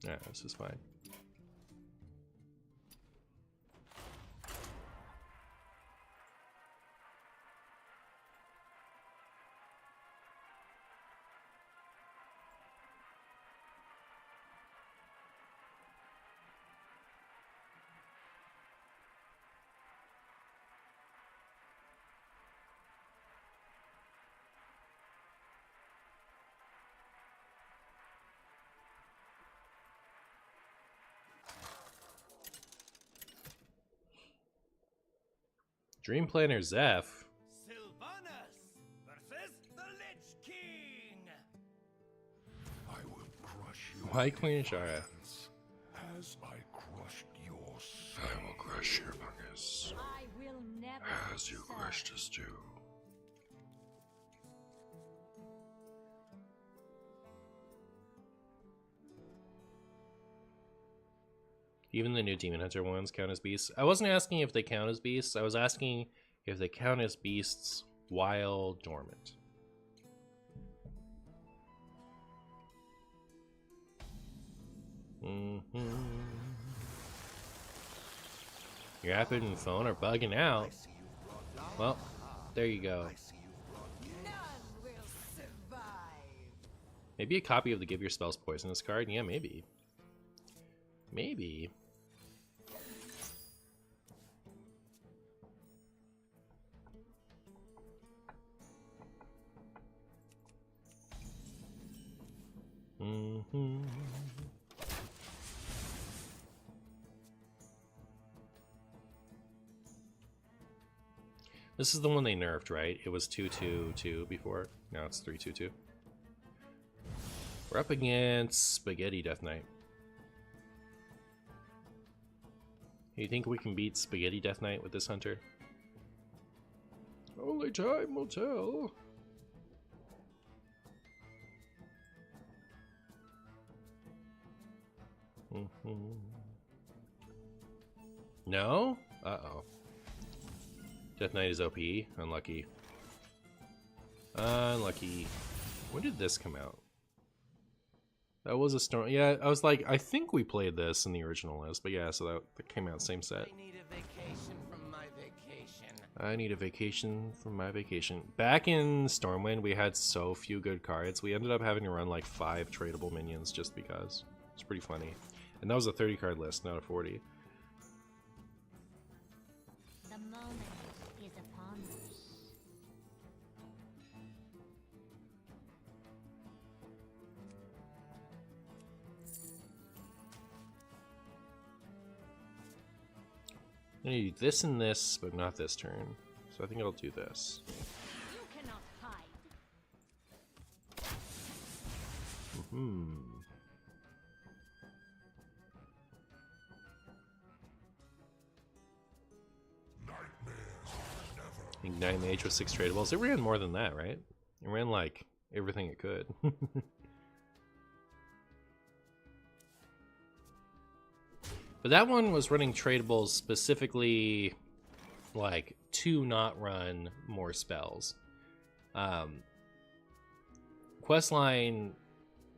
Yeah, this is fine. Dream Planner Zeph. Sylvanas versus the Lich King. I will crush your Why Queen Ashara? hands as I crushed yours. I will crush your fungus I will never as you serve. crushed a stew. Even the new Demon Hunter ones count as beasts. I wasn't asking if they count as beasts. I was asking if they count as beasts while dormant. Your app and phone are bugging out. Well, there you go. None will survive. Maybe a copy of the Give Your Spells Poisonous card? Yeah, maybe. Maybe. This is the one they nerfed, right? It was 2/2/2 before. Now it's 3/2/2. We're up against Spaghetti Death Knight. You think we can beat Spaghetti Death Knight with this hunter? Only time will tell. No? Uh-oh. Death Knight is OP. Unlucky. Unlucky. When did this come out? That was a storm. Yeah, I was like, I think we played this in the original list, but yeah, so that came out same set. I need a vacation from my vacation. I need a vacation from my vacation. Back in Stormwind, we had so few good cards. We ended up having to run like 5 tradable minions just because. It's pretty funny. And that was a 30 card list, not a 40. The moment is upon us. I need this and this, but not this turn. So I think I'll do this. You cannot hide. Ignite Mage with 6 tradables. It ran more than that, right? It ran like everything it could. But that one was running tradables specifically like to not run more spells. Questline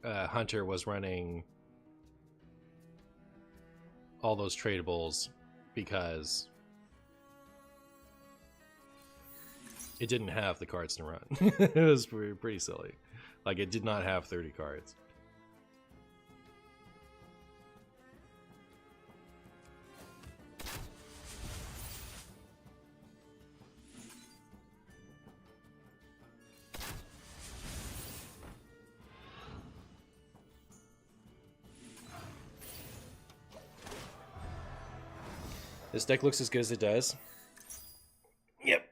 Hunter was running all those tradables because it didn't have the cards to run. It was pretty silly. Like, it did not have 30 cards. This deck looks as good as it does. Yep.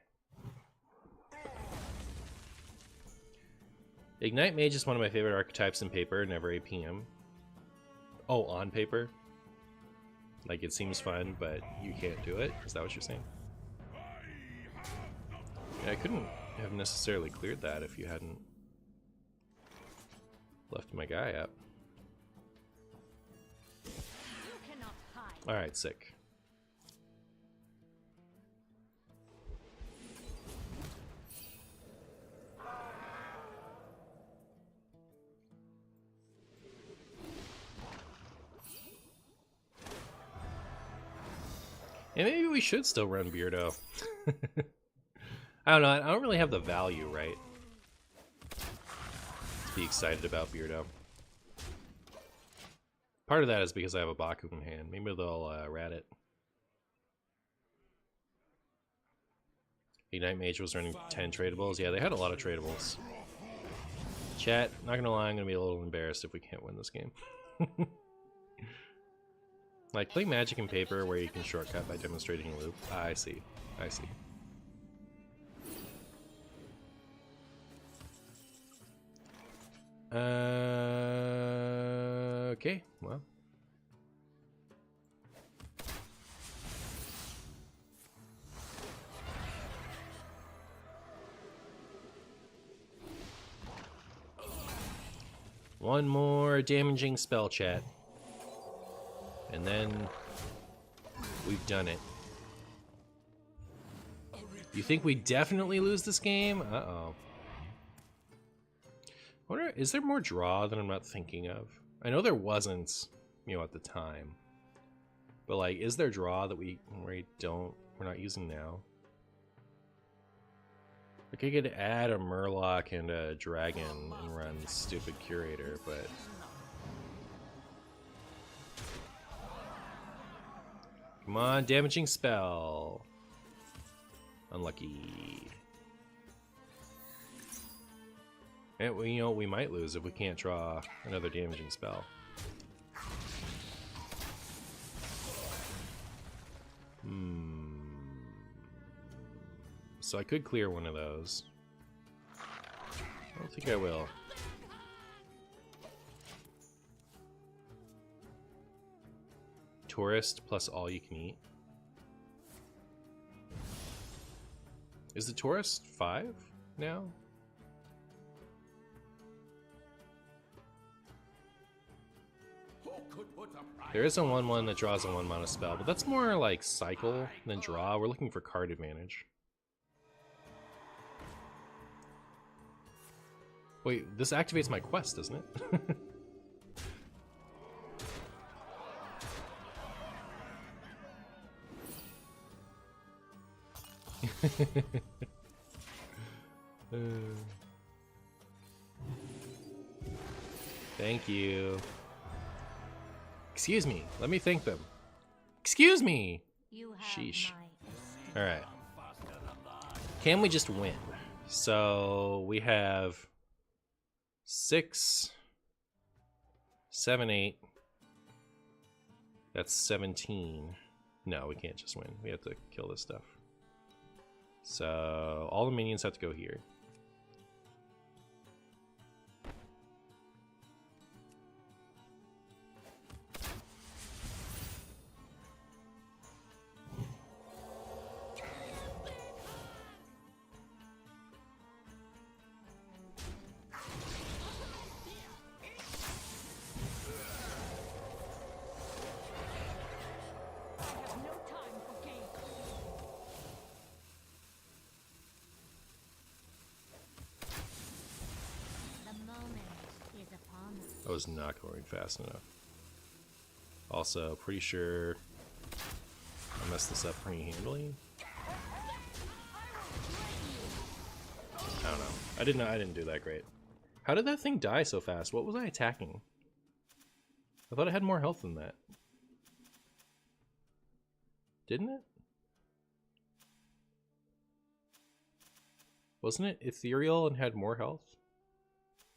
Ignite Mage is one of my favorite archetypes in paper, never APM. Oh, on paper? Like, it seems fun, but you can't do it? Is that what you're saying? Yeah, I couldn't have necessarily cleared that if you hadn't left my guy up. Alright, sick. And maybe we should still run Beardo. I don't know, I don't really have the value, right? To be excited about Beardo. Part of that is because I have a Baku in hand. Maybe they'll rat it. Ignite Mage was running 10 tradables. Yeah, they had a lot of tradables. Chat, not gonna lie, I'm gonna be a little embarrassed if we can't win this game. Like, play Magic and paper where you can shortcut by demonstrating loop. Ah, I see. I see. Okay, well. One more damaging spell, chat. And then we've done it. You think we definitely lose this game? Uh-oh. I wonder, is there more draw than I'm not thinking of? I know there wasn't, you know, at the time. But like, is there draw that we're not using now? Like, I could add a Murloc and a Dragon and run stupid Curator, but come on, damaging spell. Unlucky. And well, you know, we might lose if we can't draw another damaging spell. So I could clear one of those. I don't think I will. Tourist plus all you can eat. Is the tourist 5 now? There is a 1/1 that draws a 1 mana spell, but that's more like cycle than draw. We're looking for card advantage. Wait, this activates my quest, doesn't it? Thank you. Excuse me. Let me thank them. Excuse me. You have Sheesh. my All right. Can we just win? So we have 6, 7, 8. That's 17. No, we can't just win. We have to kill this stuff. So all the minions have to go here. I have no time for games. the moment is upon us. I was not going fast enough. Also, pretty sure I messed this up pretty handily. I don't know. I didn't do that great. How did that thing die so fast? What was I attacking? I thought it had more health than that. Didn't it? Wasn't it ethereal and had more health?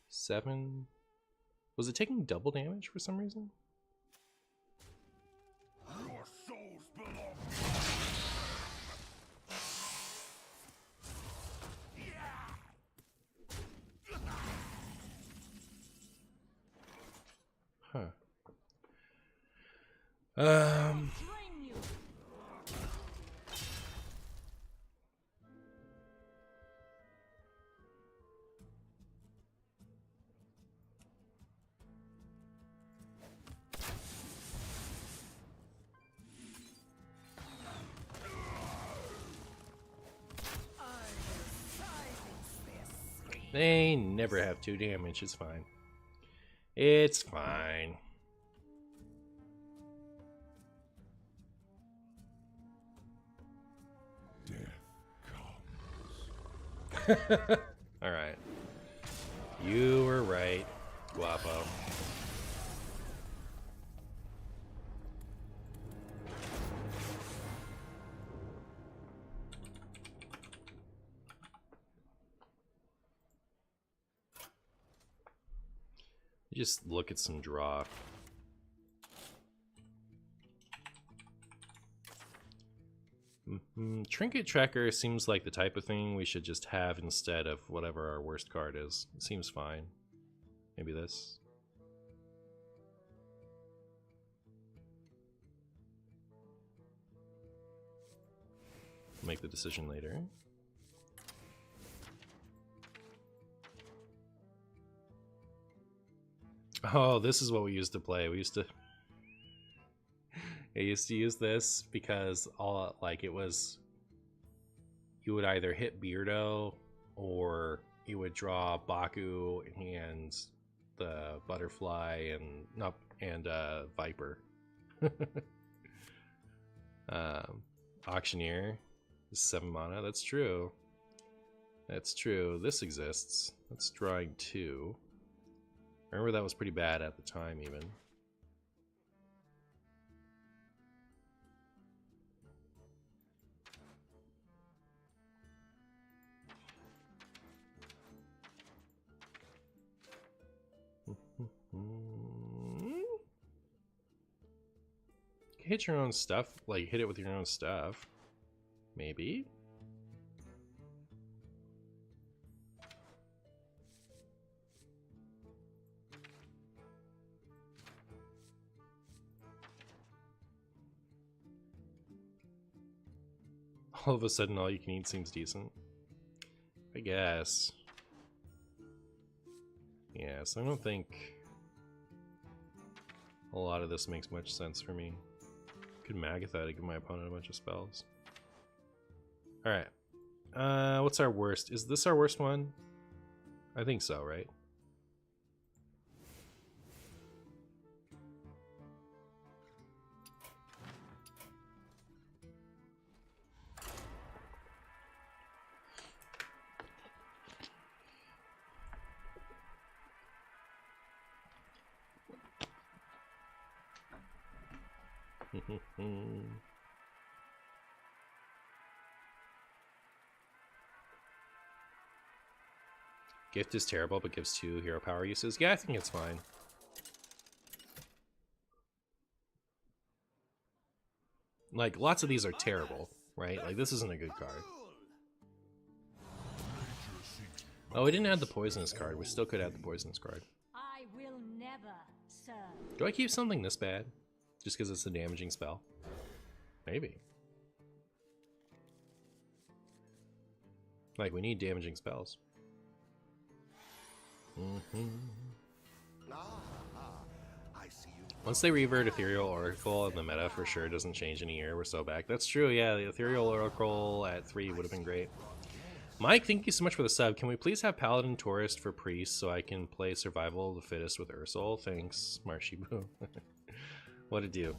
7. Was it taking double damage for some reason? Your souls belong. Huh. Drain you. They never have 2 damage. It's fine. It's fine. Death comes. Alright. You were right, Guapo. Just look at some draw. Trinket Tracker seems like the type of thing we should just have instead of whatever our worst card is. It seems fine. Maybe this. Make the decision later. Oh, this is what we used to play. I used to use this because all like it was you would either hit Beardo or you would draw Baku and the butterfly and Viper. Auctioneer is 7 mana. That's true. That's true. This exists. That's drawing 2. I remember that was pretty bad at the time, even. Hit your own stuff, like hit it with your own stuff. Maybe. All of a sudden, all you can eat seems decent. I guess. Yeah, so I don't think a lot of this makes much sense for me. Could Magatha to give my opponent a bunch of spells. Alright. What's our worst? Is this our worst one? I think so, right? Gift is terrible, but gives 2 hero power uses. Yeah, I think it's fine. Like, lots of these are terrible, right? Like, this isn't a good card. Oh, we didn't add the poisonous card. We still could add the poisonous card. I will never serve. Do I keep something this bad? Just because it's a damaging spell? Maybe. Like, we need damaging spells. I see you. Once they revert Ethereal Oracle and the meta for sure doesn't change in a year, we're so back. That's true, yeah, the Ethereal Oracle at 3 would have been great. Mike, thank you so much for the sub. Can we please have Paladin Tourist for Priest so I can play Survival of the Fittest with Ursol? Thanks, Marshy Boo. What a do.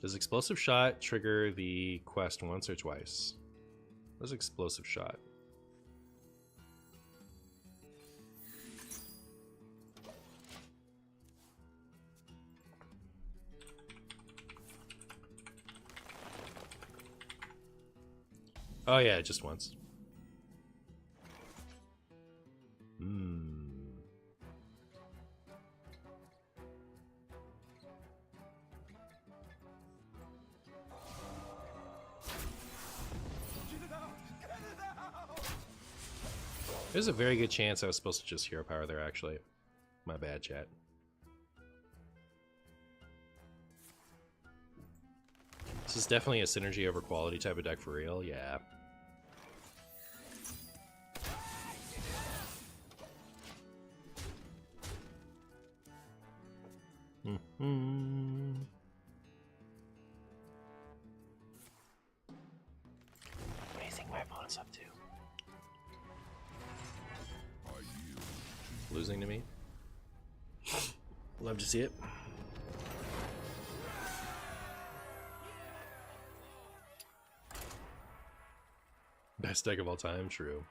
Does Explosive Shot trigger the quest once or twice? What is Explosive Shot? Oh yeah, just once. There's a very good chance I was supposed to just hero power there, actually. My bad, chat. This is definitely a synergy over quality type of deck for real, yeah. What do you think my opponent's up to? Losing to me? Love to see it. Best deck of all time, true.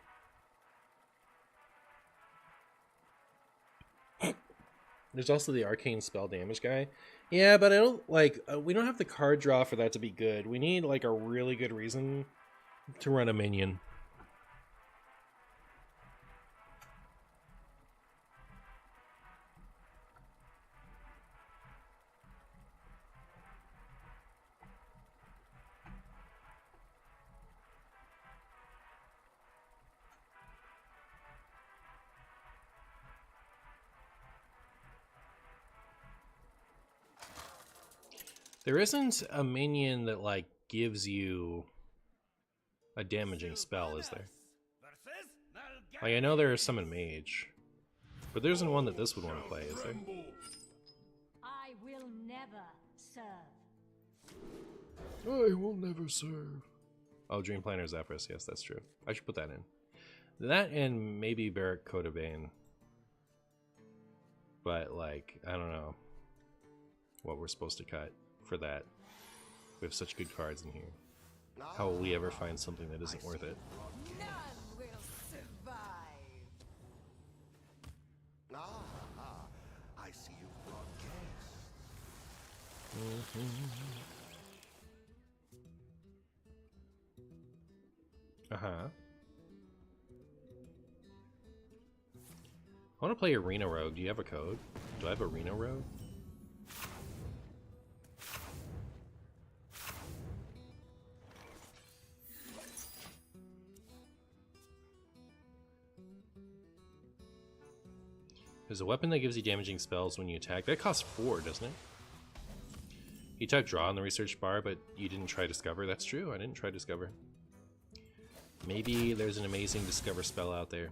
There's also the arcane spell damage guy. Yeah, but I don't like we don't have the card draw for that to be good. We need like a really good reason to run a minion. There isn't a minion that, like, gives you a damaging spell, is there? Like, I know there are some in Mage, but there isn't one that this would want to play, is there? I will never serve. I will never serve. Oh, Dream Planner Zephrys, yes, that's true. I should put that in. That and maybe Barrack Codabane. But, like, I don't know what we're supposed to cut for that. We have such good cards in here. How will we ever find something that isn't worth it? None will survive. I see you brought guests. Uh-huh. I want to play Arena Rogue. Do you have a code? Do I have Arena Rogue? There's a weapon that gives you damaging spells when you attack. That costs 4, doesn't it? You type draw in the research bar, but you didn't try Discover. That's true, I didn't try Discover. Maybe there's an amazing Discover spell out there.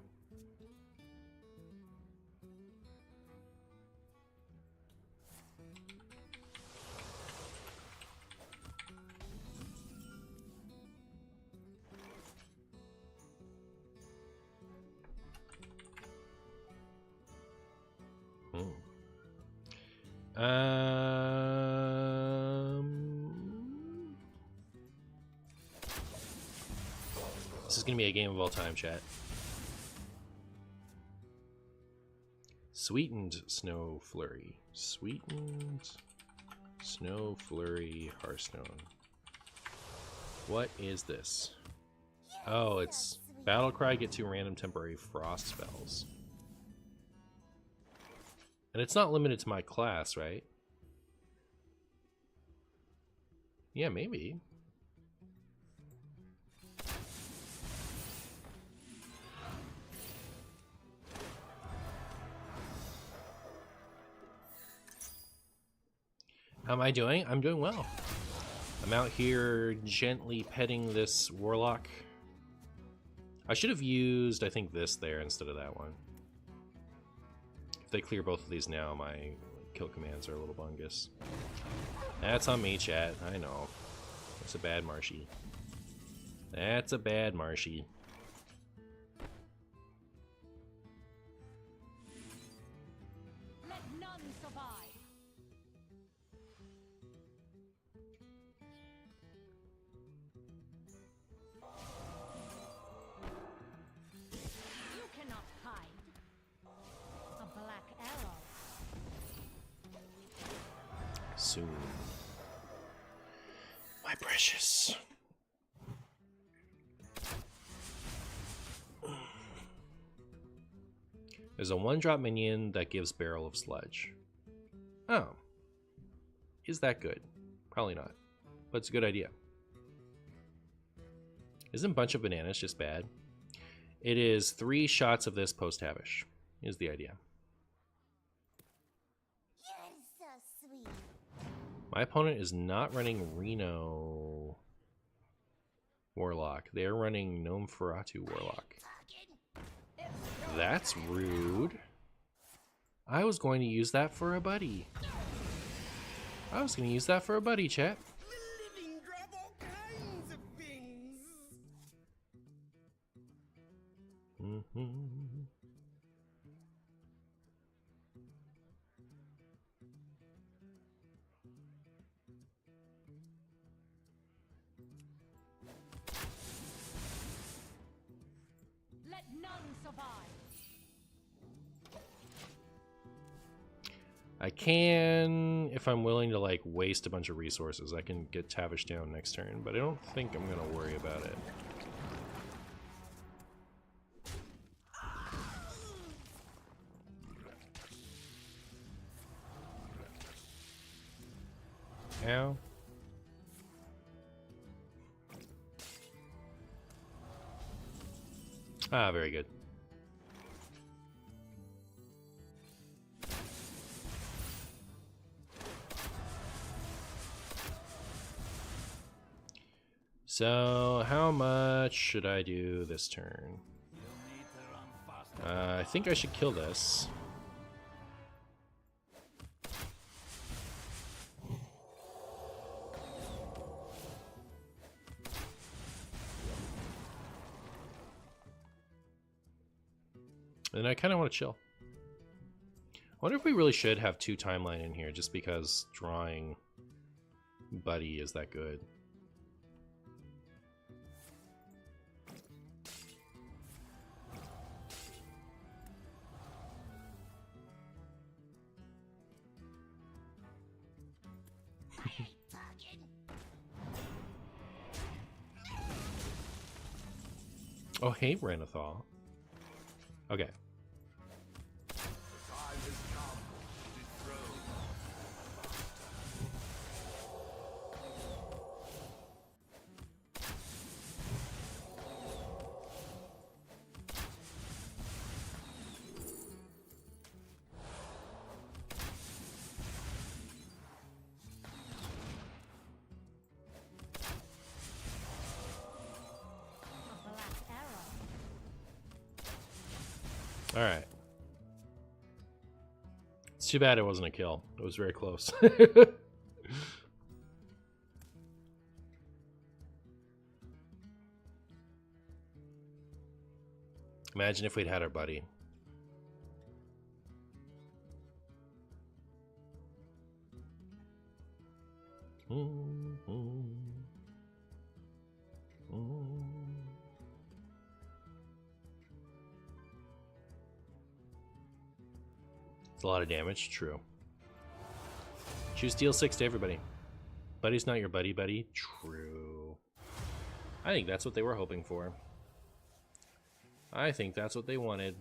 This is gonna be a game of all time, chat. Sweetened Snow Flurry. Sweetened Snow Flurry Hearthstone. What is this? Oh, it's Battlecry, get 2 random temporary frost spells. And it's not limited to my class, right? Yeah, maybe. How am I doing? I'm doing well. I'm out here gently petting this warlock. I should have used, I think, this there instead of that one. If they clear both of these now, my kill commands are a little bungus. That's on me, chat. I know. That's a bad Marshy. That's a bad Marshy. Let none survive. You cannot hide. A black arrow. Soon. My precious. There's a 1-drop minion that gives Barrel of Sludge. Oh. Is that good? Probably not. But it's a good idea. Isn't Bunch of Bananas just bad? It is 3 shots of this post-Havish, is the idea. You're so sweet. My opponent is not running Reno Warlock. They are running Gnome Feratu Warlock. That's rude. I was going to use that for a buddy. I was going to use that for a buddy, chat. The living drop all kinds of things. Let none survive. I can, if I'm willing to like waste a bunch of resources, I can get Tavish down next turn, but I don't think I'm gonna worry about it. Ow. Ah, very good. So, how much should I do this turn? I think I should kill this. And I kind of want to chill. I wonder if we really should have 2 timeline in here just because drawing Buddy is that good. Oh, hey, Renathal. Okay. A black arrow. All right. It's too bad it wasn't a kill. It was very close. Imagine if we'd had our buddy. a lot of damage, true. Choose deal 6 to everybody. Buddy's not your buddy, buddy. True. I think that's what they were hoping for. I think that's what they wanted.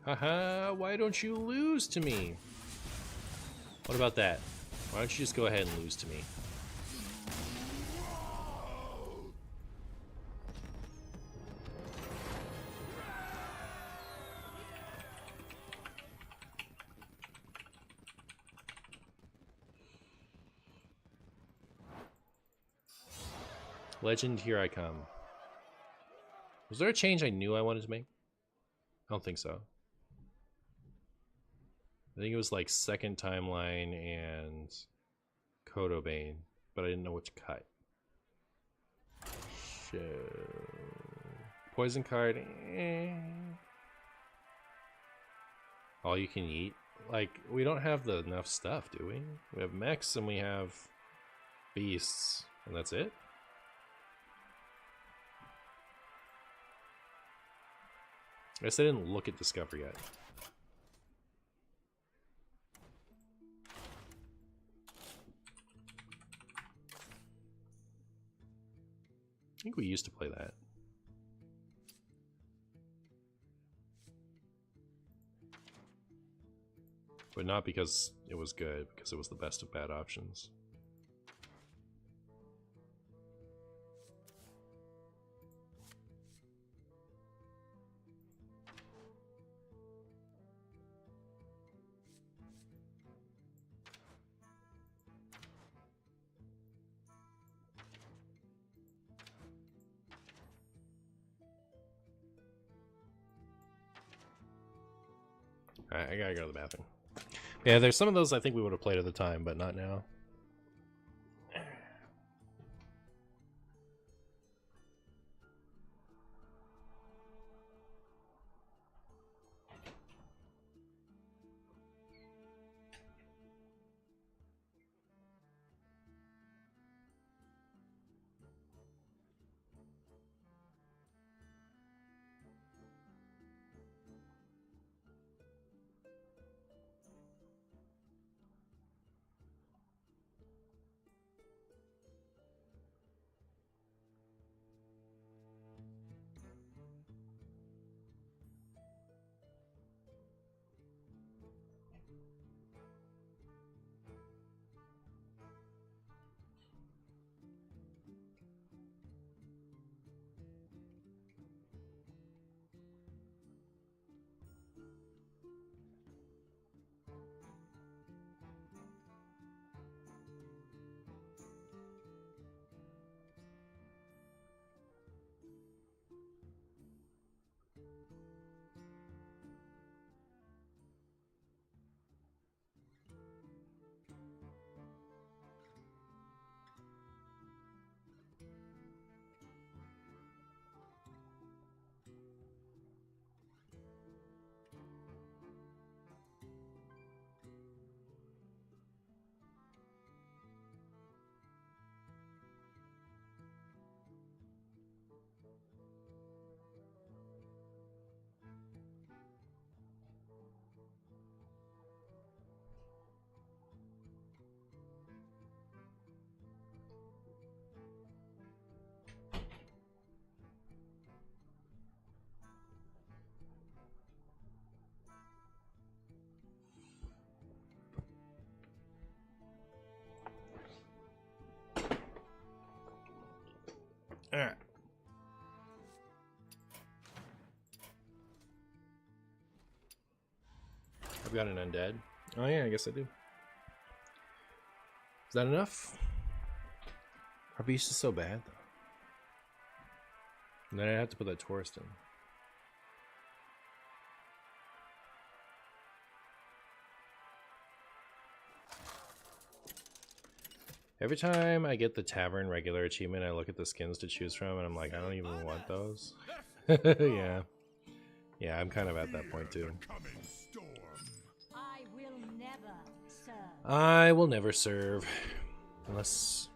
Haha, why don't you lose to me? What about that? Why don't you just go ahead and lose to me? Legend, here I come. Was there a change I knew I wanted to make? I don't think so. I think it was like second timeline and Codobane, but I didn't know which cut. Show. Poison card. All you can eat. Like, we don't have enough stuff, do we? We have mechs and we have beasts, and that's it? I guess I didn't look at Discover yet. I think we used to play that. But not because it was good, because it was the best of bad options. I gotta go to the bathroom. Yeah, there's some of those I think we would have played at the time, but not now. Alright. I've got an undead. Oh yeah, I guess I do. Is that enough? Our beast is so bad though. And then I have to put that tourist in. Every time I get the tavern regular achievement, I look at the skins to choose from and I'm like, I don't even want those. Yeah. Yeah, I'm kind of at that point too. I will never serve I will never serve unless,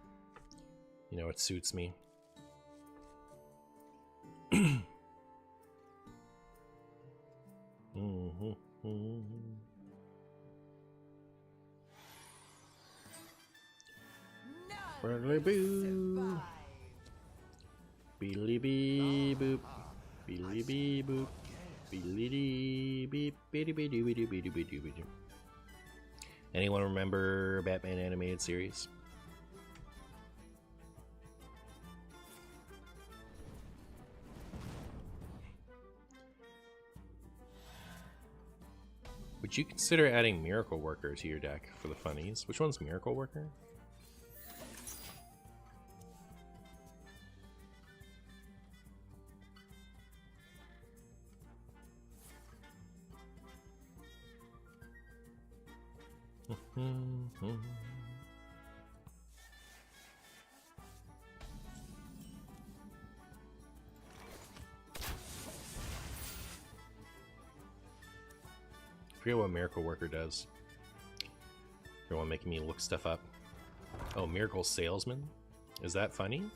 you know, it suits me. Burgly boo. Beedly bee boop. Beedly bee boop. Beedly beep. Beedy beedy beedy beedy beedy beedy. Anyone remember Batman animated series? Would you consider adding Miracle Worker to your deck for the funnies? Which one's Miracle Worker? I forget what Miracle Worker does. Everyone making me look stuff up. Oh, Miracle Salesman? Is that funny?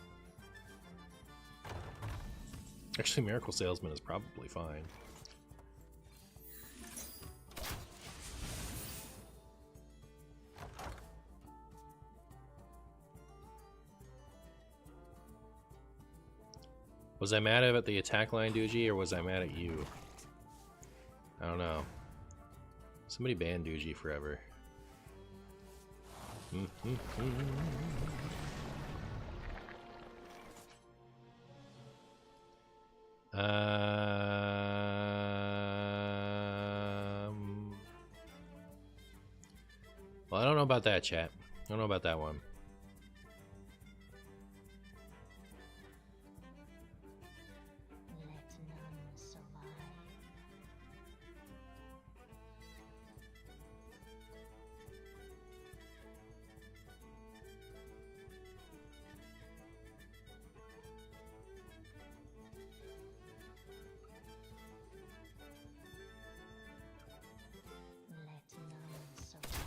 Actually, Miracle Salesman is probably fine. Was I mad at the attack line, Doogie, or was I mad at you? I don't know. Somebody ban Doogie forever. Well, I don't know about that, chat. I don't know about that one. Let none survive. Let none survive.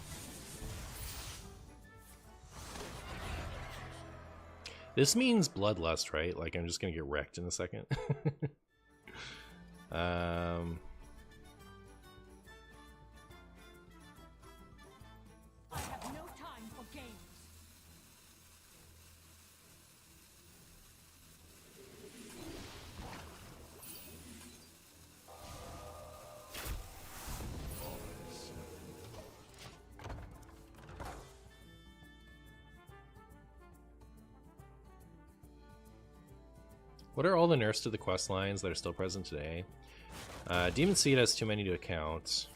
This means bloodlust, right? Like, I'm just gonna get wrecked in a second. I have no time for games. What are all the nerfs to the quest lines that are still present today? Demon Seed has too many to account.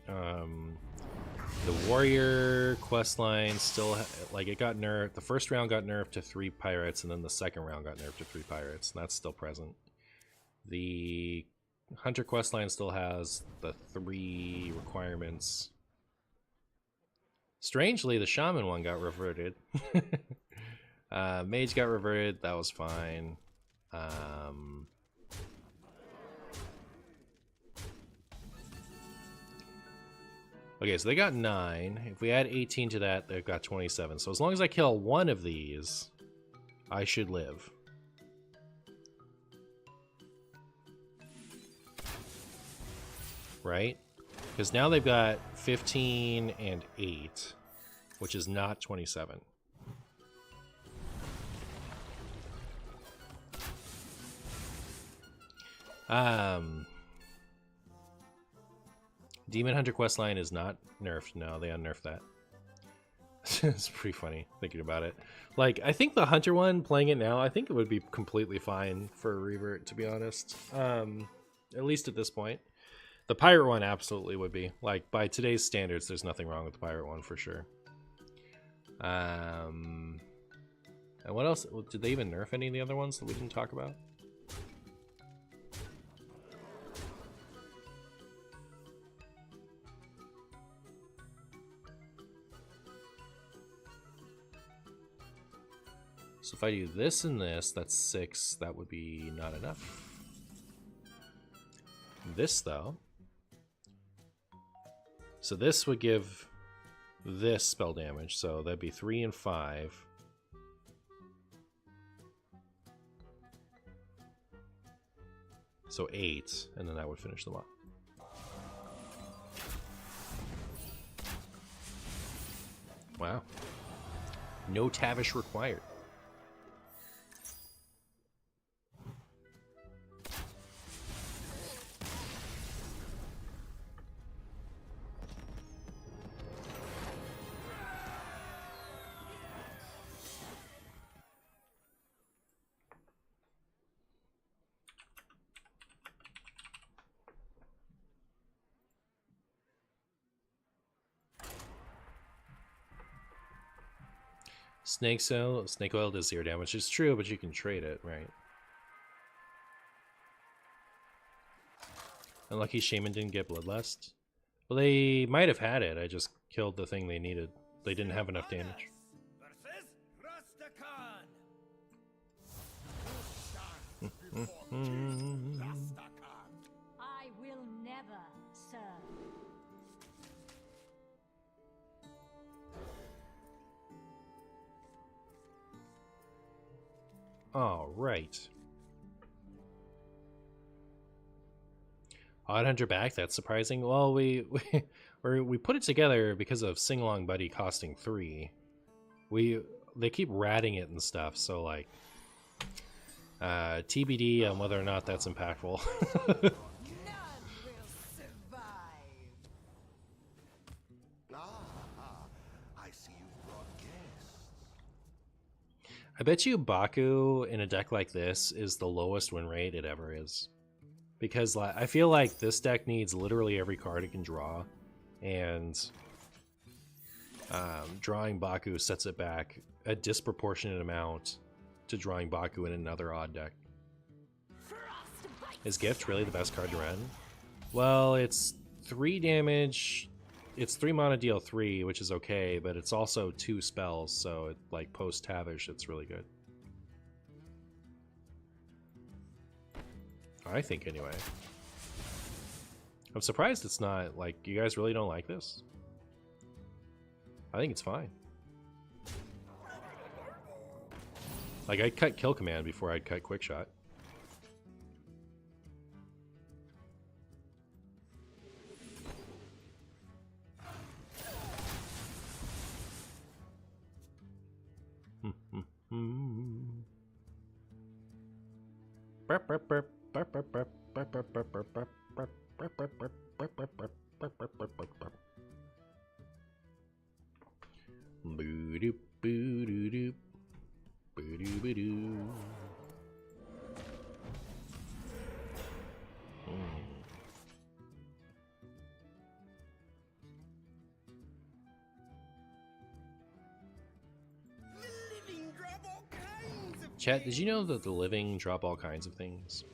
The Warrior quest line still, like, it got nerfed. The first round got nerfed to 3 pirates, and then the second round got nerfed to 3 pirates, and that's still present. The Hunter quest line still has the 3 requirements. Strangely, the Shaman one got reverted. Mage got reverted, that was fine. Okay, so they got 9. If we add 18 to that, they've got 27. So as long as I kill one of these, I should live. Right? Because now they've got 15 and 8, which is not 27. Demon Hunter questline is not nerfed. No, they unnerfed that. It's pretty funny thinking about it. Like, I think the Hunter one, playing it now, I think it would be completely fine for a revert, to be honest. At least at this point. The Pirate one absolutely would be. Like, by today's standards, there's nothing wrong with the Pirate one for sure. And what else? Did they even nerf any of the other ones that we didn't talk about? So if I do this and this, that's 6. That would be not enough. This, though. So this would give this spell damage, so that'd be 3 and 5. So 8, and then that would finish them off. Wow. No Tavish required. Snake oil does 0 damage. It's true, but you can trade it, right? Unlucky Shaman didn't get Bloodlust. Well, they might have had it. I just killed the thing they needed. They didn't have enough damage. I will never serve. All right. Odd Hunter back. That's surprising. Well, we put it together because of Sing Along Buddy costing 3. They keep ratting it and stuff. So like, TBD on whether or not that's impactful. None will survive. I see you've brought guests. I bet you Baku in a deck like this is the lowest win rate it ever is. Because I feel like this deck needs literally every card it can draw. And drawing Baku sets it back a disproportionate amount to drawing Baku in another odd deck. Is Gift really the best card to run? Well, it's 3 damage. It's 3 mana, deal 3, which is okay, but it's also 2 spells, so it, like post Tavish, it's really good. I think, anyway. I'm surprised it's not, like, you guys really don't like this? I think it's fine. Like, I'd cut Kill Command before I'd cut Quick Shot. Boo-doop, boo-doo-doop. Boo-doo-boo-doo. Chat, did you know that the living drop all kinds of things?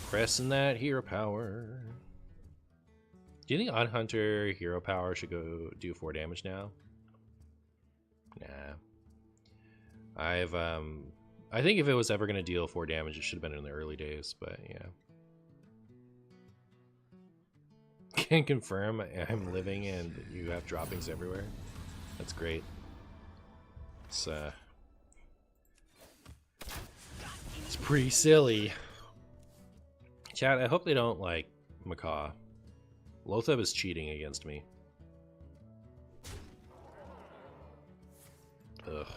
Pressing that hero power. Do you think Odd Hunter hero power should go do 4 damage now? Nah. I think if it was ever gonna deal 4 damage, it should have been in the early days, but yeah. Can confirm I'm living and you have droppings everywhere. That's great. It's pretty silly. Chat, I hope they don't like Macaw. Lotheb is cheating against me. Ugh.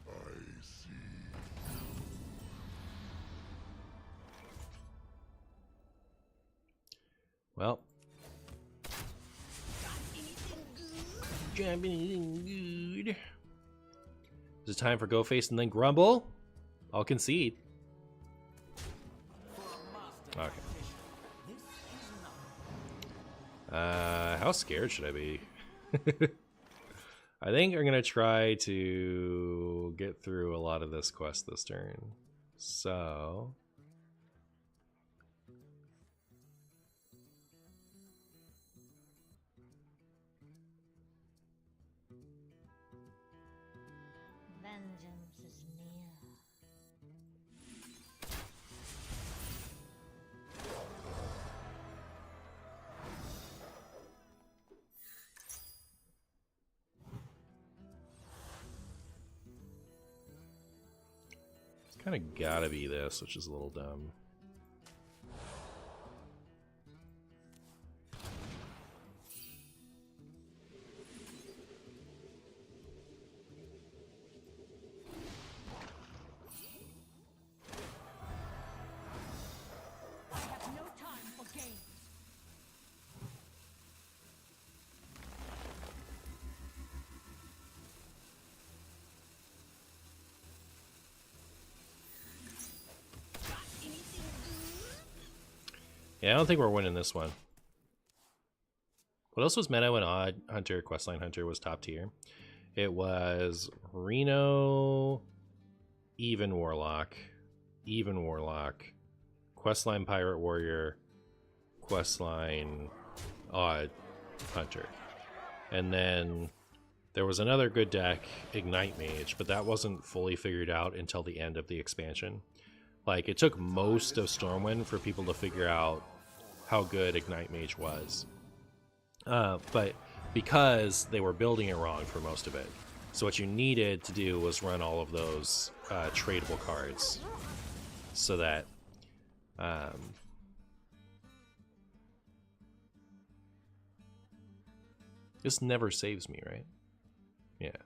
I see. Well. Got anything good? Is it time for Go Face and then Grumble? I'll concede. Okay. How scared should I be? I think I'm gonna try to get through a lot of this quest this turn. So Vengeance is near. Kind of gotta be this, which is a little dumb. I have no time for games. Yeah, I don't think we're winning this one. What else was meta when Odd Hunter, Questline Hunter was top tier? It was Reno, Even Warlock, Questline Pirate Warrior, Questline Odd Hunter. And then there was another good deck, Ignite Mage, but that wasn't fully figured out until the end of the expansion. Like, it took most of Stormwind for people to figure out how good Ignite Mage was. But because they were building it wrong for most of it. So what you needed to do was run all of those tradable cards so that this never saves me, right? Yeah.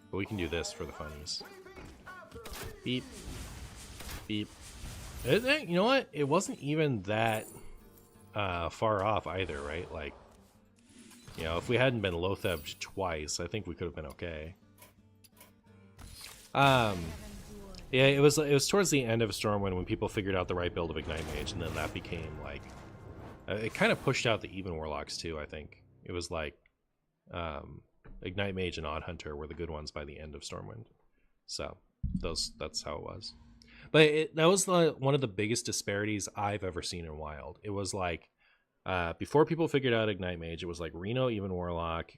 But we can do this for the funnies. Beep. Beep. You know what? It wasn't even that far off either, right? Like, you know, if we hadn't been Loathebbed twice, I think we could have been okay. Yeah, it was towards the end of Stormwind when people figured out the right build of Ignite Mage, and then that became like it kind of pushed out the Even Warlocks too. I think it was like Ignite Mage and Odd Hunter were the good ones by the end of Stormwind. So that's how it was. But that was one of the biggest disparities I've ever seen in Wild. It was like, before people figured out Ignite Mage, it was like Reno, Even Warlock,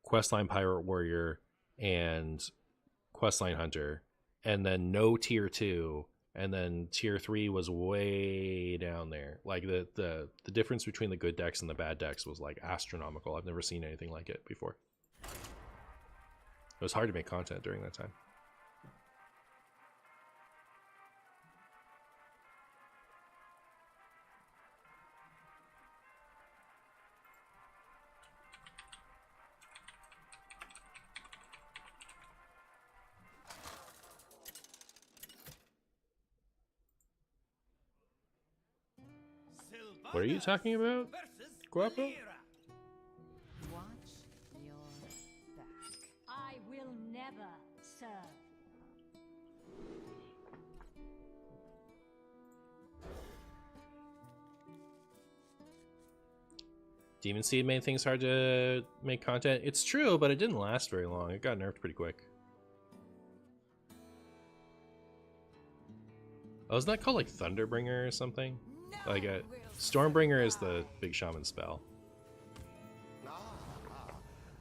Questline Pirate Warrior, and Questline Hunter. And then no tier 2. And then tier 3 was way down there. Like, the difference between the good decks and the bad decks was like astronomical. I've never seen anything like it before. It was hard to make content during that time. What are you talking about, Guapo? Watch your back. I will never serve. Demon Seed made things hard to make content. It's true, but it didn't last very long. It got nerfed pretty quick. Oh, isn't that called like Thunderbringer or something? Like a Stormbringer is the big shaman spell.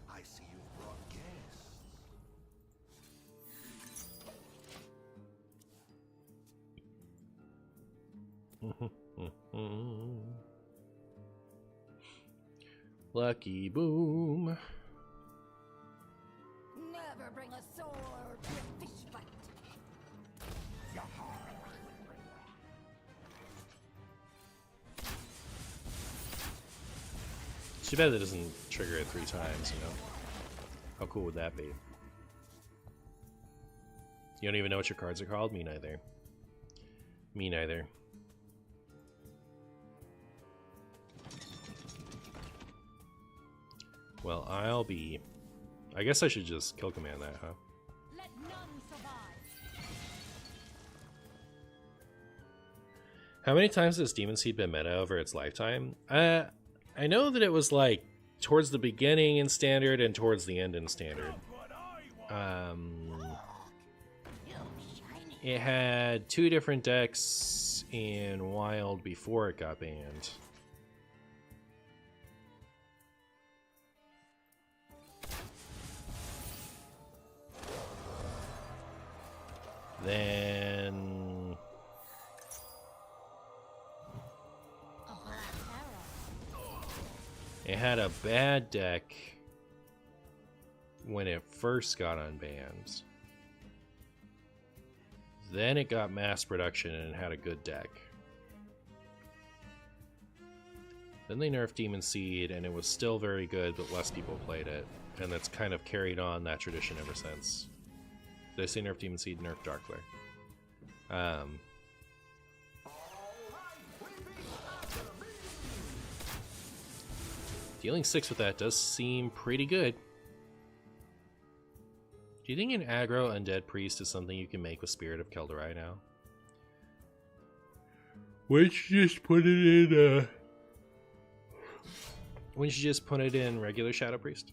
I see you've brought guests. Lucky Boom. Never bring a sword to a fish fight. Too bad that doesn't trigger it 3 times, you know? How cool would that be? You don't even know what your cards are called? Me neither. Me neither. Well, I'll be... I guess I should just kill command that, huh? Let none survive. How many times has Demon Seed been meta over its lifetime? I know that it was like towards the beginning in Standard and towards the end in Standard. It had 2 different decks in Wild before it got banned. Then A black arrow. it had a bad deck when it first got unbanned. Then it got mass production and had a good deck. Then they nerfed Demon Seed, and it was still very good, but less people played it. And that's kind of carried on that tradition ever since. Did I say nerf Demon Seed? Nerf Darkflare. Dealing 6 with that does seem pretty good. Do you think an aggro Undead Priest is something you can make with Spirit of Kelderai now? Wouldn't you just put it in, Wouldn't you just put it in regular Shadow Priest?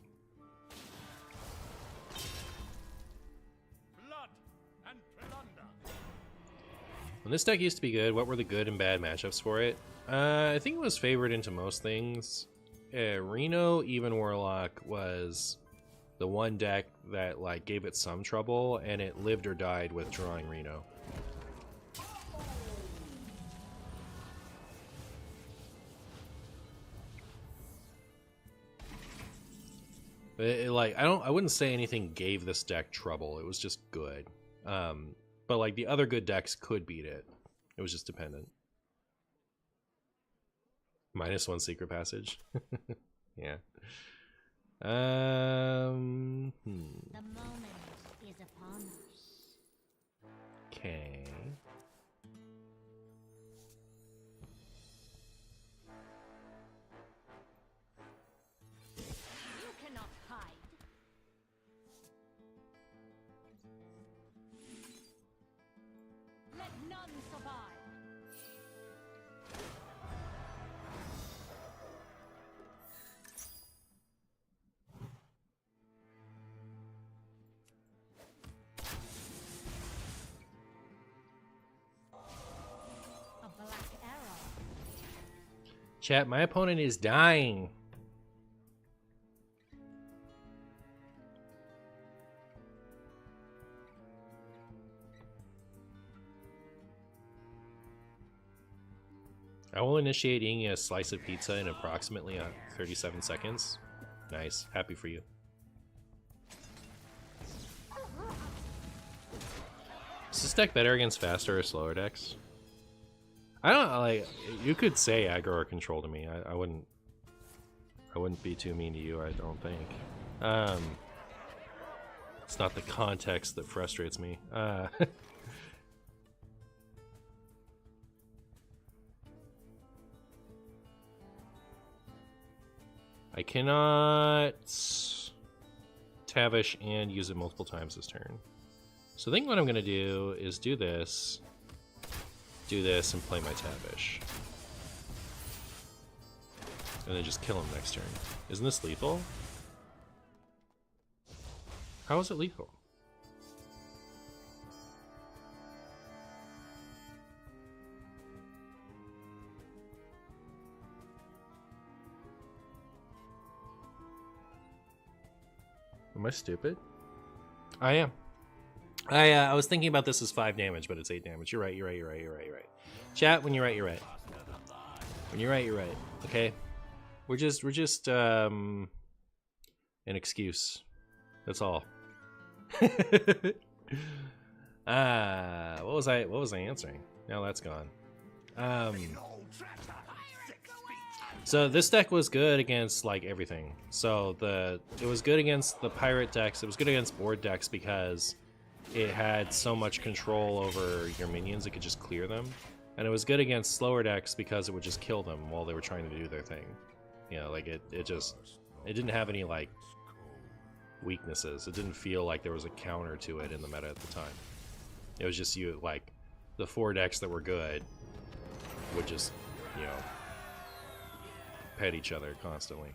Blood and plunder. When this deck used to be good, what were the good and bad matchups for it? I think it was favored into most things. Reno, even Warlock, was the one deck that like gave it some trouble, and it lived or died with drawing Reno. I wouldn't say anything gave this deck trouble. It was just good. But like the other good decks could beat it. It was just dependent. -1 secret passage. Yeah. The moment is upon us. Okay. You cannot hide. Let none survive. A black arrow. Chat, my opponent is dying. I will initiate eating a slice of pizza in approximately 37 seconds. Nice. Happy for you. Is this deck better against faster or slower decks? I don't like. You could say aggro or control to me. I wouldn't be too mean to you. I don't think. It's not the context that frustrates me. I cannot Tavish and use it multiple times this turn. So I think what I'm gonna do is do this, and play my Tavish. And then just kill him next turn. Isn't this lethal? How is it lethal? Am I stupid? I am. I was thinking about this as 5 damage, but it's 8 damage. You're right. Chat, when you're right, you're right. When you're right, you're right. Okay? We're just an excuse. That's all. What was I answering? Now that's gone. So this deck was good against like everything. So it was good against the pirate decks. It was good against board decks because it had so much control over your minions, it could just clear them. And it was good against slower decks because it would just kill them while they were trying to do their thing. You know, like it didn't have any like weaknesses. It didn't feel like there was a counter to it in the meta at the time. It was just like the 4 decks that were good would just, you know, pet each other constantly.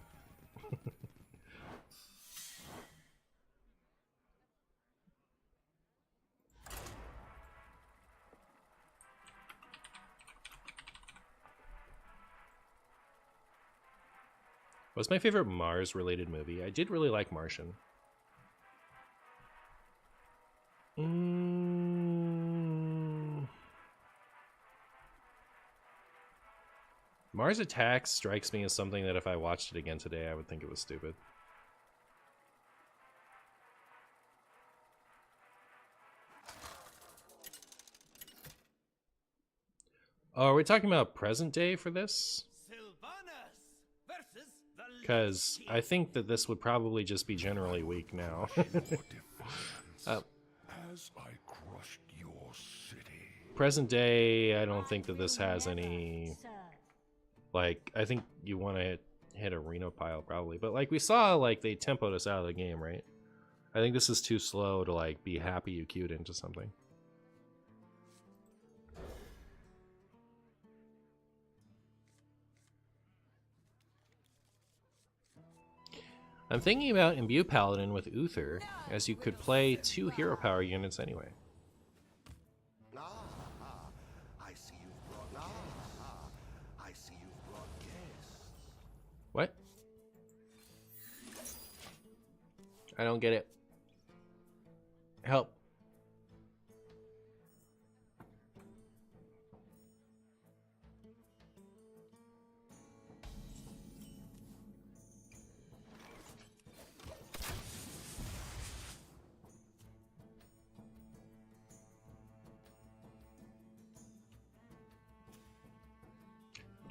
What's my favorite Mars-related movie? I did really like Martian. Mars Attacks strikes me as something that if I watched it again today, I would think it was stupid. Oh, are we talking about present day for this? Sylvanas versus the Because I think that this would probably just be generally weak now. As I crushed your city. Present day, I don't think that this has any... Sir. Like, I think you want to hit arena pile probably. But like we saw, like they tempoed us out of the game, right? I think this is too slow to like be happy you queued into something. I'm thinking about Imbue Paladin with Uther, as you could play 2 hero power units anyway. I see you've brought I see you've brought guests. What? I don't get it. Help.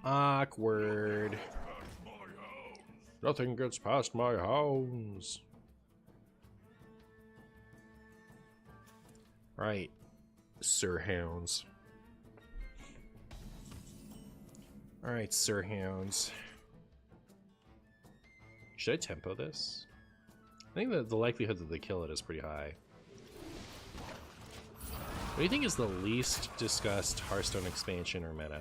Awkward. Nothing gets past my hounds. Right, Sir Hounds. Alright, Sir Hounds. Should I tempo this? I think that the likelihood that they kill it is pretty high. What do you think is the least discussed Hearthstone expansion or meta?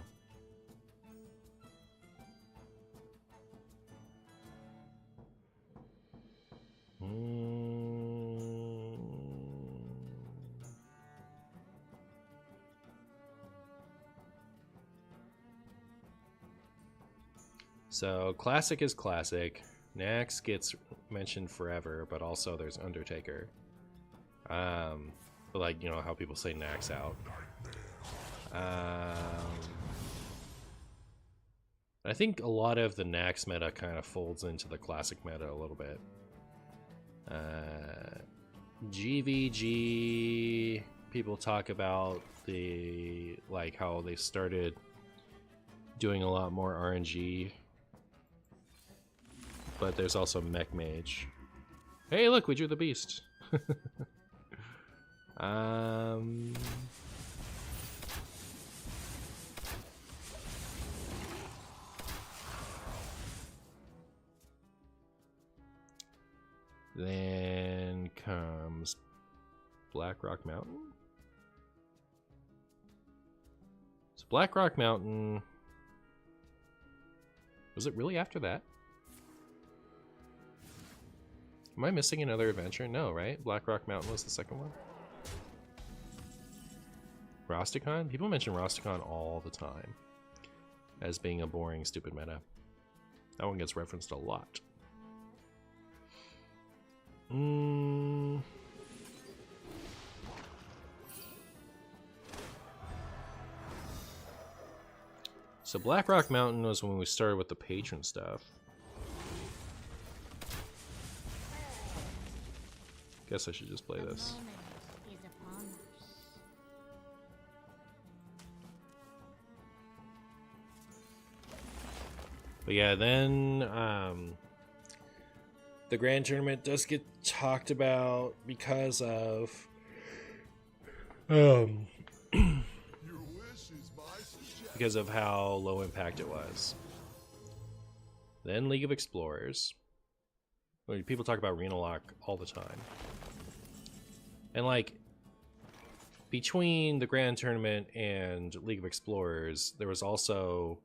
So, Classic is Classic. Nax gets mentioned forever, but also there's Undertaker. But like, you know, how people say Nax out. I think a lot of the Nax meta kind of folds into the Classic meta a little bit. GVG, people talk about the, like, how they started doing a lot more RNG. But there's also Mech Mage. Hey, look, we drew the beast. Then comes Black Rock Mountain. So Black Rock Mountain, was it really after that? Am I missing another adventure? No, right? Black Rock Mountain was the second one. Rosticon? People mention Rosticon all the time as being a boring, stupid meta. That one gets referenced a lot. So Black Rock Mountain was when we started with the patron stuff. Guess I should just play this. But yeah, then the Grand Tournament does get talked about because of because of how low impact it was. Then League of Explorers. I mean, people talk about Arena Lock all the time. And like between the Grand Tournament and League of Explorers, there was also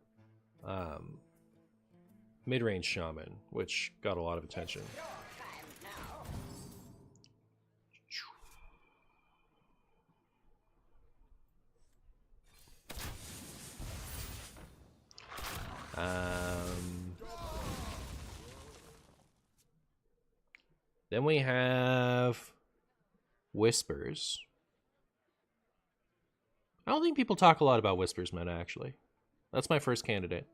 Mid-Range Shaman, which got a lot of attention. Then we have Whispers. I don't think people talk a lot about Whispers meta, actually. That's my first candidate.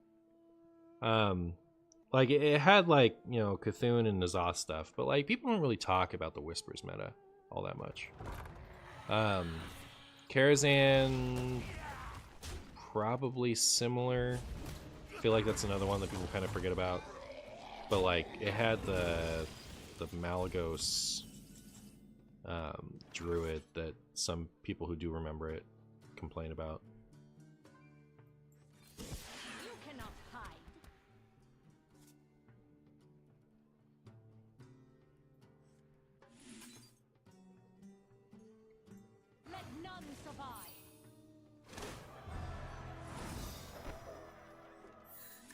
Like, it had, like, you know, Cthulhu and N'Zoth stuff, but, like, people don't really talk about the Whispers meta all that much. Karazhan probably similar. I feel like that's another one that people kind of forget about. But like, it had the Malagos druid that some people who do remember it complain about. You cannot hide. Let none survive.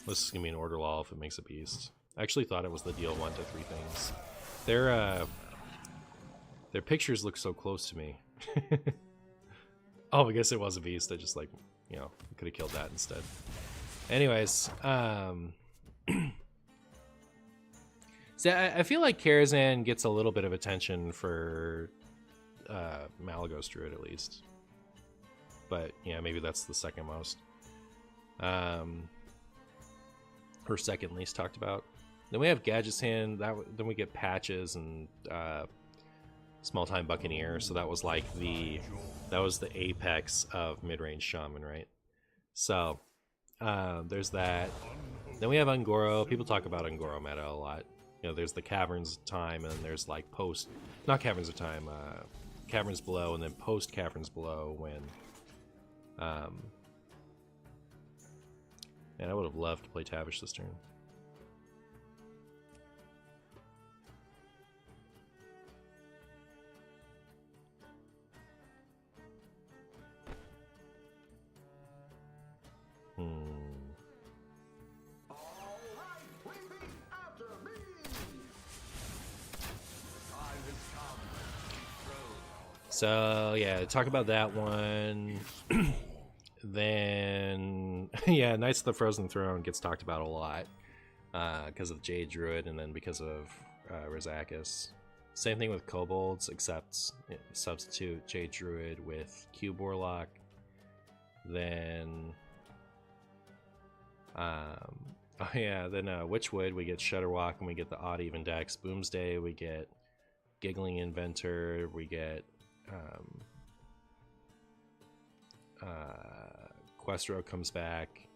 This is gonna be an order law if it makes a beast. I actually thought it was the deal 1 to 3 things. Their pictures look so close to me. Oh, I guess it was a beast. I just like, you know, could have killed that instead. Anyways, so I feel like Karazhan gets a little bit of attention for Malagos Druid at least. But yeah, maybe that's the second most. Or second least talked about. Then we have Gadget's Hand. Then we get Patches and Small Time Buccaneer. So that was like the apex of mid-range Shaman, right? So there's that. Then we have Ungoro. People talk about Ungoro meta a lot. You know, there's the Caverns of Time, and then there's like not Caverns of Time, Caverns Below, and then post Caverns Below when. And I would have loved to play Tavish this turn. So yeah, talk about that one. Then yeah, Knights of the Frozen Throne gets talked about a lot because of Jade Druid, and then because of Rizakis. Same thing with Kobolds, except substitute Jade Druid with Cube Warlock. Then Witchwood, we get Shudderwalk, and we get the Odd Even Dex. Boomsday, we get Giggling Inventor, we get Questro comes back.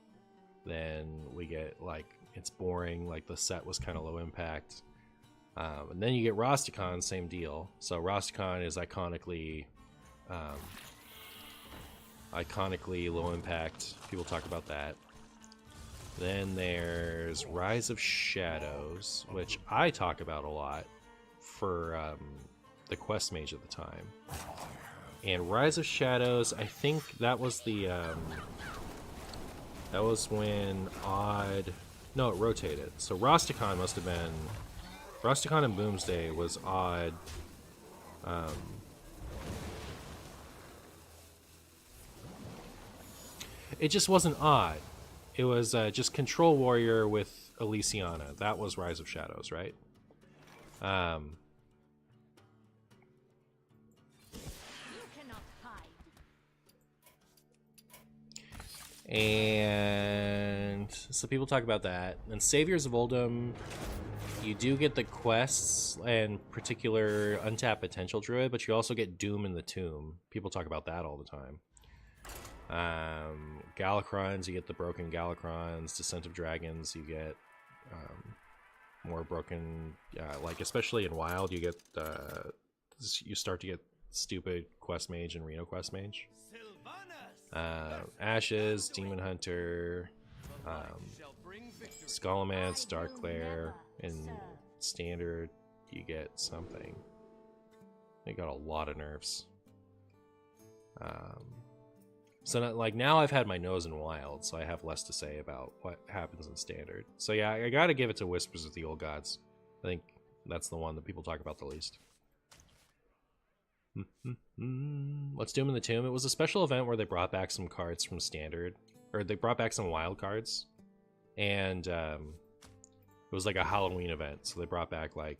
Then we get like it's boring, like the set was kind of low impact. And then you get Rastakhan, same deal. So Rastakhan is iconically low impact. People talk about that. Then there's Rise of Shadows, which I talk about a lot for the Quest Mage at the time. And Rise of Shadows, I think that was the that was when Odd, no, it rotated. So Rastakhan must have been Rastakhan and Boomsday was Odd. It just wasn't Odd. It was just Control Warrior with Elysiana. That was Rise of Shadows, right? And so people talk about that. And Saviors of Oldham, you do get the quests and particular untapped potential druid, but you also get Doom in the Tomb. People talk about that all the time. Galacrons, you get the broken Galacrons. Descent of Dragons, you get more broken, like especially in Wild, you get you start to get stupid Quest Mage and Reno Quest Mage. Ashes, Demon Hunter, Skullomance, Darkglare, and Standard, you get something. They got a lot of nerfs. So now I've had my nose in Wild, so I have less to say about what happens in Standard. So yeah, I gotta give it to Whispers of the Old Gods. I think that's the one that people talk about the least. Let's Doom in the Tomb. It was a special event where they brought back some cards from Standard, or they brought back some Wild cards, and it was like a Halloween event. So they brought back like,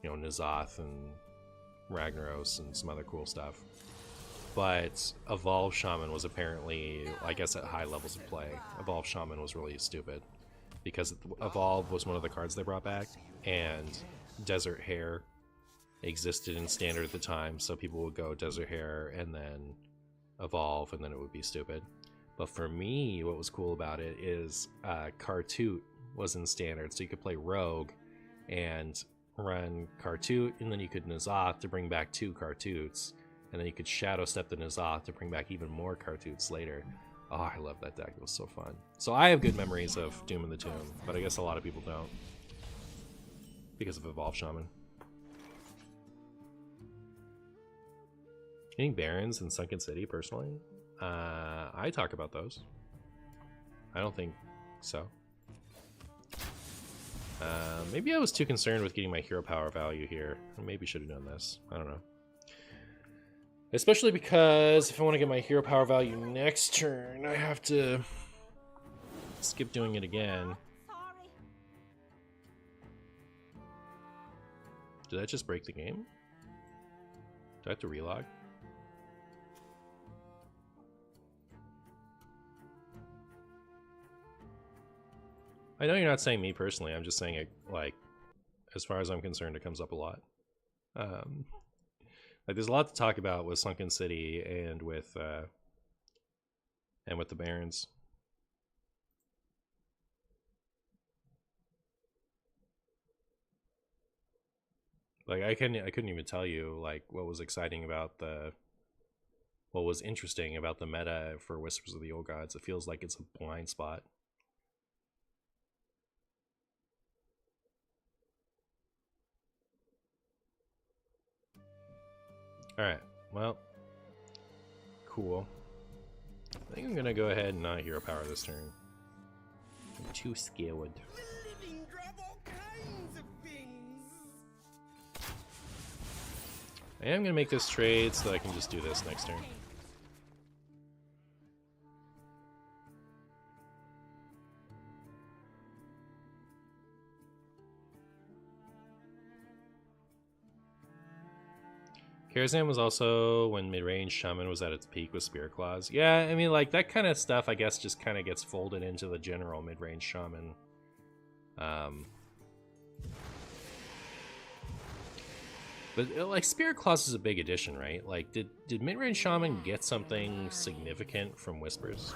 N'Zoth and Ragnaros and some other cool stuff. But Evolve Shaman was apparently, I guess, at high levels of play. Evolve Shaman was really stupid because Evolve was one of the cards they brought back, and Desert Hare existed in Standard at the time, so people would go Desert Hare and then evolve, and then it would be stupid. But for me, what was cool about it is Kartoot was in standard, so you could play Rogue and run Kartoot, and then you could N'Zoth to bring back 2 Kartoots, and then you could Shadow Step the N'Zoth to bring back even more Kartoots later. Oh, I love that deck. It was so fun. So I have good memories of Doom in the Tomb, but I guess a lot of people don't because of Evolve Shaman. Getting Barons in Sunken City, personally, I talk about those. I don't think so. Maybe I was too concerned with getting my hero power value here. I maybe should have done this. I don't know. Especially because if I want to get my hero power value next turn, I have to skip doing it again. Sorry. Did that just break the game? Do I have to relog? I know you're not saying me personally, I'm just saying it, like, as far as I'm concerned, it comes up a lot. Like, there's a lot to talk about with Sunken City and with the Barons. Like, I couldn't even tell you, like, what was exciting about what was interesting about the meta for Whispers of the Old Gods. It feels like it's a blind spot. Alright, well, cool. I think I'm gonna go ahead and not hero power this turn. I'm too scared. Living drop all kinds of things. I am gonna make this trade so that I can just do this next turn. Karazhan was also when mid-range Shaman was at its peak with Spirit Claws. Yeah, I mean, like, that kind of stuff, I guess, just kind of gets folded into the general mid-range Shaman. But, like, Spirit Claws is a big addition, right? Like, did mid-range Shaman get something significant from Whispers?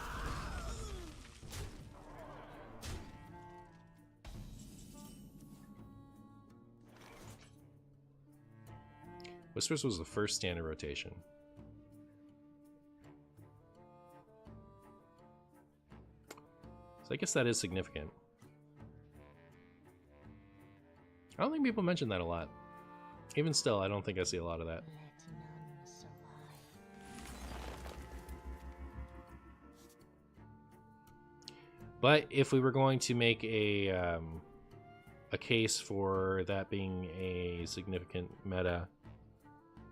Whispers was the first standard rotation. So I guess that is significant. I don't think people mention that a lot. Even still, I don't think I see a lot of that. But if we were going to make a case for that being a significant meta,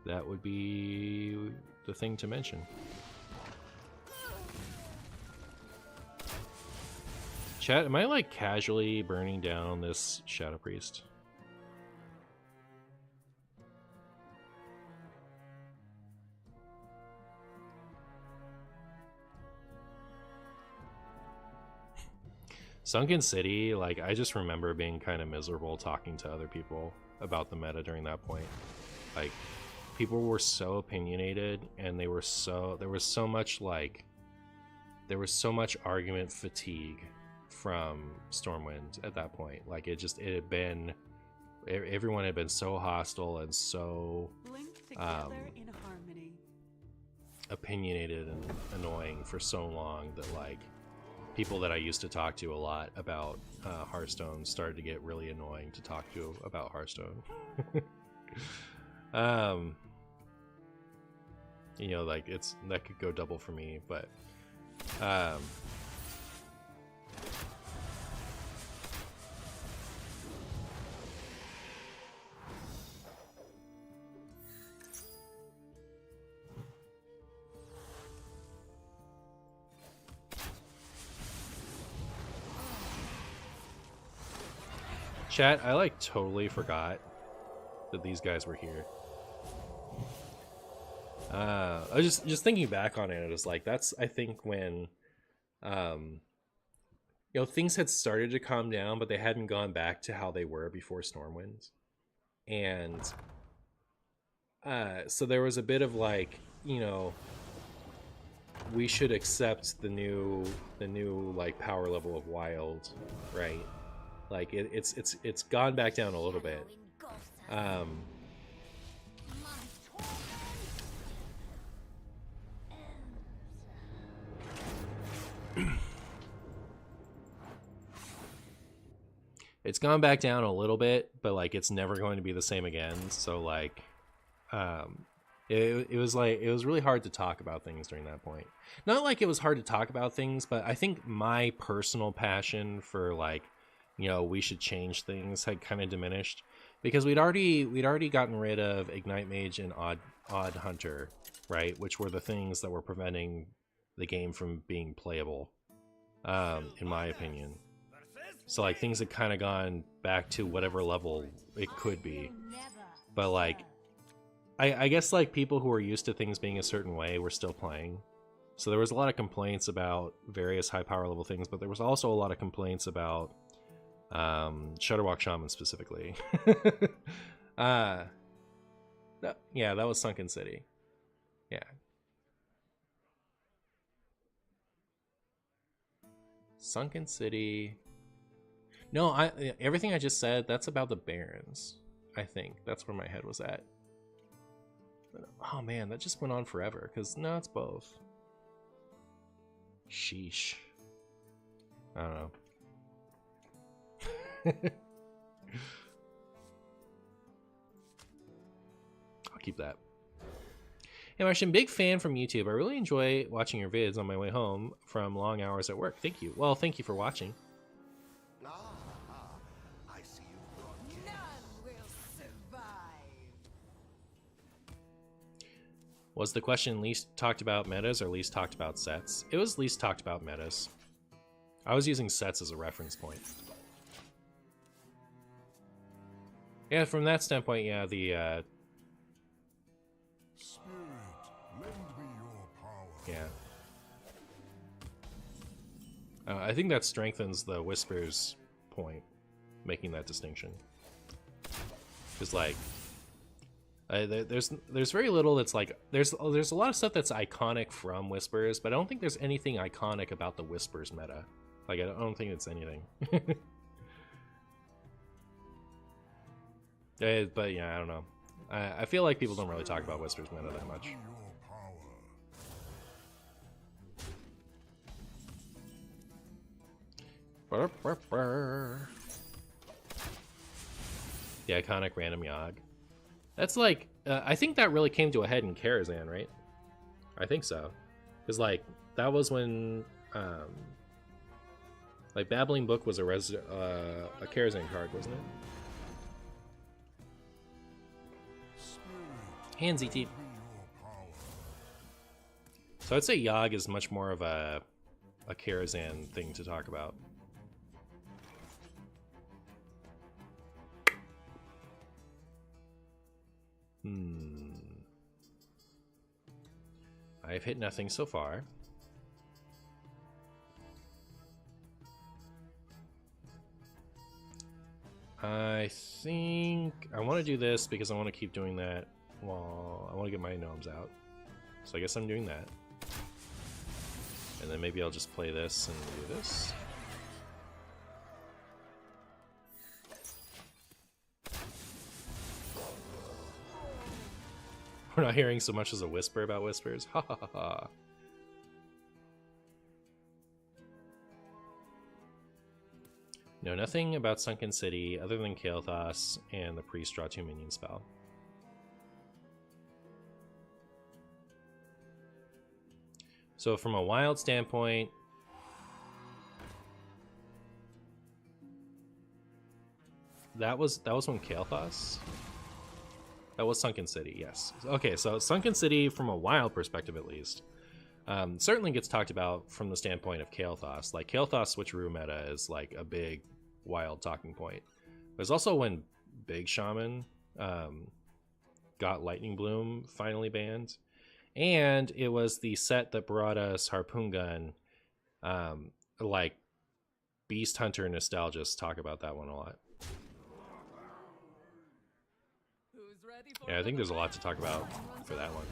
that would be the thing to mention. Chat, am I like casually burning down this Shadow Priest? Sunken City, like, I just remember being kind of miserable talking to other people about the meta during that point. Like, people were so opinionated, and there was so much argument fatigue from Stormwind at that point. Like, everyone had been so hostile and so in harmony. opinionated and annoying for so long that, like, people that I used to talk to a lot about Hearthstone started to get really annoying to talk to about Hearthstone. You know, like, that could go double for me, but chat, I like totally forgot that these guys were here. I was just thinking back on it, it was like, that's, I think, when you know, things had started to calm down, but they hadn't gone back to how they were before Stormwind. And so there was a bit of, like, you know, we should accept the new like power level of wild, right? Like it's gone back down a little bit. It's gone back down a little bit, but like it's never going to be the same again. So like it was really hard to talk about things during that point. Not like it was hard to talk about things, but I think my personal passion for like, you know, we should change things had kind of diminished because we'd already gotten rid of Ignite Mage and Odd Hunter, right? Which were the things that were preventing the game from being playable, in my opinion. So like things had kind of gone back to whatever level it could be. But like, I guess like people who are used to things being a certain way were still playing. So there was a lot of complaints about various high power level things, but there was also a lot of complaints about Shudderwalk Shaman specifically. Yeah, that was Sunken City. Yeah. Sunken City. No, everything I just said, that's about the Barons. I think that's where my head was at. Oh man, that just went on forever, because no, it's both. Sheesh. I don't know. I'll keep that. Hey Martian, big fan from YouTube. I really enjoy watching your vids on my way home from long hours at work. Thank you. Well, thank you for watching. I see you've brought chaos. None will survive. Was the question least talked about metas or least talked about sets? It was least talked about metas. I was using sets as a reference point. Yeah, from that standpoint, yeah, the Spirit, lend me your power. yeah. I think that strengthens the Whispers point, making that distinction. Because like, there's very little that's like there's a lot of stuff that's iconic from Whispers, but I don't think there's anything iconic about the Whispers meta. Like I don't think it's anything. But yeah, I don't know. I feel like people don't really talk about Whispers meta that much. Your power. The iconic random Yogg. That's like, I think that really came to a head in Karazhan, right? I think so. Because like, that was when, like Babbling Book was a Karazhan card, wasn't it? Hands ET. So I'd say Yogg is much more of a Karazhan thing to talk about. I've hit nothing so far. I think I want to do this because I want to keep doing that. Well, I want to get my gnomes out. So I guess I'm doing that. And then maybe I'll just play this and do this. We're not hearing so much as a whisper about Whispers. Ha ha ha ha. No, nothing about Sunken City other than Kael'thas and the Priest draw 2 minion spell. So from a wild standpoint, that was when Kael'thas? That was Sunken City, yes. Okay, so Sunken City, from a wild perspective at least, certainly gets talked about from the standpoint of Kael'thas. Like, Kael'thas switcheroo meta is like a big wild talking point. There's also when Big Shaman got Lightning Bloom finally banned. And it was the set that brought us Harpoon Gun. Like, Beast Hunter nostalgists talk about that one a lot. Yeah, I think there's a lot to talk about for that one.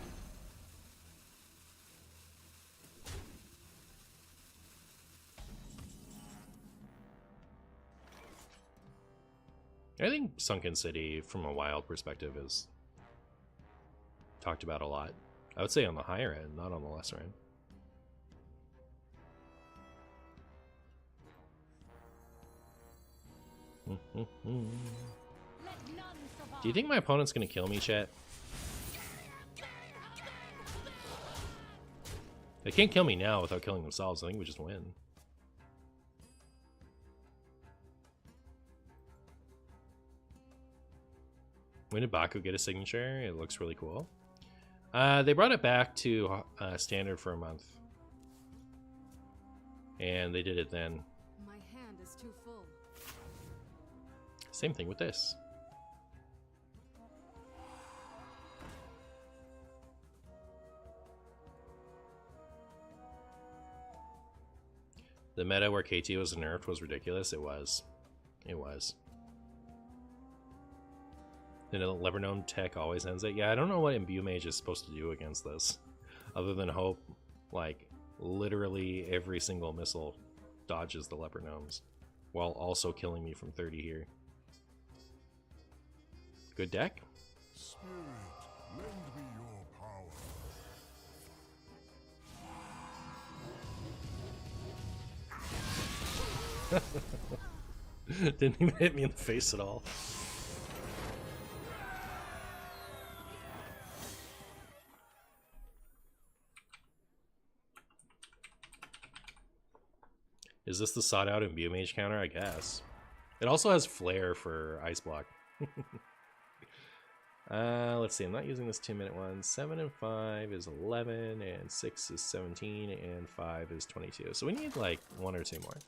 I think Sunken City, from a wild perspective, is talked about a lot. I would say on the higher end, not on the lesser end. Do you think my opponent's gonna kill me, chat? They can't kill me now without killing themselves. I think we just win. When did Baku get a signature? It looks really cool. They brought it back to standard for a month. And they did it then. My hand is too full. Same thing with this. The meta where KT was nerfed was ridiculous. It was. It was. The Lever Gnome tech always ends it. Yeah, I don't know what Imbue Mage is supposed to do against this. Other than hope, like, literally every single missile dodges the Leper Gnomes. While also killing me from 30 here. Good deck? Spirit, lend me your power. Didn't even hit me in the face at all. Is this the sought out Imbue Mage counter? I guess. It also has Flare for Ice Block. Let's see. I'm not using this 2-minute one. 7 and 5 is 11, and 6 is 17, and 5 is 22. So we need like 1 or 2 more.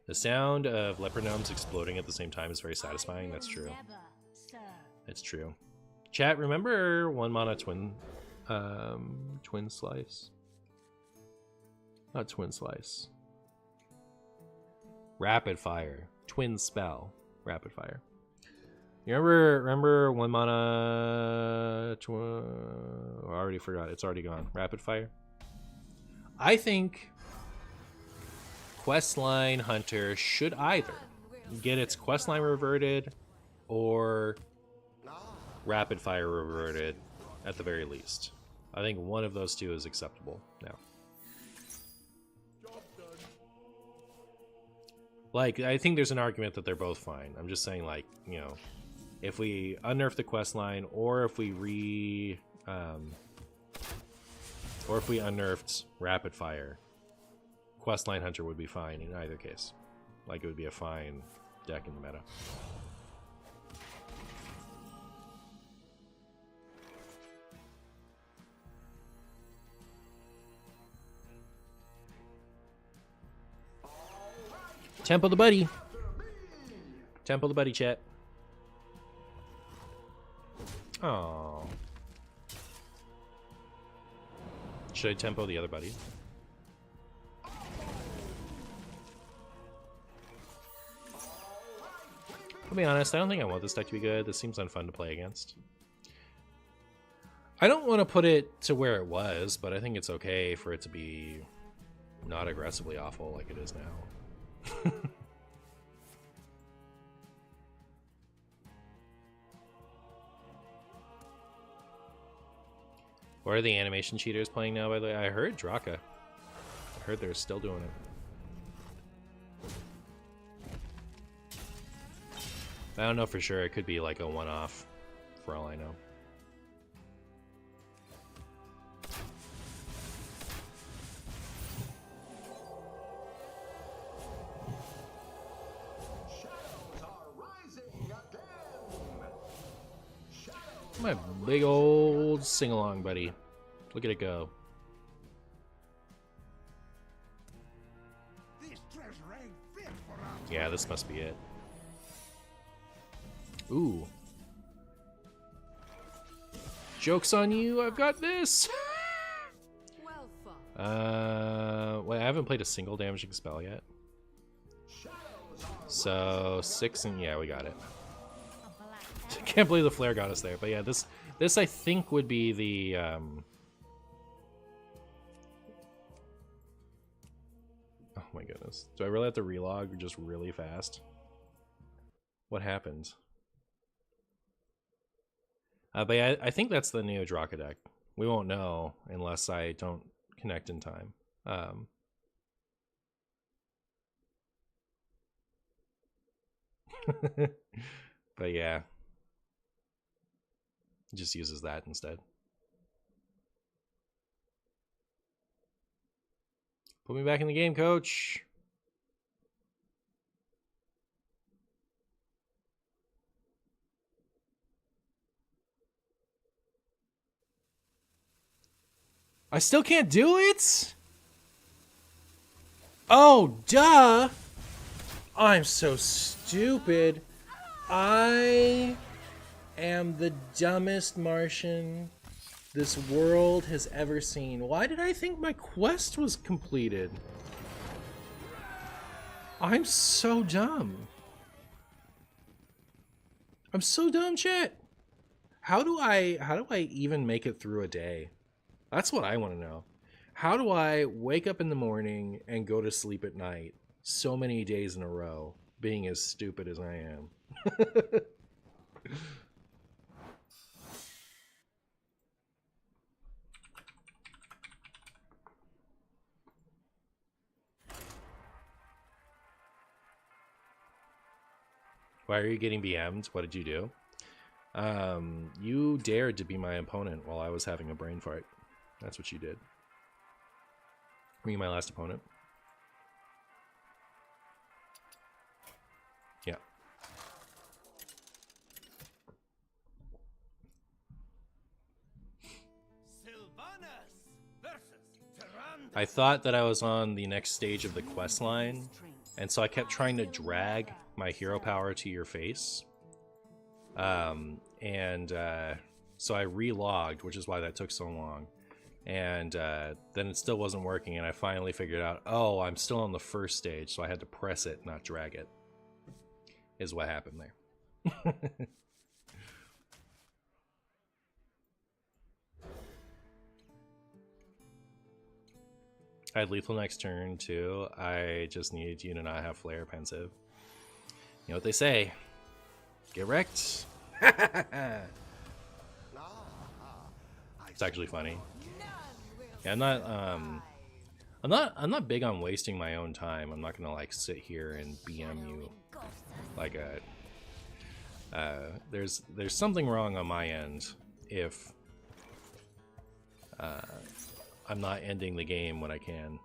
The sound of Leper Gnomes exploding at the same time is very satisfying. That's true. It's true. Chat, remember 1 mana twin slice? Not twin slice. Rapid fire. Twin spell. Rapid fire. You remember 1 mana oh, I already forgot. It's already gone. Rapid fire. I think Questline Hunter should either get its questline reverted or rapid fire reverted at the very least. I think one of those two is acceptable now. Like, I think there's an argument that they're both fine. I'm just saying, like, you know, if we unnerf the questline or if we unnerfed rapid fire, Questline Hunter would be fine in either case. Like, it would be a fine deck in the meta. Temple the buddy. Temple the buddy, chat. Oh. Should I tempo the other buddy? I'll be honest, I don't think I want this deck to be good. This seems unfun to play against. I don't want to put it to where it was, but I think it's okay for it to be not aggressively awful like it is now. What are the animation cheaters playing now, by the way? I heard Draka. I heard they're still doing it. I don't know for sure. It could be like a one-off, for all I know. My big old sing-along, buddy. Look at it go. Yeah, this must be it. Ooh. Joke's on you, I've got this! Well, I haven't played a single damaging spell yet. So, 6 and yeah, we got it. I can't believe the flare got us there, but yeah, this I think would be the my goodness. Do I really have to relog just really fast? What happened? But yeah, I think that's the new Draka deck. We won't know unless I don't connect in time. But yeah, it just uses that instead. Put me back in the game, coach. I still can't do it? Oh, duh. I'm so stupid. I am the dumbest Martian this world has ever seen. Why did I think my quest was completed? I'm so dumb. I'm so dumb, chat. How do I even make it through a day? That's what I want to know. How do I wake up in the morning and go to sleep at night so many days in a row, being as stupid as I am? Why are you getting BM'd? What did you do? You dared to be my opponent while I was having a brain fart. That's what you did. Were you my last opponent? Yeah. I thought that I was on the next stage of the quest line, and so I kept trying to drag my hero power to your face. So I re-logged, which is why that took so long. And then it still wasn't working, and I finally figured out, oh, I'm still on the first stage, so I had to press it, not drag it, is what happened there. I had lethal next turn, too. I just needed you to not have flare pensive. You know what they say. Get wrecked. It's actually funny. Yeah, I'm not big on wasting my own time. I'm not gonna like sit here and BM you like a there's something wrong on my end if I'm not ending the game when I can.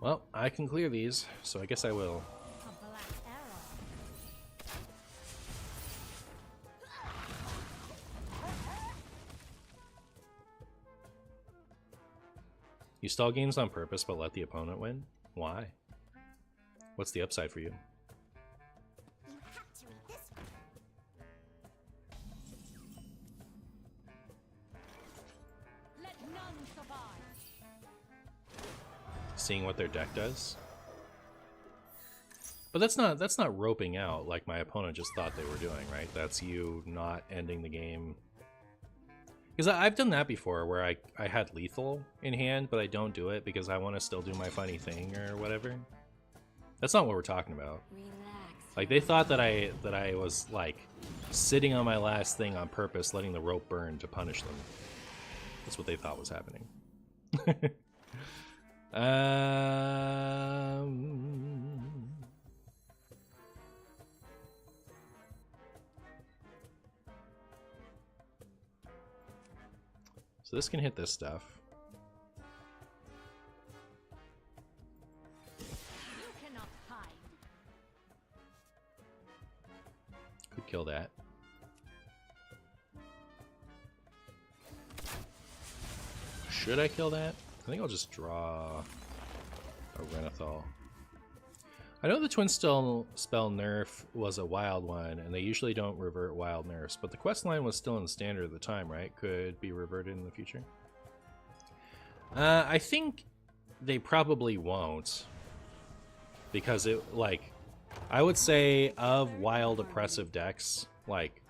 Well, I can clear these, so I guess I will. A black arrow. You stall games on purpose but let the opponent win? Why? What's the upside for you? You have to eat this one. Let none survive. Seeing what their deck does? But that's not roping out like my opponent just thought they were doing, right? That's you not ending the game. Because I've done that before where I had lethal in hand, but I don't do it because I want to still do my funny thing or whatever. That's not what we're talking about. Relax. Like they thought that I was like sitting on my last thing on purpose, letting the rope burn to punish them. That's what they thought was happening. So this can hit this stuff. You cannot hide. Could kill that. Should I kill that? I think I'll just draw a Renathal. I know the Twin Spell nerf was a wild one, and they usually don't revert wild nerfs, but the quest line was still in standard at the time, right? Could be reverted in the future. I think they probably won't, because it, like, I would say of wild oppressive decks, like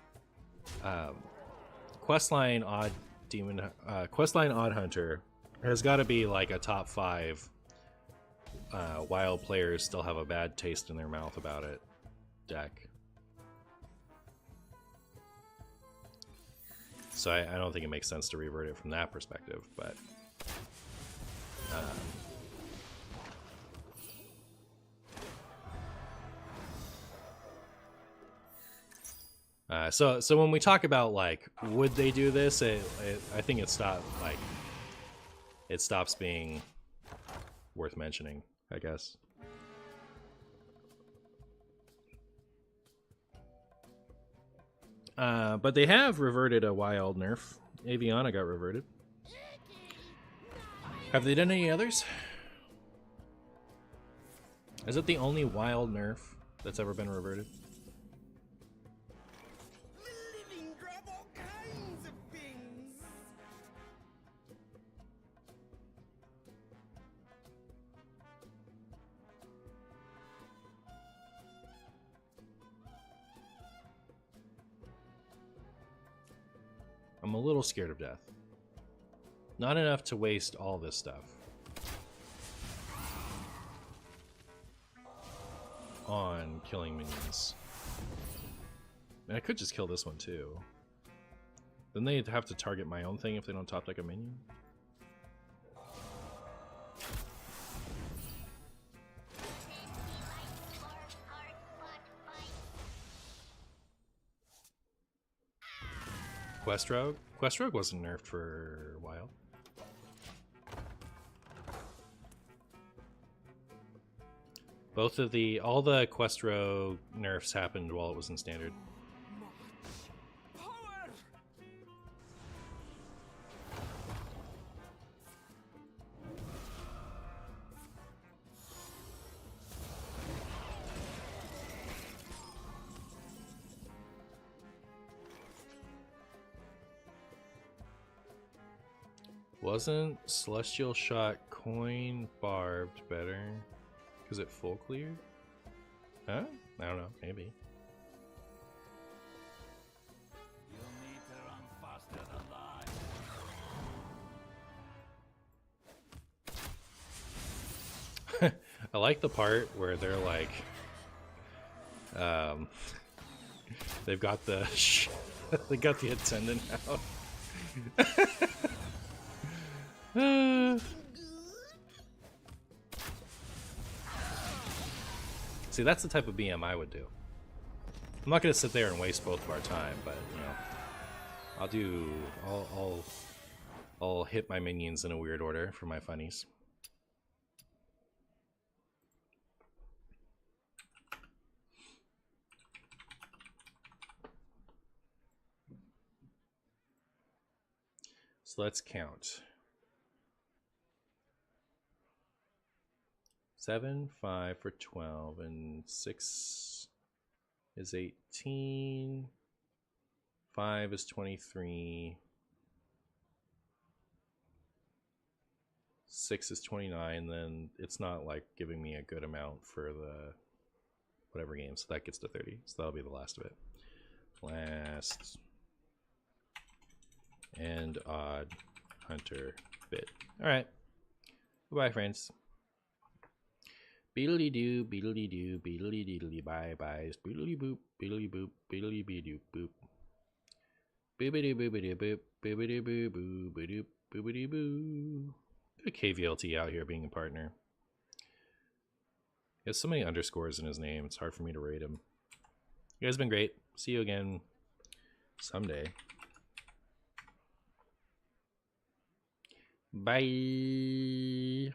Questline Odd Hunter has got to be like a top 5 wild players still have a bad taste in their mouth about it deck. So I don't think it makes sense to revert it from that perspective, but so when we talk about like would they do this, I think it stops being worth mentioning, I guess. But they have reverted a wild nerf. Aviana got reverted. Have they done any others? Is it the only wild nerf that's ever been reverted? Living grab all kinds of things. I'm a little scared of death. Not enough to waste all this stuff on killing minions. And I could just kill this one too. Then they'd have to target my own thing if they don't top deck a minion. Questrogue? Questrogue wasn't nerfed for a while. All the Questrogue nerfs happened while it was in standard. Power. Wasn't Celestial Shot Coin Barbed better? Because it full cleared? Huh? I don't know, maybe. You'll need to run faster than that. I like the part where they're like, they've got the they got the attendant out. See, that's the type of BM I would do. I'm not gonna sit there and waste both of our time, but you know, I'll hit my minions in a weird order for my funnies. So let's count. 7, 5 for 12, and 6 is 18. 5 is 23. 6 is 29. Then it's not like giving me a good amount for the whatever game, so that gets to 30. So that'll be the last of it. Last and Odd Hunter bit. All right. Bye, friends. Beedly doo, beedly doo, beedly deedly bye byes, beedly boop, beedly boop, beedly beedoo boop. Boobity boobity boop, boobity boo boo, boodoo, boobity boo. Good KVLT out here being a partner. He has so many underscores in his name, it's hard for me to rate him. You guys have been great. See you again someday. Bye.